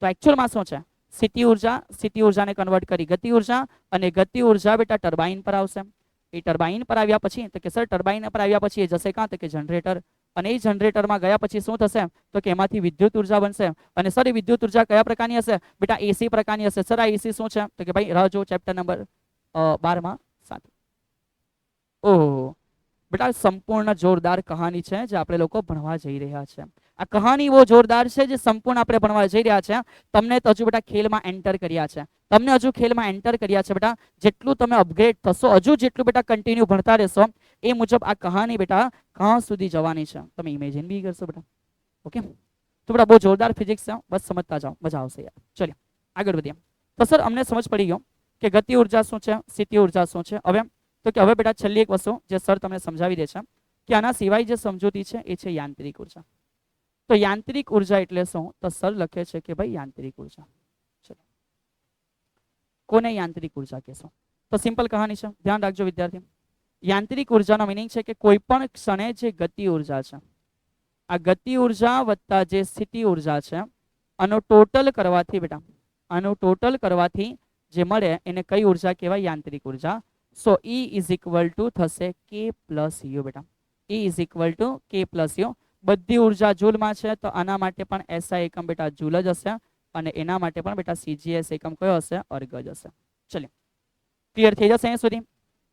તો એકચ્યુઅલમાં શું છે? સ્થિતિ ઉર્જા, સ્થિતિ ઉર્જાને કન્વર્ટ કરી ગતિ ઉર્જા, અને ગતિ ઉર્જા બેટા ટર્બાઇન પર આવશે. એ ટર્બાઇન પર આવ્યા પછી તો કે સર ટર્બાઇન પર આવ્યા પછી એ જશે કાં? તો કે જનરેટર. અને એ જનરેટરમાં ગયા પછી શું થશે? તો કે એમાંથી વિદ્યુત ઉર્જા બનશે. અને સર એ વિદ્યુત ઉર્જા કયા પ્રકારની હશે? બેટા એસી પ્રકારની હશે. સર આ એસી શું છે? તો કે ભાઈ રાહ જો ચેપ્ટર નંબર 12 7. ઓહો બેટા સંપૂર્ણ જોરદાર કહાની છે જે આપણે લોકો ભણવા જઈ રહ્યા છે. આ કહાની બહુ જોરદાર છે જે સંપૂર્ણ આપણે ભણવા જઈ રહ્યા છે. તમને તો હજુ બેટા ખેલમાં એન્ટર કર્યા છે. તમને હજુ ખેલમાં એન્ટર કર્યા છે બેટા. જેટલું તમે અપગ્રેડ થશો, હજુ જેટલું બેટા કન્ટિન્યુ ભણતા રહેશો એ મુજબ આ કહાની બેટા કહાં સુધી જવાની છે તમે ઇમેજિન બી કરશો બેટા. ઓકે, તો બેટા બહુ જોરદાર ફિઝિક્સ છે, બસ સમજતા જાઓ, મજા આવશે યાર. ચલો આગળ વધીએ. તો સર અમને સમજ પડી ગયો કે ગતિ ઉર્જા શું છે, સ્થિતિ ઉર્જા શું છે. હવે તો કે હવે બેટા છેલ્લી એક વસ્તુ જે સર તમને સમજાવી દે છે કે આના સિવાય જે સમજૂતી છે એ છે યાંત્રિક ઉર્જા. તો યાંત્રિક ઉર્જા એટલે શું? તો સર લખે છે કે ભાઈ યાંત્રિક ઉર્જા. ચલો કોને યાંત્રિક ઉર્જા કહેશો? તો સિમ્પલ કહાની છે, ધ્યાન રાખજો વિદ્યાર્થી. યાંત્રિક ઉર્જાનો મીનિંગ છે કે કોઈ પણ ક્ષણે જે ગતિ ઉર્જા છે, આ ગતિ ઉર્જા વત્તા જે સ્થિતિ ઉર્જા છે, આનો ટોટલ કરવાથી બેટા, આનું ટોટલ કરવાથી જે મળે એને કઈ ઉર્જા કહેવાય? યાંત્રિક ઉર્જા. સો E ઇઝ ઇક્વલ ટુ થશે K પ્લસ યુ બેટા. E is equal two K plus you. બધી ઉર્જા જૂલમાં છે તો આના માટે પણ SI એકમ બેટા જૂલ જ હશે, અને એના માટે પણ બેટા CGS એકમ કયો હશે? અર્ગ જ હશે. ચલો ક્લિયર થઈ જશે અહીંયા સુધી?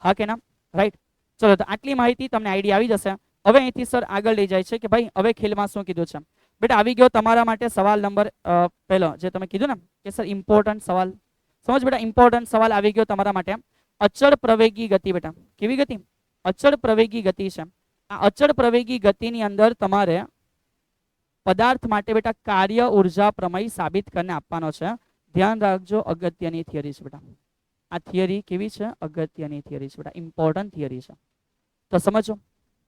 હા કે ના? રાઈટ. ચલો તો આટલી માહિતી તમને આઈડિયા આવી જશે. હવે અહીંથી સર આગળ લઈ જાય છે કે ભાઈ હવે ખેલમાં શું કીધું છે બેટા. આવી ગયો તમારા માટે સવાલ નંબર પહેલો જે તમે કીધું ને કે સર ઇમ્પોર્ટન્ટ સવાલ. સમજ બેટા ઇમ્પોર્ટન્ટ સવાલ આવી ગયો તમારા માટે. અચળ પ્રવેગી ગતિ બેટા. કેવી ગતિ? અચળ પ્રવેગી ગતિ છે. આ અચળ પ્રવેગી ગતિની અંદર તમારે પદાર્થ માટે બેટા કાર્ય ઉર્જા પ્રમેય સાબિત કરીને આપવાનો છે. ધ્યાન રાખજો, અગત્યની થિયરી છે બેટા. આ થિયરી કેવી છે? અગત્યની થિયરી છે બેટા, ઇમ્પોર્ટન્ટ થિયરી છે. તો સમજો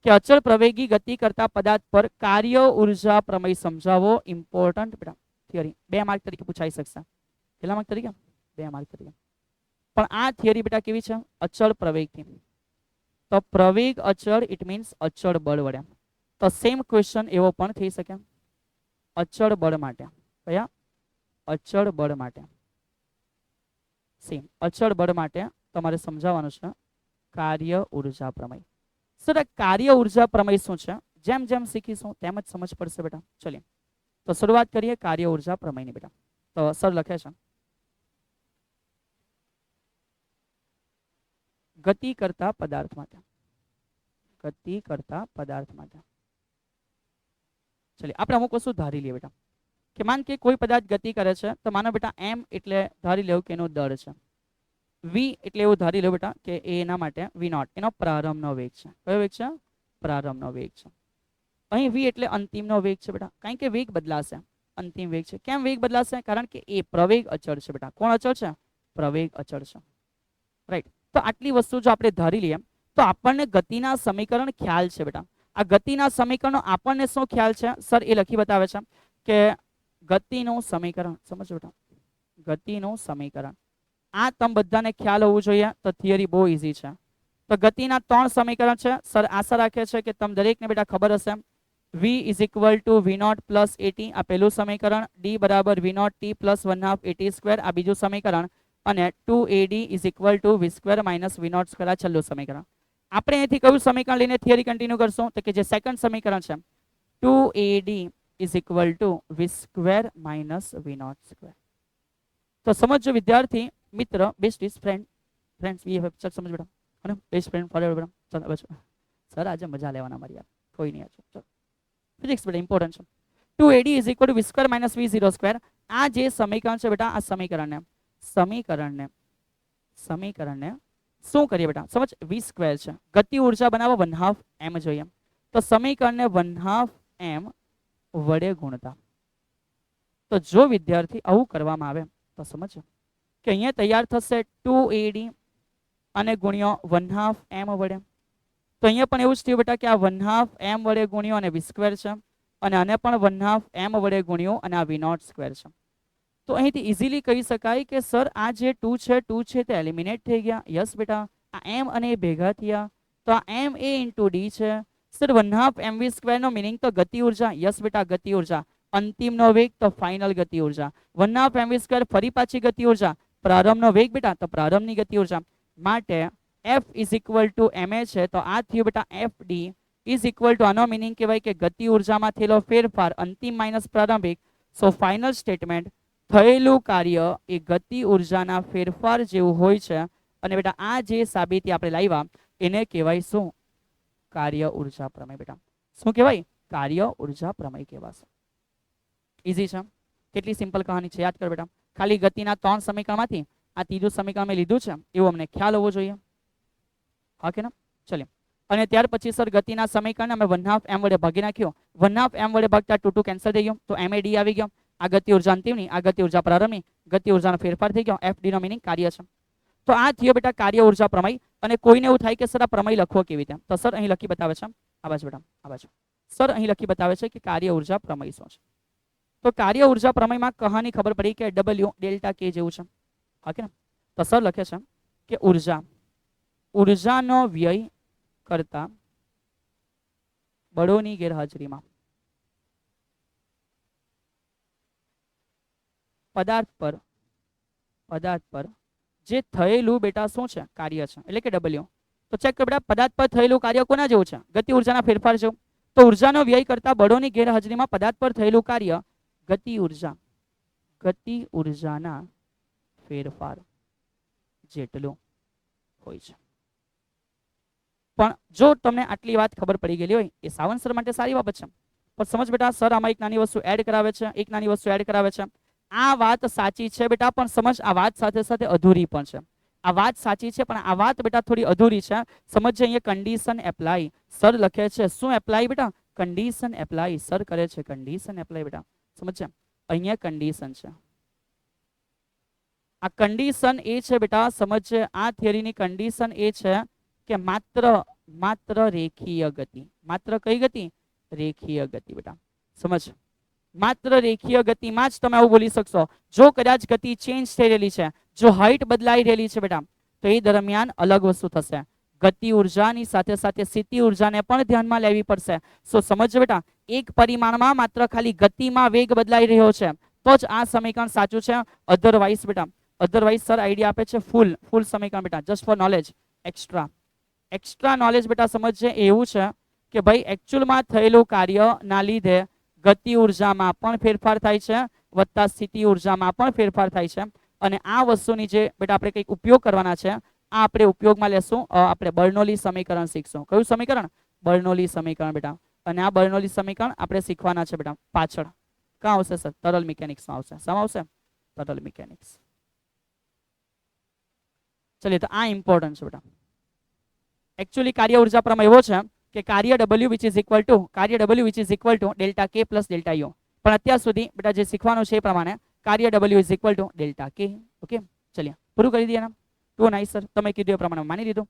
કે અચળ પ્રવેગી ગતિ કરતા પદાર્થ પર કાર્ય ઉર્જા પ્રમેય સમજાવો. ઇમ્પોર્ટન્ટ બેટા થિયરી. 2 માર્ક તરીકે પૂછાઈ શકશે. કેટલા માર્ક તરીકે? 2 માર્ક તરીકે. પણ આ થિયરી બેટા કેવી છે? અચળ પ્રવેગથી. તો પ્રવેગ અચળ ઇટ મીન્સ અચળ બળ વડે. તો સેમ ક્વેશ્ચન એવો પણ થઈ શકે અચળ બળ માટે. કયા? અચળ બળ માટે. સેમ અચળ બળ માટે તમારે સમજાવવાનું છે કાર્ય ઉર્જા પ્રમેય. સર કાર્ય ઉર્જા પ્રમેય શું છે? જેમ જેમ શીખીશું તેમ જ સમજ પડશે બેટા. ચલીએ તો શરૂઆત કરીએ કાર્ય ઉર્જા પ્રમેયની બેટા. તો સર લખે છે ગતિ કરતા પદાર્થ માટે. ગતિ કરતા પદાર્થ માટે. ચલીએ આપણે અમુક વસ્તુ ધારી લઈએ બેટા કે માન કે કોઈ પદાર્થ ગતિ કરે છે તો માનો બેટા એમ એટલે ધારી લેવું કે એનો દળ છે. વી એટલે એવું ધારી લો બેટા કે એના માટે વી નોટ એનો પ્રારંભનો વેગ છે. કયો વેગ છે? પ્રારંભનો વેગ છે. અહીં વી એટલે અંતિમનો વેગ છે બેટા. કારણ કે વેગ બદલાશે, અંતિમ વેગ છે. કેમ વેગ બદલાશે? કારણ કે એ પ્રવેગ અચળ છે બેટા. કોણ અચળ છે? પ્રવેગ અચળ છે. રાઈટ. તો આટલી વસ્તુ જો આપણે ધારી લઈએ તો આપણને ગતિના સમીકરણ ખ્યાલ છે બેટા. આ ગતિના સમીકરણો આપણને શું ખ્યાલ છે? સર એ લખી બતાવે છે કે ગતિનું સમીકરણ. સમજો બેટા, ગતિનું સમીકરણ આ તમ બધાને ખ્યાલ હોવું જોઈએ. તો થિયરી બહુ ઇઝી છે. તો ગતિના 3 સમીકરણ છે. સર આશા રાખે છે કે તમ દરેકને બેટા ખબર હશે. v is equal to v not plus a t આ પહેલું સમીકરણ. ડી બરાબર v not t plus 1/2 a t square આ બીજું સમીકરણ. અને 2ad is equal to v square minus v not square આ છેલ્લું સમીકરણ. આપણે અહીંથી કયું સમીકરણ લઈને થિયરી કન્ટિન્યુ કરશું? તો કે જે સેકન્ડ સમીકરણ છે 2ad is equal to v square minus v not square. તો સમજો વિદ્યાર્થી મિત્ર, best is friend, friends BFF ચલ સમજ બેટા. અને બેસ્ટ ફ્રેન્ડ ફોરએવર બેટા. ચાલ બસ સર આજે મજા લેવાના મારી યાર. કોઈ નહીં આજે. ચલ ફિઝિક્સ બેટા ઇમ્પોર્ટન્ટ છે. 2ad is equal to v square minus v zero square. આ જે સમીકરણ છે બેટા આ સમીકરણને શું કરીએ બેટા? સમજ વી સ્ક્વેર છે. ગતિ ઉર્જા બનાવવા 1/2 m જોઈએ. તો સમીકરણને 1/2 m વડે ગુણતા. તો જો વિદ્યાર્થી આવું કરવામાં આવે તો સમજો કે અહીંયા તૈયાર થશે 2ad અને ગુણ્યો 1/2 m વડે. તો અહીંયા પણ એવું જ થયું બેટા કે આ 1/2 m વડે ગુણ્યો અને વી સ્ક્વેર છે. અને આને પણ 1/2 m વડે ગુણ્યો અને આ વી નોટ સ્ક્વેર છે. તો અહીંથી ઇઝીલી કહી શકાય કે સર આ જે 2 છે તે એલિમિનેટ થઈ ગયા. યસ બેટા, આ m અને ભેગા થયા તો આ m a ઇન્ટુ ડી છે. સર 1/2 mv સ્ક્વેર નો મિનિંગ તો ગતિ ઉર્જા. યસ બેટા, ગતિ ઉર્જા. અંતિમનો વેગ તો ફાઇનલ ગતિ ઉર્જા. 1/2 mv સ્ક્વેર ફરી પાછી ગતિ ઉર્જા. પ્રારંભનો વેગ બેટા તો પ્રારંભની ગતિ ઉર્જા. માટે f is equal two ma છે. તો આ થયું બેટા fd ઇઝ ઇક્વલ ટુ આનો મિનિંગ કહેવાય કે ગતિ ઉર્જામાં થયેલો ફેરફાર અંતિમ માઇનસ પ્રારંભિક. સો ફાઇનલ સ્ટેટમેન્ટ થયેલું કાર્ય એ ગતિ ઉર્જાના ફેરફાર જેવું હોય છે. અને બેટા આ જે સાબિતી આપણે લાવ્યા એને કહેવાય શું? કાર્ય ઉર્જા પ્રમેય બેટા. શું કહેવાય? કાર્ય ઉર્જા પ્રમેય કહેવાશે. ઇઝી છે. કેટલી સિમ્પલ કહાની છે યાદ કર બેટા. ખાલી ગતિના 3 સમીકરણમાંથી આ ત્રીજું સમીકરણ મેં લીધું છે એવું અમને ખ્યાલ હોવો જોઈએ. હા કે ના? ચલીએ. અને ત્યાર પછી સર ગતિના સમીકરણને અમે 1/2 m વડે ભાગી નાખ્યો. 1/2 m વડે ભાગતા 2 કેન્સલ થઈ ગયો તો mad આવી ગયો. આ ગતિ ઉર્જા અંતિમની, આ ગતિ ઉર્જા પ્રારંભની. ગતિ ઉર્જાનો ફેરફાર થઈ ગયો. fd નો મિનિંગ કાર્ય છે. તો આ થયો બેટા કાર્ય ઉર્જા પ્રમેય. અને કોઈને એવું થાય કે સર આ પ્રમેય લખવો કેવી રીતે? તો સર અહીં લખી બતાવે છે આ બાજુ બેટા, આ બાજુ. સર અહીં લખી બતાવે છે કે કાર્ય ઉર્જા પ્રમેય શું છે. તો કાર્ય ઉર્જા પ્રમેયમાં કહાની ખબર પડી કે W ડેલ્ટા K જેવું છે. હા કે ના? તો સર લખે છે કે ઉર્જાનો વ્યય કરતા બળોની ગેરહાજરીમાં પદાર્થ પર જે થયેલું બેટા શું છે? કાર્ય છે, એટલે કે W. તો ચેક કરો બેટા, પદાર્થ પર થયેલું કાર્ય કોના જેવું છે? ગતિ ઉર્જાના ફેરફાર જેવું. તો ઉર્જાનો વ્યય કરતા બળોની ગેરહાજરીમાં પદાર્થ પર થયેલું કાર્ય ગતિ ઉર્જાના ફેરફાર જેટલું હોય છે. પણ જો તમને આટલી વાત ખબર પડી ગયેલી હોય એ સાવંત સર માટે સારી બાબત છે. પણ સમજ બેટા, સર આમાં એક નાની વસ્તુ એડ કરાવે છે. આ વાત સાચી છે બેટા, પણ સમજ આ વાત સાથે સાથે અધૂરી પણ છે. આ વાત સાચી છે પણ આ વાત બેટા થોડી અધૂરી છે. સમજે અહીંયા કન્ડિશન એપ્લાય સર લખે છે. શું એપ્લાય બેટા? કન્ડિશન એપ્લાય સર કરે છે. કન્ડિશન એપ્લાય બેટા સમજે. અહીંયા કન્ડિશન છે. આ કન્ડિશન એ છે બેટા, સમજે આ થિયરીની કન્ડિશન એ છે કે માત્ર રેખીય ગતિ. માત્ર કઈ ગતિ? રેખીય ગતિ બેટા સમજ. માત્ર રેખીય ગતિમાં જ તમે આવું બોલી શકશો. જો કદાચ ગતિ ચેન્જ થઈ રહેલી છે, જો હાઇટ બદલાઈ રહેલી છે બેટા, તો એ દરમિયાન અલગ વસ્તુ થશે. ગતિ ઉર્જાની સાથે સાથે સ્થિતિ ઉર્જાને પણ ધ્યાનમાં લેવી પડશે. સો સમજો બેટા, એક પરિમાણમાં માત્ર ખાલી ગતિમાં વેગ બદલાઈ રહ્યો છે તો જ આ સમીકરણ સાચું છે. અધરવાઇઝ બેટા, અધરવાઇઝ સર આઈડિયા આપે છે ફૂલ સમીકરણ બેટા, just four knowledge. Extra knowledge બેટા સમજજે એવું છે કે ભાઈ એકચ્યુઅલમાં થયેલું કાર્યના લીધે ગતિ ઉર્જામાં પણ ફેરફાર થાય છે વત્તા સ્થિતિ ઉર્જામાં પણ ફેરફાર થાય છે. અને આ વસ્તુની જે બેટા આપણે કંઈક ઉપયોગ કરવાના છે, આ આપણે ઉપયોગમાં લેશું. આપણે બર્નોલી સમીકરણ શીખશું. કયું સમીકરણ? બર્નોલી સમીકરણ બેટા. અને આ બર્નોલી સમીકરણ આપણે શીખવાના છે બેટા પાછળ. ક્યાં આવશે સર? તરલ મિકેનિક્સમાં આવશે. શામાં આવશે? તરલ મિકેનિક્સ. ચલિए, તો આ ઇમ્પોર્ટન્ટ છે બેટા. એકચ્યુઅલી કાર્ય ઉર્જા પ્રમેય એવો છે કે કાર્ય W which is equal to delta K plus delta U. પણ અત્યાર સુધી બેટા જે શીખવાનું છે એ પ્રમાણે કાર્ય W is equal to delta K. Okay, ચલિए પૂરું કરી દઈએ. ટુ નાઇસ સર, તમે કીધું એ પ્રમાણે માની લીધું.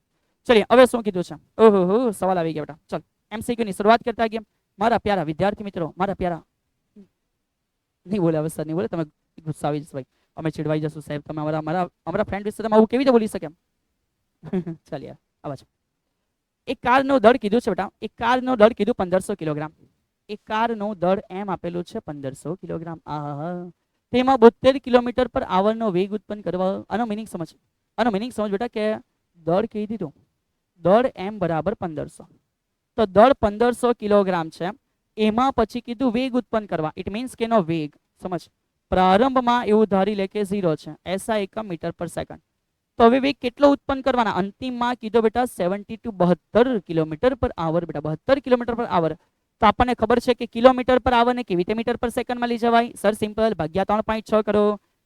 ચલિए હવે શું કીધું છે? ઓહો, સવાલ આવી ગયા બેટા. ચલ MCQ ની શરૂઆત કરતા ગયા. મારા પ્યારા વિદ્યાર્થી મિત્રો, મારા પ્યારા, નહીં બોલે હવે સર, નહીં બોલે, તમે ગુસ્સા આવી જશે ભાઈ, અમે ચીડવાઈ જશું સાહેબ. તમે અમારા ફ્રેન્ડ વિશે તમે આવું કેવી રીતે બોલી શકે એમ? ચાલ યાર, આવા છે. એક કારનો દળ કીધું છે બેટા, એક કારનો દળ કીધું 1500 કિલોગ્રામ. એક કારનો દળ એમ આપેલું છે 1500 કિલોગ્રામ. તેમાં 72 કિલોમીટર પર આવરનો વેગ ઉત્પન્ન કરવા. આનો મિનિંગ સમજ, આનો મિનિંગ સમજ બેટા કે દળ કહી દીધું, દળ m બરાબર 1500, તો દળ 1500 કિલોગ્રામ છે. એમાં પછી કીધું વેગ ઉત્પન્ન કરવા. ઇટ મીન્સ કે એનો વેગ સમજ પ્રારંભમાં એવું ધારી લે કે 0 છે, એસા એકમ મીટર પર સેકન્ડ. તો હવે વેગ કેટલો ઉત્પન્ન કરવાના? અંતિમમાં કીધો બેટા 72 કિલોમીટર પર આવર. બેટા 72 કિલોમીટર પર આવર. તો આપણને ખબર છે કે કિલોમીટર પર આવર ને કેવી રીતે મીટર પર સેકન્ડમાં લઈ જવાય? સર સિમ્પલ, ભાગ્યા 3.6 કરો.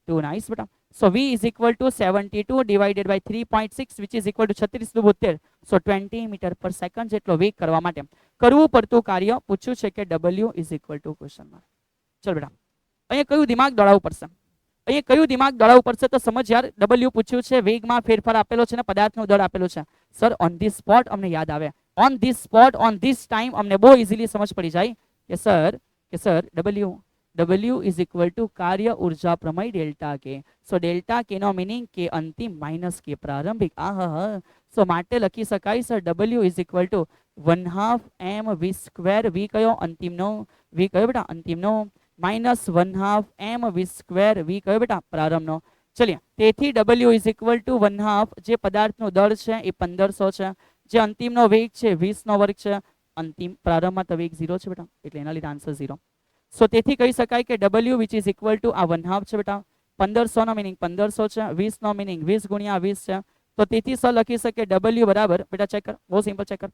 ટુ નાઇસ બેટા. સો v is equal to 72 divided by 3.6 which is equal to 36 * 72. So 20 metre પર સેકન્ડ જેટલો વેગ કરવા માટે કરવું પડતું કાર્ય પૂછ્યું છે કે W is equal to question mark. ચલ બેટા, અહીંયા કયું દિમાગ દોડાવવું પડશે? અહીંયા કયું દિમાગ દોડાવવું પડશે? તો સમજ યાર, W પૂછ્યું છે, વેગમાં ફેરફાર આપેલો છે ને પદાર્થનો દળ આપેલો છે. સર ઓન ધી સ્પોટ અમને યાદ આવે, on the spot, on this time અમને બહુ ઇઝીલી સમજ પડી જાય કે sir W is equal to કાર્ય ઉર્જા પ્રમેય ડેલ્ટા K. સો ડેલ્ટા K નો મીનિંગ કે અંતિમ માઇનસ કે પ્રારંભિક. સો માટે લખી શકાય sir W is equal to 1/2 mv². v કયો? અંતિમનો. v કયો બેટા? અંતિમનો. Minus 1/2 mv². v કયો બેટા? પ્રારંભનો. ચલિए, તેથી W is equal to 1/2, જે પદાર્થનો દળ છે એ 1500 છે, જે અંતિમનો વેગ છે 20 નો વર્ગ છે, અંતિમ પ્રારંભમાં તો વેગ 0 છે બેટા, એટલે એના લીધે આન્સર 0. સો તેથી કહી શકાય કે W which is equal to આ 1/2 છે બેટા, 1500 નો મીનિંગ 1500 છે, 20 નો મીનિંગ 20 × 20 છે. તો તેથી સર લખી શકે W બરાબર, બેટા ચેક કર, બહુ સિમ્પલ, ચેક કર.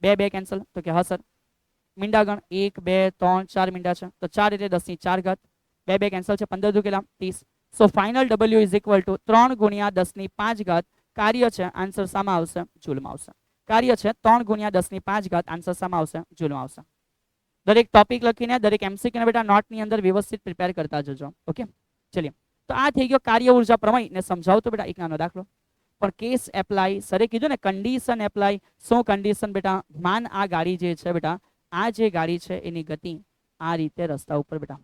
2 કેન્સલ, તો કે હા સર. મીંડાગણ 1 2 3 4 મીંડા છે, તો 4 એટલે 10 ની 4 ઘાત. 2 કેન્સલ છે, 15 દુ કેટલા? 30. સો final W is equal to 3 × 10 ની 5 ઘાત. કાર્ય છે, આન્સર સામાં આવશે? જૂલમાં આવશે. કાર્ય છે 3 × 10 ની 5 ઘાત, આન્સર સામાં આવશે? જૂલમાં આવશે. દરેક ટોપિક લખીને દરેક MCQ ને બેટા નોટની અંદર વ્યવસ્થિત પ્રિપેર કરતા જજો. ઓકે, ચલિए. તો આ થઈ ગયો કાર્ય ઉર્જા પ્રમેય ને સમજાવતો બેટા એક નાનો દાખલો. પણ કેસ એપ્લાય, સરે કીધું ને કન્ડિશન એપ્લાય. શું કન્ડિશન બેટા? માન આ ગાડી જે છે બેટા, આ જે ગાડી છે એની ગતિ આ રીતે રસ્તા ઉપર બેટા,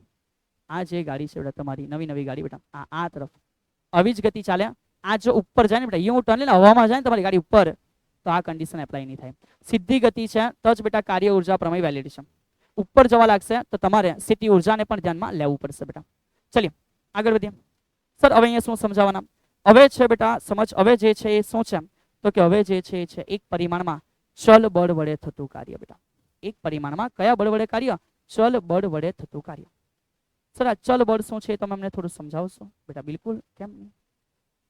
આ જે ગાડી છે બેટા તમારી નવી ગાડી બેટા, આ તરફ આવી જ ગતિ ચાલે. આ જો ઉપર જાય ને બેટા, યુ ટર્ન લઈને હવામાં જાય ને તમારી ગાડી ઉપર, તો આ કન્ડિશન એપ્લાય નહીં થાય. સીધી ગતિ છે તો જ બેટા કાર્ય ઉર્જા પ્રમેય વેલિડ છે. ઉપર જવા લાગશે તો તમારે સ્થિતિ ઉર્જાને પણ ધ્યાનમાં લેવું પડશે બેટા. ચલિए આગળ વધીએ. સર હવે અહીંયા શું સમજાવવાના? હવે છે બેટા સમજ, હવે જે છે એ શું છે તો કે હવે જે છે એ છે એક પરિમાણમાં ચલ બળ વડે થતું કાર્ય બેટા. એક પરિમાણમાં કયા બળ વડે કાર્ય? ચલ બળ વડે થતું કાર્ય. સર આ ચલ બળ શું છે તમે અમને થોડું સમજાવશો બેટા? બિલકુલ, કેમ નહીં.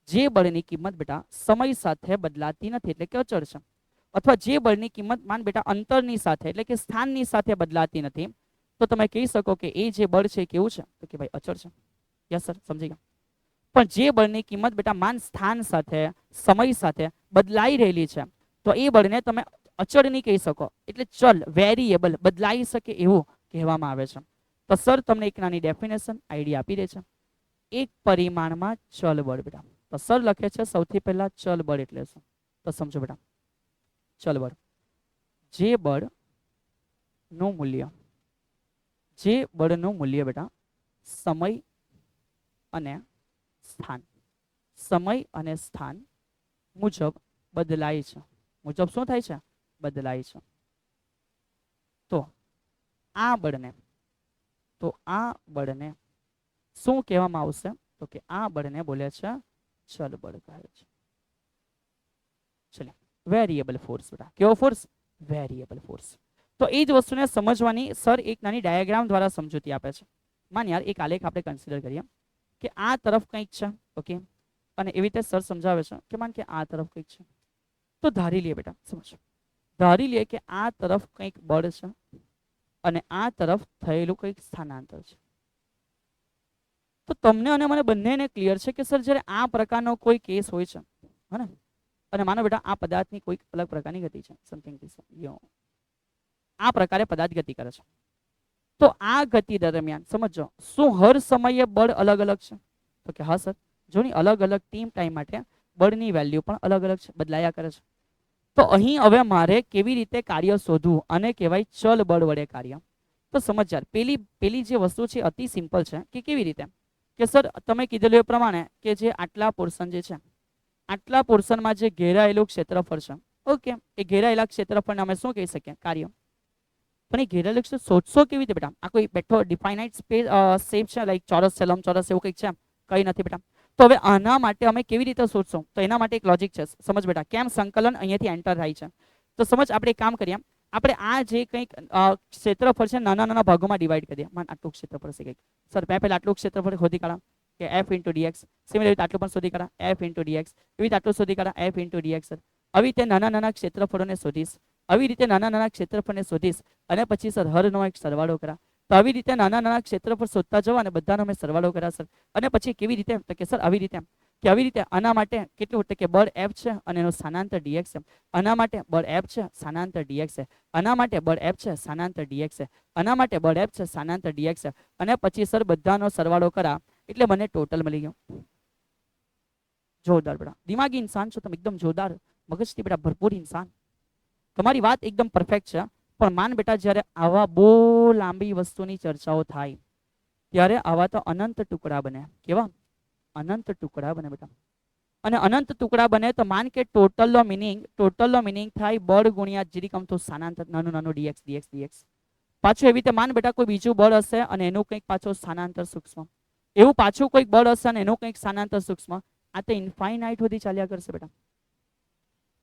જે બળની કિંમત બેટા સમય સાથે બદલાતી નથી એટલે કે અચળ છે, અથવા જે બળની કિંમત માન બેટા અંતરની સાથે એટલે કે સ્થાનની સાથે બદલાતી નથી, તો તમે કહી શકો કે એ જે બળ છે કેવું છે તો કે ભાઈ અચળ છે. યસ સર, સમજી ગયા. પણ જે બળની કિંમત બેટા માન સ્થાન સાથે સમય સાથે બદલાઈ રહેલી છે, તો એ બળને તમે અચળ નહીં કહી શકો, એટલે ચલ વેરિયેબલ બદલાઈ શકે એવું કહેવામાં આવે છે. તો સર તમને એક નાની ડેફિનેશન આઈડિયા આપી દે છે. એક પરિમાણમાં ચલ બળ બેટા, તો સર લખે છે સૌથી પહેલા ચલ બળ એટલે શું? તો સમજો બેટા, ચલ બળ જે બળ નું મૂલ્ય જે બળનું મૂલ્ય બેટા સમય અને સ્થાન, સમય અને સ્થાન મુજબ બદલાય છે, મુજબ શું થાય છે? બદલાય છે. તો આ બળને શું કહેવામાં આવશે? તો કે આ બળને બોલે છે ચલ બળ કહે છે. ચલો, વેરિયેબલ ફોર્સ બેટા. કેવો ફોર્સ? Variable force. તો એ જ વસ્તુને સમજવાની સર એક નાની ડાયાગ્રામ દ્વારા સમજૂતી આપે છે. માન યાર એક આલેખ આપણે કન્સિડર કરીએ કે આ તરફ કંઈક છે, ઓકે, અને એવી રીતે સર સમજાવે છે કે માન કે આ તરફ કંઈક છે. તો ધારી લઈએ બેટા, સમજો, ધારી લઈએ કે આ તરફ કંઈક બળ છે અને આ તરફ થયેલું કંઈક સ્થાનાંતર છે. તો તમને અને મને બંનેને ક્લિયર છે કે સર જ્યારે આ પ્રકારનો કોઈ કેસ હોય છે, હે ને, અને માનો બેટા આ પદાર્થની કોઈક અલગ પ્રકારની ગતિ છે, સમથિંગ આ પ્રકારે પદાર્થ ગતિ કરે છે. તો આ ગતિ દરમિયાન સમજો શું હર સમયે બળ અલગ અલગ છે? તો કે હા સર, જો ની અલગ અલગ ટાઈમ માટે બળની વેલ્યુ પણ અલગ અલગ છે, બદલાયા કરે છે. તો અહીં હવે મારે કેવી રીતે કાર્ય શોધવું? અને કહેવાય ચલ બળ વડે કાર્ય. તો સમજ યાર, પેલી જે વસ્તુ છે અતિ સિમ્પલ છે કે કેવી રીતે કે સર તમે કીધેલું એ પ્રમાણે કે જે આટલા પોર્શન જે છે, આટલા પોર્શનમાં જે ઘેરાયેલું ક્ષેત્રફળ છે, ઓકે, એ ઘેરાયેલા ક્ષેત્રફળને અમે શું કહી શકીએ? કાર્ય. પણ એ ઘેરાયેલું ક્ષેત્ર શોધશો કેવી રીતે બેટા? આ કોઈ બેઠો ડિફાઇનાઇટ શેપ છે, લાઈક ચોરસ છે, લંબચોરસ એવું કંઈક છે? કંઈ નથી બેટા. તો હવે આના માટે અમે કેવી રીતે શોધશું? તો એના માટે એક લોજિક છે, સમજ બેટા. કેમ સંકલન અહીંયાથી એન્ટર થાય છે? તો સમજ, આપણે એક કામ કરીએ, આપણે આ જે કંઈક ક્ષેત્રફળ છે નાના નાના ભાગોમાં ડિવાઈડ કરીએ. માન આટલું ક્ષેત્રફળ છે કંઈક, સર મેં પહેલા આટલું ક્ષેત્રફળ શોધી કાઢા કે f ઇન્ટુ ડીએક્સ. સિમિલરલી આટલું પણ શોધી કાઢા f ઇન્ટુ ડીએક્સ. એવી રીતે આટલું શોધી કાઢા f ઇન્ટુ ડીએક્સ. આવી રીતે નાના નાના ક્ષેત્રફળોને શોધીશ, આવી રીતે નાના નાના ક્ષેત્રફળને શોધીશ અને પછી સર હરનો એક સરવાળો કરા. તો આવી રીતે નાના નાના ક્ષેત્રફળ શોધતા જવા અને બધાનો અમે સરવાળો કર્યા સર. અને પછી કેવી રીતે? તો કે સર આવી રીતે કે આવી રીતે આના માટે કેટલું કે બળ f છે અને એનું સ્થાનાંતર dx છે. આના માટે બળ f છે, સ્થાનાંતર dx છે. આના માટે બળ f છે, સ્થાનાંતર dx છે. આના માટે બળ f છે, સ્થાનાંતર dx છે. અને પછી સર બધાનો સરવાળો કરા એટલે મને ટોટલ મળી ગયો. જોરદાર બેટા, દિમાગી ઇન્સાન છો તમે, એકદમ જોરદાર મગજથી બેટા ભરપૂર ઇન્સાન. તમારી વાત એકદમ પરફેક્ટ છે. પણ માન બેટા જ્યારે આવા બહુ લાંબી વસ્તુની ચર્ચાઓ થાય ત્યારે આવા તો અનંત ટુકડા બને. કેવા? અનંત ટુકડા બને બેટા. અને અનંત ટુકડા બને તો માન કે ટોટલનો મિનિંગ થાય બળ ગુણ્યા જીરી કમતું સ્થાનાંતર નાનું નાનું dx dx dx. પાછું એવી રીતે માન બેટા કોઈ બીજું બળ હશે અને એનું કંઈક પાછું સ્થાનાંતર સૂક્ષ્મ, એવું પાછું કોઈક બળ હશે અને એનું કંઈક સ્થાનાંતર સૂક્ષ્મ. આ તો ઇન્ફાઇનાઇટ સુધી ચાલ્યા કરશે બેટા.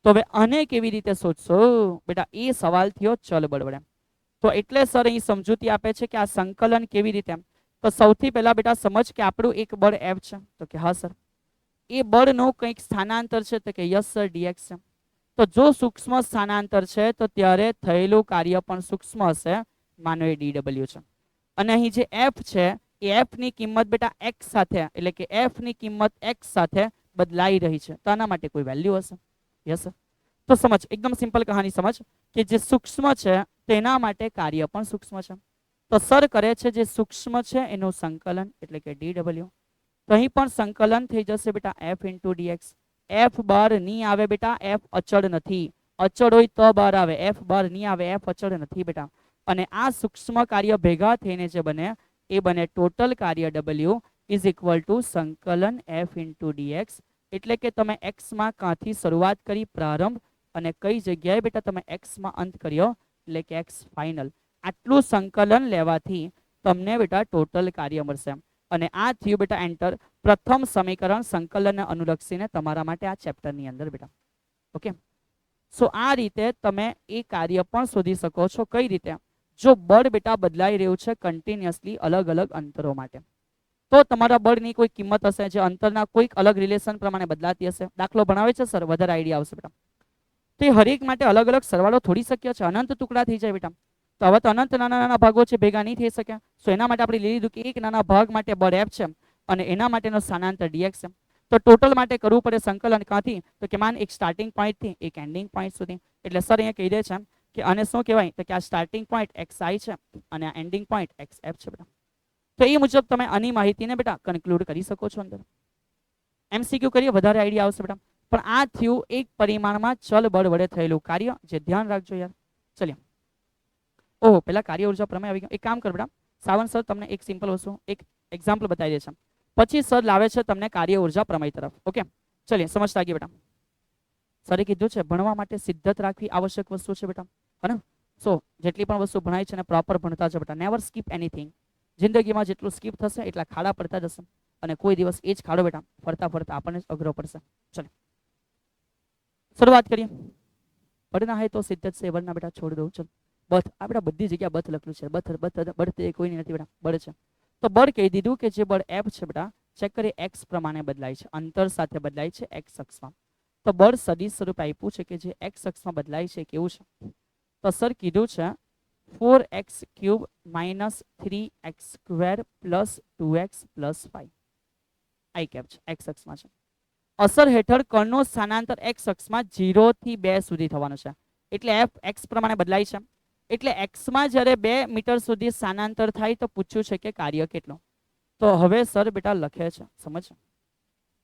તો હવે આને કેવી રીતે શોધશો બેટા? એ સવાલ થયો ચલ બળ વડે. તો એટલે સર અહીં સમજૂતી આપે છે કે આ સંકલન કેવી રીતે. તો સૌથી પહેલા બેટા સમજ કે આપણું એક બળ f છે. તો કે હા સર. એ બળનું કંઈક સ્થાનાંતર છે તો કે યસ સર dx છે. તો જો સૂક્ષ્મ સ્થાનાંતર છે તો ત્યારે થયેલું કાર્ય પણ સૂક્ષ્મ હશે, માનો એ dw છે. અને અહીં જે f છે એ f ની કિંમત બેટા x સાથે, એટલે કે f ની કિંમત x સાથે બદલાઈ રહી છે. તો આના માટે કોઈ વેલ્યુ હશે. Yes sir. તો સમજ, એકદમ સિમ્પલ કહાની સમજ કે જે સૂક્ષ્મ છે તેના માટે કાર્ય પણ સૂક્ષ્મ છે. તો સર કરે છે જે સૂક્ષ્મ છે એનું સંકલન એટલે કે dw. તો અહીં પણ સંકલન થઈ જશે બેટા f ઇન્ટુ dx. f બાર નહીં આવે બેટા, f અચળ નથી. અચળ હોય તો બાર આવે, f બાર નહીં આવે, f અચળ નથી બેટા. અને આ સૂક્ષ્મ કાર્ય ભેગા થઈને જે બને એ બને ટોટલ કાર્ય w ઇઝ ઇક્વલ ટુ સંકલન f ઇન્ટુ dx. એટલે કે તમે x માં કાંથી શરૂઆત કરી પ્રારંભ અને કઈ જગ્યાએ બેટા તમે x માં અંત કર્યો એટલે કે x ફાઇનલ. આટલું સંકલન લેવાથી તમને બેટા ટોટલ કાર્ય મળશે. અને આ થયું બેટા એન્ટર પ્રથમ સમીકરણ સંકલનને અનુલક્ષીને તમારા માટે આ ચેપ્ટરની અંદર બેટા. ઓકે, સો આ રીતે તમે એ કાર્ય પણ શોધી શકો છો. કઈ રીતે? જો બળ બેટા બદલાઈ રહ્યું છે કન્ટિન્યુઅસલી અલગ અલગ અંતરો માટે, તો તમારા બળની કોઈ કિંમત હશે જે અંતરના કોઈક અલગ રિલેશન પ્રમાણે બદલાતી હશે. દાખલો ભણાવે છે સર, વધારે આઈડિયા આવશે બેટા. તો એ હરેક માટે અલગ અલગ સરવાળો થોડી શક્ય છે, અનંત ટુકડા થઈ જાય બેટા. તો હવે તો અનંત નાના નાના ભાગો છે, ભેગા નહીં થઈ શકે. સો એના માટે આપણે લઈ લીધું કે એક નાના ભાગ માટે બળ f છે અને એના માટેનો સ્થાનાંતર dx છે. તો ટોટલ માટે કરવું પડે સંકલન ક્યાંથી? તો કે માન એક સ્ટાર્ટિંગ પોઈન્ટ થી એક એન્ડિંગ પોઈન્ટ સુધી. એટલે સર અહીંયા કહી દે છે કે આને શું કહેવાય? તો કે આ સ્ટાર્ટિંગ પોઈન્ટ xi છે અને આ એન્ડિંગ પોઈન્ટ xf છે બેટા. તો એ મુજબ તમે આની માહિતીને બેટા કન્ક્લુડ કરી શકો છો. અંદર MCQ કરીએ, વધારે આઈડિયા આવશે બેટા. પણ આ થયું એક પરિમાણમાં ચલ બળ વડે થયેલું કાર્ય, જે ધ્યાન રાખજો યાર. ચલિએ. ઓહો, પેલા કાર્ય ઉર્જા પ્રમેય આવી ગયો. એક કામ કર બેટા, સાવંત સર તમને એક સિમ્પલ વસ્તુ એક એક્ઝામ્પલ બતાવી દે છે, પછી સર લાવે છે તમને કાર્ય ઉર્જા પ્રમેય તરફ. ઓકે, ચલિए સમજતા આવીએ બેટા. સરે કીધું છે ભણવા માટે સિદ્ધત રાખવી આવશ્યક વસ્તુ છે બેટા, હે ને? સો જેટલી પણ વસ્તુ ભણાય છે ને પ્રોપર ભણતા છે બેટા. Never skip anything. જિંદગીમાં જેટલું સ્કીપ થશે એટલા ખાડા પડતા જશે, અને કોઈ દિવસ એ જ ખાડો બેટા ફરતા ફરતા આપણને અઘરો પડશે. ચલો શરૂઆત કરીએ. પડના હે તો સિદ્ધત છે, વરના બેટા છોડ દો. ચલો બથ, આ બેટા બધી જગ્યા બથ લખેલું છે. બળ કોઈની નથી બેટા, બળ છે. તો બળ કહી દીધું કે જે બળ F છે બેટા, ચેક કરીએ એક્સ પ્રમાણે બદલાય છે, અંતર સાથે બદલાય છે એક્સ અક્ષમાં. તો બળ સદિશ સ્વરૂપ આપ્યું છે કે જે એક્સ અક્ષમાં બદલાય છે કેવું છે? તો સર કીધું છે 4x³ - 3x² + 2x + 5. આઈ કેપ છે, એક્સ અક્ષમાં છે. અસર હેઠળ કણનું સ્થાનાંતર એક્સ અક્ષમાં 0 થી 2 સુધી થવાનું છે. એટલે F એક્સ પ્રમાણે બદલાય છે. એટલે એક્સમાં જ્યારે 2 મીટર સુધી સ્થાનાંતર થાય તો પૂછ્યું છે કે કાર્ય કેટલું. તો હવે સર બેટા લખે છે, સમજ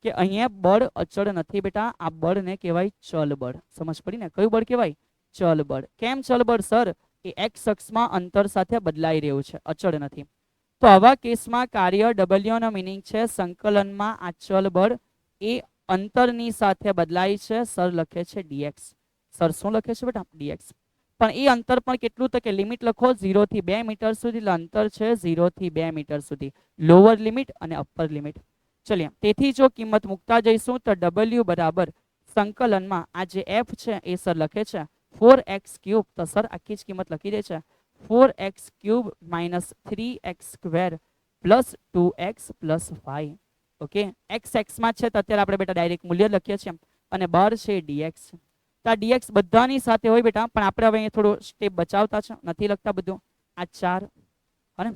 કે અહીંયા બળ અચળ નથી બેટા, આ બળને કહેવાય ચલ બળ. સમજ પડી ને? કયું બળ કહેવાય? ચલ બળ. કેમ ચલ બળ સર? એ એક્સ અક્ષમાં અંતર સાથે બદલાઈ રહ્યું છે, અચળ નથી. તો આવા કેસમાં કાર્ય W નો મિનિંગ છે સંકલનમાં આ ચલ બળ એ અંતરની સાથે બદલાય છે. સર લખે છે dx. સર શું લખે છે બેટા? dx. પણ એ અંતર પણ કેટલું? તો કે લિમિટ લખો 0 થી 2 મીટર સુધી. એટલે અંતર છે 0 થી 2 મીટર સુધી, લોઅર લિમિટ અને અપર લિમિટ. ચલિએ, તેથી જો કિંમત મૂકતા જઈશું તો W બરાબર સંકલનમાં આ જે F છે એ સર લખે છે 4x³. તો સર આખી જ કિંમત લખી દે છે 4x³ - 3x² + 2x + 5. Okay, x માં છે તો અત્યારે આપણે બેટા ડાયરેક્ટ મૂલ્ય લખીએ છીએ, અને બહાર છે dx. તો આ dx બધાની સાથે હોય બેટા, પણ આપણે હવે અહીંયા થોડું સ્ટેપ બચાવતા છે, નથી લખતા બધું. આ 4 અને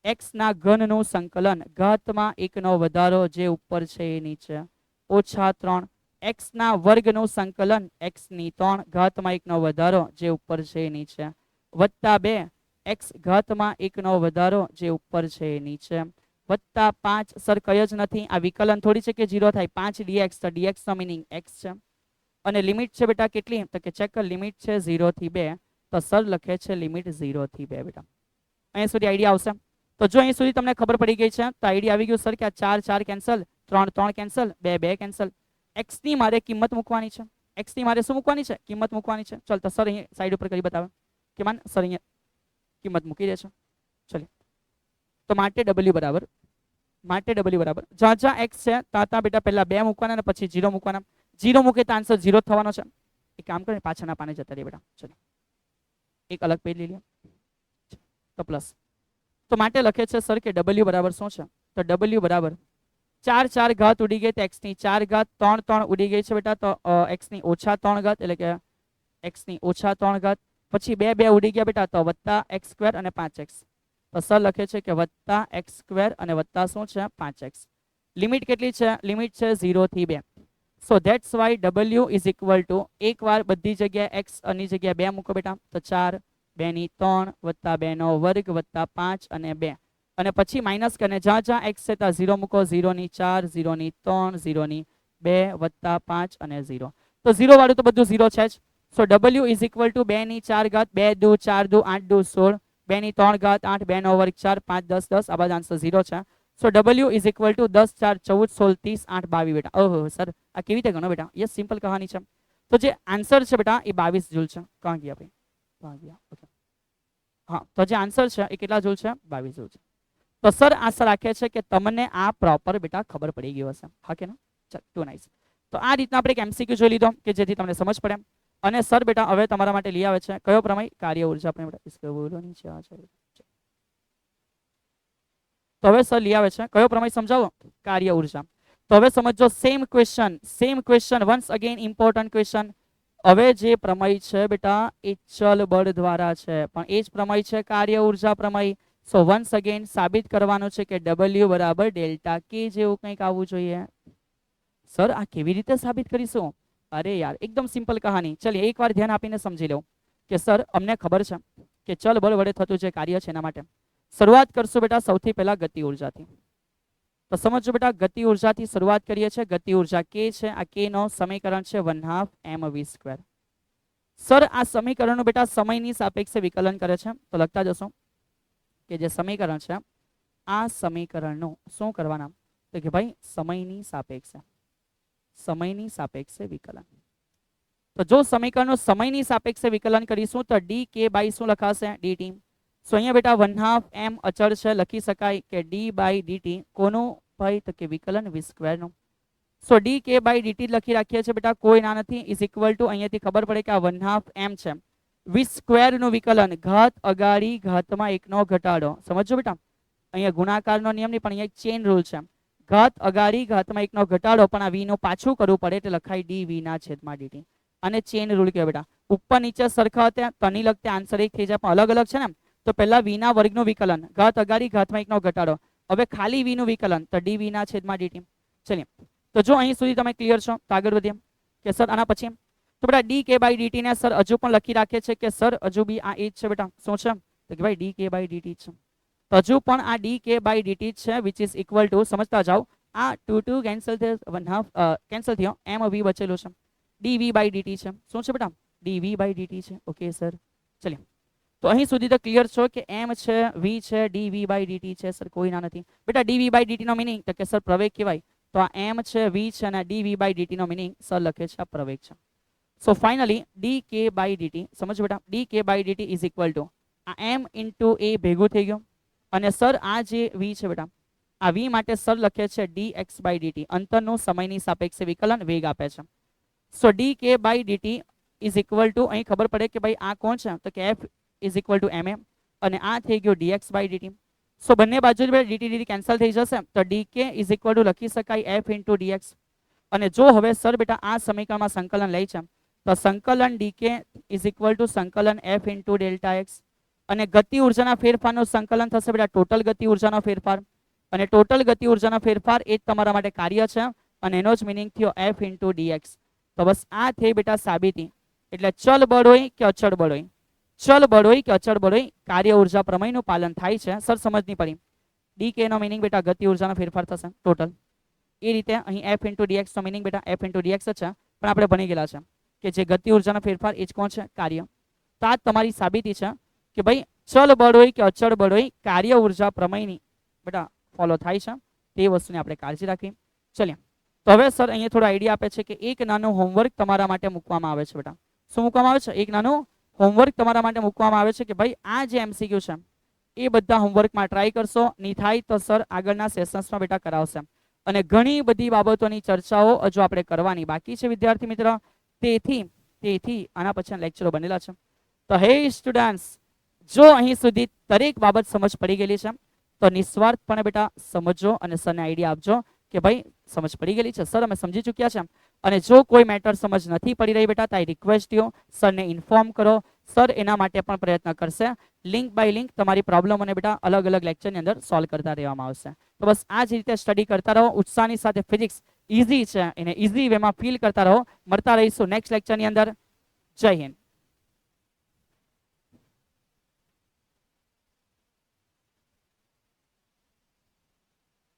x ના ઘનનું સંકલન, ઘાતમાં 1 નો વધારો જે ઉપર છે એ નીચે, -3 x ના વર્ગનું સંકલન, x ની 3 ઘાતમાં 1 નો વધારો જે ઉપર છે એ નીચે, +2 x ઘાતમાં 1 નો વધારો જે ઉપર છે એ નીચે, +5 સર કઈ જ નથી, આ વિકલન થોડી છે કે 0 થાય, 5 dx. તો dx નો મિનિંગ x છે. અને લિમિટ છે બેટા કેટલી? તો કે ચેક લિમિટ છે 0 થી 2. તો સર લખે છે લિમિટ 0 થી 2 બેટા. અહીંયા સુધી આઈડિયા આવશે. તો જો અહીં સુધી તમને ખબર પડી ગઈ છે તો આઈડિયા આવી ગયું સર કે આ 4 4 કેન્સલ, 3 3 કેન્સલ, 2 2 કેન્સલ. x ની મારે કિંમત મૂકવાની છે. x ની મારે શું મૂકવાની છે? કિંમત મૂકવાની છે. ચાલ તો સર અહીં સાઈડ ઉપર કરી બતાવે કે માન સર અહીંયા કિંમત મૂકી દે છે. ચલો તો માટે W બરાબર જ્યાં જ્યાં x છે ત્યાં બેટા પહેલા 2 મૂકવાના અને પછી 0 મૂકવાના. 0 મૂકે તો આન્સર 0 થવાનો છે. એક કામ કરે પાછળના પાને જતા રહે બેટા. ચલો એક અલગ પેજ લઈ લે તો પ્લસ. તો માટે લખે છે સર કે W બરાબર શું છે? તો W બરાબર 4 4 ઘાત ઉડી ગઈ તો x ની 4 ઘાત, 3 3 ઉડી ગઈ છે બેટા તો x ની -3 ઘાત, એટલે કે x ની -3 ઘાત, પછી 2 2 ઉડી ગયા બેટા તો +x² અને 5x. તો સર લખે છે કે +x² અને વત્તા શું છે 5x. લિમિટ કેટલી છે? લિમિટ છે 0 થી 2. સો that's why W is equal two, એકવાર બધી જગ્યાએ x ની જગ્યાએ 2 મૂકો બેટા તો 4, 2 ની 3 વત્તા 2 નો વર્ગ વત્તા 5 અને 2, અને પછી માઇનસ કરીને જ્યાં જ્યાં x છે ત્યાં 0 મૂકો. 0 ની 4, 0 ની 3, 0 ની 2 વત્તા 5 અને 0. તો 0 વાળું તો બધું 0 છે જ. સો W ઇઝ ઇક્વલ ટુ 2 ની 4 ઘાત, 2 દુ 4 દુ 8 દુ 16, 2 ની 3 ઘાત 8, 2 નો વર્ગ 4, 5 10 10. આ બધા આન્સર 0 છે. સો W ઇઝ ઇક્વલ ટુ 10 4 14 16 30 8 22 બેટા. ઓહો સર આ કેવી રીતે ગણો બેટા? યસ સિમ્પલ કહાની છે. તો જે આન્સર છે બેટા એ 22 જૂલ છે. ક્યાં ગયા ભાઈ? ક્યાં ગયા? ઓકે હા, તો જે આન્સર છે એ કેટલા જૂલ છે? 22 જૂલ છે. તો સર આશા રાખે છે કે તમને આ પ્રોપર બેટા ખબર પડી ગયું હશે. હા કે ના? ચાલ ટુ નાઇસ. તો આ રીતના આપણે એક MCQ જોઈ લીધો કે જેથી તમને સમજ પડે. અને સર બેટા હવે તમારા માટે લઈ આવે છે કયો પ્રમેય? કાર્ય ઉર્જા પ્રમેય બેટા. इसको बोलो नीचे आ जाए. તો હવે સર લઈ આવે છે કયો પ્રમેય સમજાવો? કાર્ય ઉર્જા. તો હવે સમજો same question once again important question. હવે જે પ્રમેય છે બેટા એ ચલ બળ દ્વારા છે, પણ એ જ પ્રમેય છે કાર્ય ઉર્જા પ્રમેય. સો વન્સ અગેન સાબિત કરવાનું છે કે W બરાબર ડેલ્ટા K જેવું કંઈક આવવું જોઈએ. સર આ કેવી રીતે સાબિત કરીશું? અરે યાર એકદમ સિમ્પલ કહાની. ચલિए એકવાર ધ્યાન આપીને સમજી લો કે સર અમને ખબર છે કે ચલ બળ વડે થતું જે કાર્ય છે એના માટે શરૂઆત કરશું બેટા સૌથી પહેલા ગતિ ઉર્જાથી. તો સમજો બેટા ગતિ ઉર્જાથી શરૂઆત કરીએ છીએ. ગતિ ઉર્જા K છે. આ K નો સમીકરણ છે 1/2 mv². સર આ સમીકરણનું બેટા સમયની સાપેક્ષે વિકલન કરે છે તો લખતા જશો કે જે સમીકરણ છે આ સમીકરણનું શું કરવાના, તો કે ભાઈ સમયની સાપેક્ષે વિકલન. તો જો સમીકરણનું સમયની સાપેક્ષે વિકલન કરીશું તો ડી કે બાય શું લખાશે, ડીટી. સો અહીંયા બેટા 1/2 m અચળ છે, લખી શકાય કે ડી બાય ડીટી કોનું ભાઈ, તો કે વિકલન v સ્ક્વેરનું. સો ડી કે બાય ડીટી લખી રાખીએ છીએ બેટા, કોઈ ના નથી, ઇઝ ઇક્વલ ટુ અહીંયાથી ખબર પડે કે આ 1/2 m છે, v સ્ક્વેરનું વિકલન ઘાત અગાડી ઘાતમાં એકનો ઘટાડો. સમજો બેટા, અહીંયા ગુણાકારનો નિયમ નહીં પણ અહીંયા ચેન રૂલ છે, ઘાત અગાડી ઘાતમાં એકનો ઘટાડો, પણ આ v નું પાછું કરવું પડે એટલે લખાય ડી v ના છેદમાં ડીટી. અને ચેન રૂલ કહેવાય બેટા. ઉપર નીચે સરખા હતા તો નહીં લખતે આન્સર એક થઈ જાય, પણ અલગ અલગ છે ને. તો પહેલા v ના વર્ગનું વિકલન ઘાત અગાડી ઘાતમાં એકનો ઘટાડો, હવે ખાલી v નું વિકલન તો ડી v ના છેદમાં ડીટી. ચલીએ, તો જો અહીં સુધી તમે ક્લિયર છો તો આગળ વધીએ કે સર આના પછી તો બેટા ડી કે બાય ડીટી ને સર હજુ પણ લખી રાખે છે કે સર હજુ બી આ એ જ છે બેટા, શું છે, તો કે ભાઈ ડી કે બાય ડીટી છે. તો હજુ પણ આ ડી કે બાય ડીટી છે, વિચ ઇઝ ઇક્વલ ટુ, સમજતા જાઓ, આ 2 કેન્સલ થયો, 1/2 કેન્સલ થયો, એમ v બચેલું છે, dv બાય ડીટી છે, શું છે બેટા, dv બાય ડીટી છે. ઓકે સર, ચલિए, તો અહીં સુધી તો ક્લિયર છો કે m છે, v છે, dv બાય ડીટી છે. સર કોઈ ના નથી બેટા, dv બાય ડીટી નો મિનિંગ તો કે સર પ્રવેગ કહેવાય, તો આ m છે, v છે અને dv બાય ડીટી નો મિનિંગ સર લખે છે આ પ્રવેગ છે. So finally dk by d t, સમજો બેટા, dk by d t is equal to આ m ઇન્ટુ a ભેગું થઈ ગયું, અને સર આ જે v છે બેટા, આ v માટે સર લખે છે dx બાય ડીટી, અંતરનું સમયની સાપેક્ષે વિકલન વેગ આપે છે. So dk by d t is equal to, અહીં ખબર પડે કે ભાઈ આ કોણ છે, તો કે f is equal two mm, અને આ થઈ ગયો dx બાય ડીટી. સો બંને બાજુ ડીટી ડીટી કેન્સલ થઈ જશે, તો dk ઇઝ ઇક્વલ ટુ લખી શકાય f ઇન્ટુ dx. અને જો હવે સર બેટા આ સમીકરણમાં સંકલન લઈ છે તો સંકલન dk ઇઝ ઇક્વલ ટુ સંકલન f ઇન્ટુ ડેલ્ટા x, અને ગતિ ઉર્જાના ફેરફારનું સંકલન થશે બેટા ટોટલ ગતિ ઉર્જાનો ફેરફાર, અને ટોટલ ગતિ ઉર્જાનો ફેરફાર એ જ તમારા માટે કાર્ય છે, અને એનો જ મિનિંગ થયો f ઇન્ટુ dx. તો બસ આ થઈ બેટા સાબિતી. એટલે ચલ બળ હોય કે અચળ બળ હોય, ચલ બળ હોય કે અચળ બળ હોય, કાર્ય ઉર્જા પ્રમેયનું પાલન થાય છે. સર સમજ નહીં પડી, dk નો મિનિંગ બેટા ગતિ ઉર્જાનો ફેરફાર થશે ટોટલ, એ રીતે અહીં f into dx no meaning બેટા f ઇન્ટુ dx જ છે, પણ આપણે ભણી ગયેલા છે કે જે ગતિ ઉર્જાનો ફેરફાર એ જ કોણ છે, કાર્ય. તો આ તમારી સાબિતી છે કે ભાઈ ચલ બળ હોય કે અચળ બળ હોય, કાર્ય ઉર્જા પ્રમેયની બેટા ફોલો થાય છે, તે વસ્તુની આપણે કાળજી રાખવી. ચલીએ, તો હવે સર અહીંયા થોડો આઈડિયા આપે છે કે એક નાનું હોમવર્ક તમારા માટે મૂકવામાં આવે છે બેટા. શું મૂકવામાં આવે છે, એક નાનું હોમવર્ક તમારા માટે મૂકવામાં આવે છે કે ભાઈ આ જે MCQ છે એ બધા હોમવર્કમાં ટ્રાય કરશો, નહીં થાય તો સર આગળના સેશન્સમાં બેટા કરાવશે. અને ઘણી બધી બાબતોની ચર્ચાઓ હજુ આપણે કરવાની બાકી છે વિદ્યાર્થી મિત્ર, તેથી આના પછી લેક્ચરો બનેલા છે. તો હે સ્ટુડન્ટ્સ, જો અહીં સુધી દરેક બાબત સમજ પડી ગયેલી છે તો નિસ્વાર્થપણે બેટા સમજો અને સરને આઈડિયા આપજો કે ભાઈ સમજ પડી ગયેલી છે, સર અમે સમજી ચૂક્યા છે. અને જો કોઈ મેટર સમજ નથી પડી રહી બેટા તો આઈ રિક્વેસ્ટ યુ, સરને ઇન્ફોર્મ કરો, સર એના માટે પણ પ્રયત્ન કરશે. લિંક બાય લિંક તમારી પ્રોબ્લેમોને બેટા અલગ અલગ લેક્ચરની અંદર સોલ્વ કરતા રહેવામાં આવશે. તો બસ આ જ રીતે સ્ટડી કરતા રહો, ઉત્સાહની સાથે ફિઝિક્સ ઇઝી છે એને ઇઝી વેમાં ફીલ કરતા રહો. મળતા રહીશું નેક્સ્ટ લેક્ચરની અંદર. જય હિન્દ.